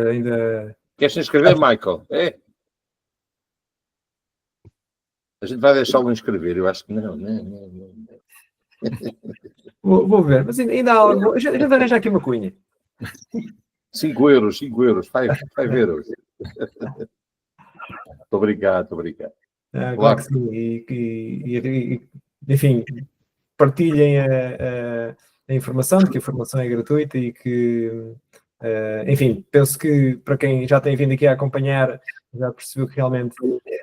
Ainda... Queres te inscrever, Michael? É? A gente vai deixá-lo inscrever, eu acho que não. Vou ver, mas ainda há algo. A gente arranja aqui uma cunha. 5 euros, 5 euros, 5 euros. Muito obrigado. Claro que sim. E, enfim, partilhem a informação, de que a informação é gratuita e que, enfim, penso que para quem já tem vindo aqui a acompanhar, já percebeu que realmente,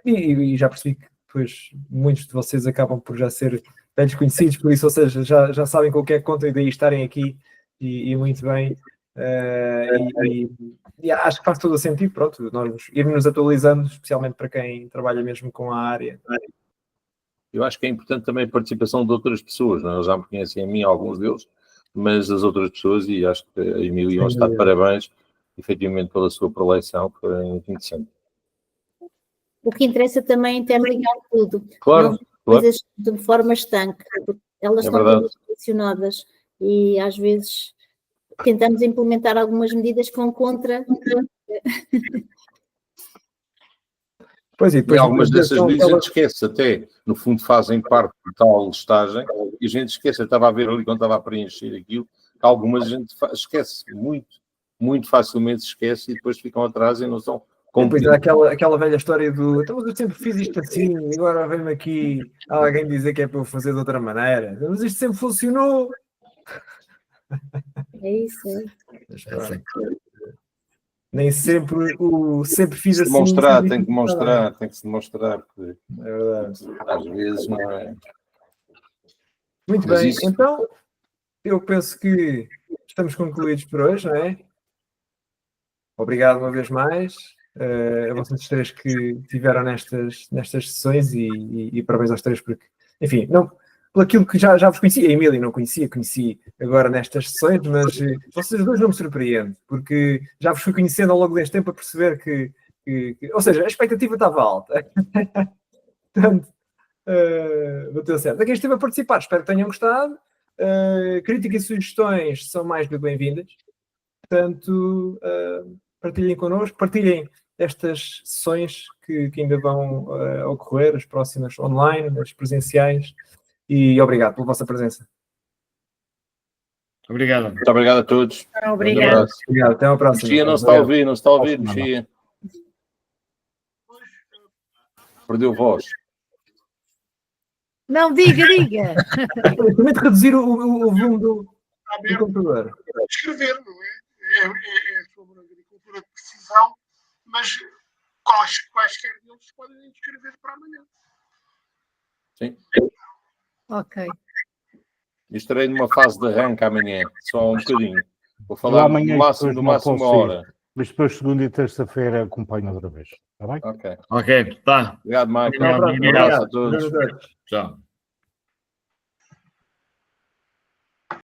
e já percebi que depois muitos de vocês acabam por já ser velhos conhecidos, por isso, ou seja, já sabem com o que é que contam e daí estarem aqui e muito bem. E acho que faz todo o sentido, pronto, nós irmos atualizando, especialmente para quem trabalha mesmo com a área. Eu acho que é importante também a participação de outras pessoas, não é? Eles já me conhecem a mim, alguns deles, mas as outras pessoas, e acho que a Emília está de parabéns, efetivamente, pela sua preleção, foi muito interessante. O que interessa também é interligar tudo. Claro, não coisas de forma estanque, porque elas estão todas relacionadas e às vezes tentamos implementar algumas medidas que vão contra. Pois, e depois algumas dessas medidas a gente esquece até, no fundo fazem parte de tal listagem, e a gente esquece, eu estava a ver ali quando estava a preencher aquilo, que algumas a gente esquece, muito facilmente esquece e depois ficam atrás e não são Pois é, aquela velha história do então, mas eu sempre fiz isto assim, e agora vem-me aqui alguém dizer que é para eu fazer de outra maneira. Mas isto sempre funcionou. É isso, é. Nem sempre sempre fiz assim. Tem que se demonstrar que é verdade. Às vezes não é. Muito mas bem, então eu penso que estamos concluídos por hoje, não é? Obrigado uma vez mais. A vocês três que estiveram nestas sessões e parabéns aos três porque, enfim, não, por aquilo que já vos conhecia, a Emília não conheci agora nestas sessões, mas vocês dois não me surpreendem, porque já vos fui conhecendo ao longo deste tempo a perceber que ou seja, a expectativa estava alta. Portanto, bateu certo. A quem esteve a participar, espero que tenham gostado. Críticas e sugestões são mais do que bem-vindas. Portanto, partilhem connosco, partilhem estas sessões que ainda vão ocorrer, as próximas online, as presenciais, e obrigado pela vossa presença. Obrigado. Muito obrigado a todos. Obrigado. Obrigado, até à próxima. Mexia, não se está a ouvir, Mexia. Perdeu voz. Não, diga. Também de reduzir o volume do computador. Escrever, não é? É sobre a agricultura de precisão, mas quaisquer deles podem escrever para amanhã. Sim. Ok. Eu estarei numa fase de arranque amanhã, só um bocadinho. Vou falar amanhã do máximo uma hora. Mas depois, segunda e terça-feira, acompanho outra vez. Está bem? Ok. Ok, tá. Obrigado, Michael. Obrigado. Um abraço a todos. Tchau.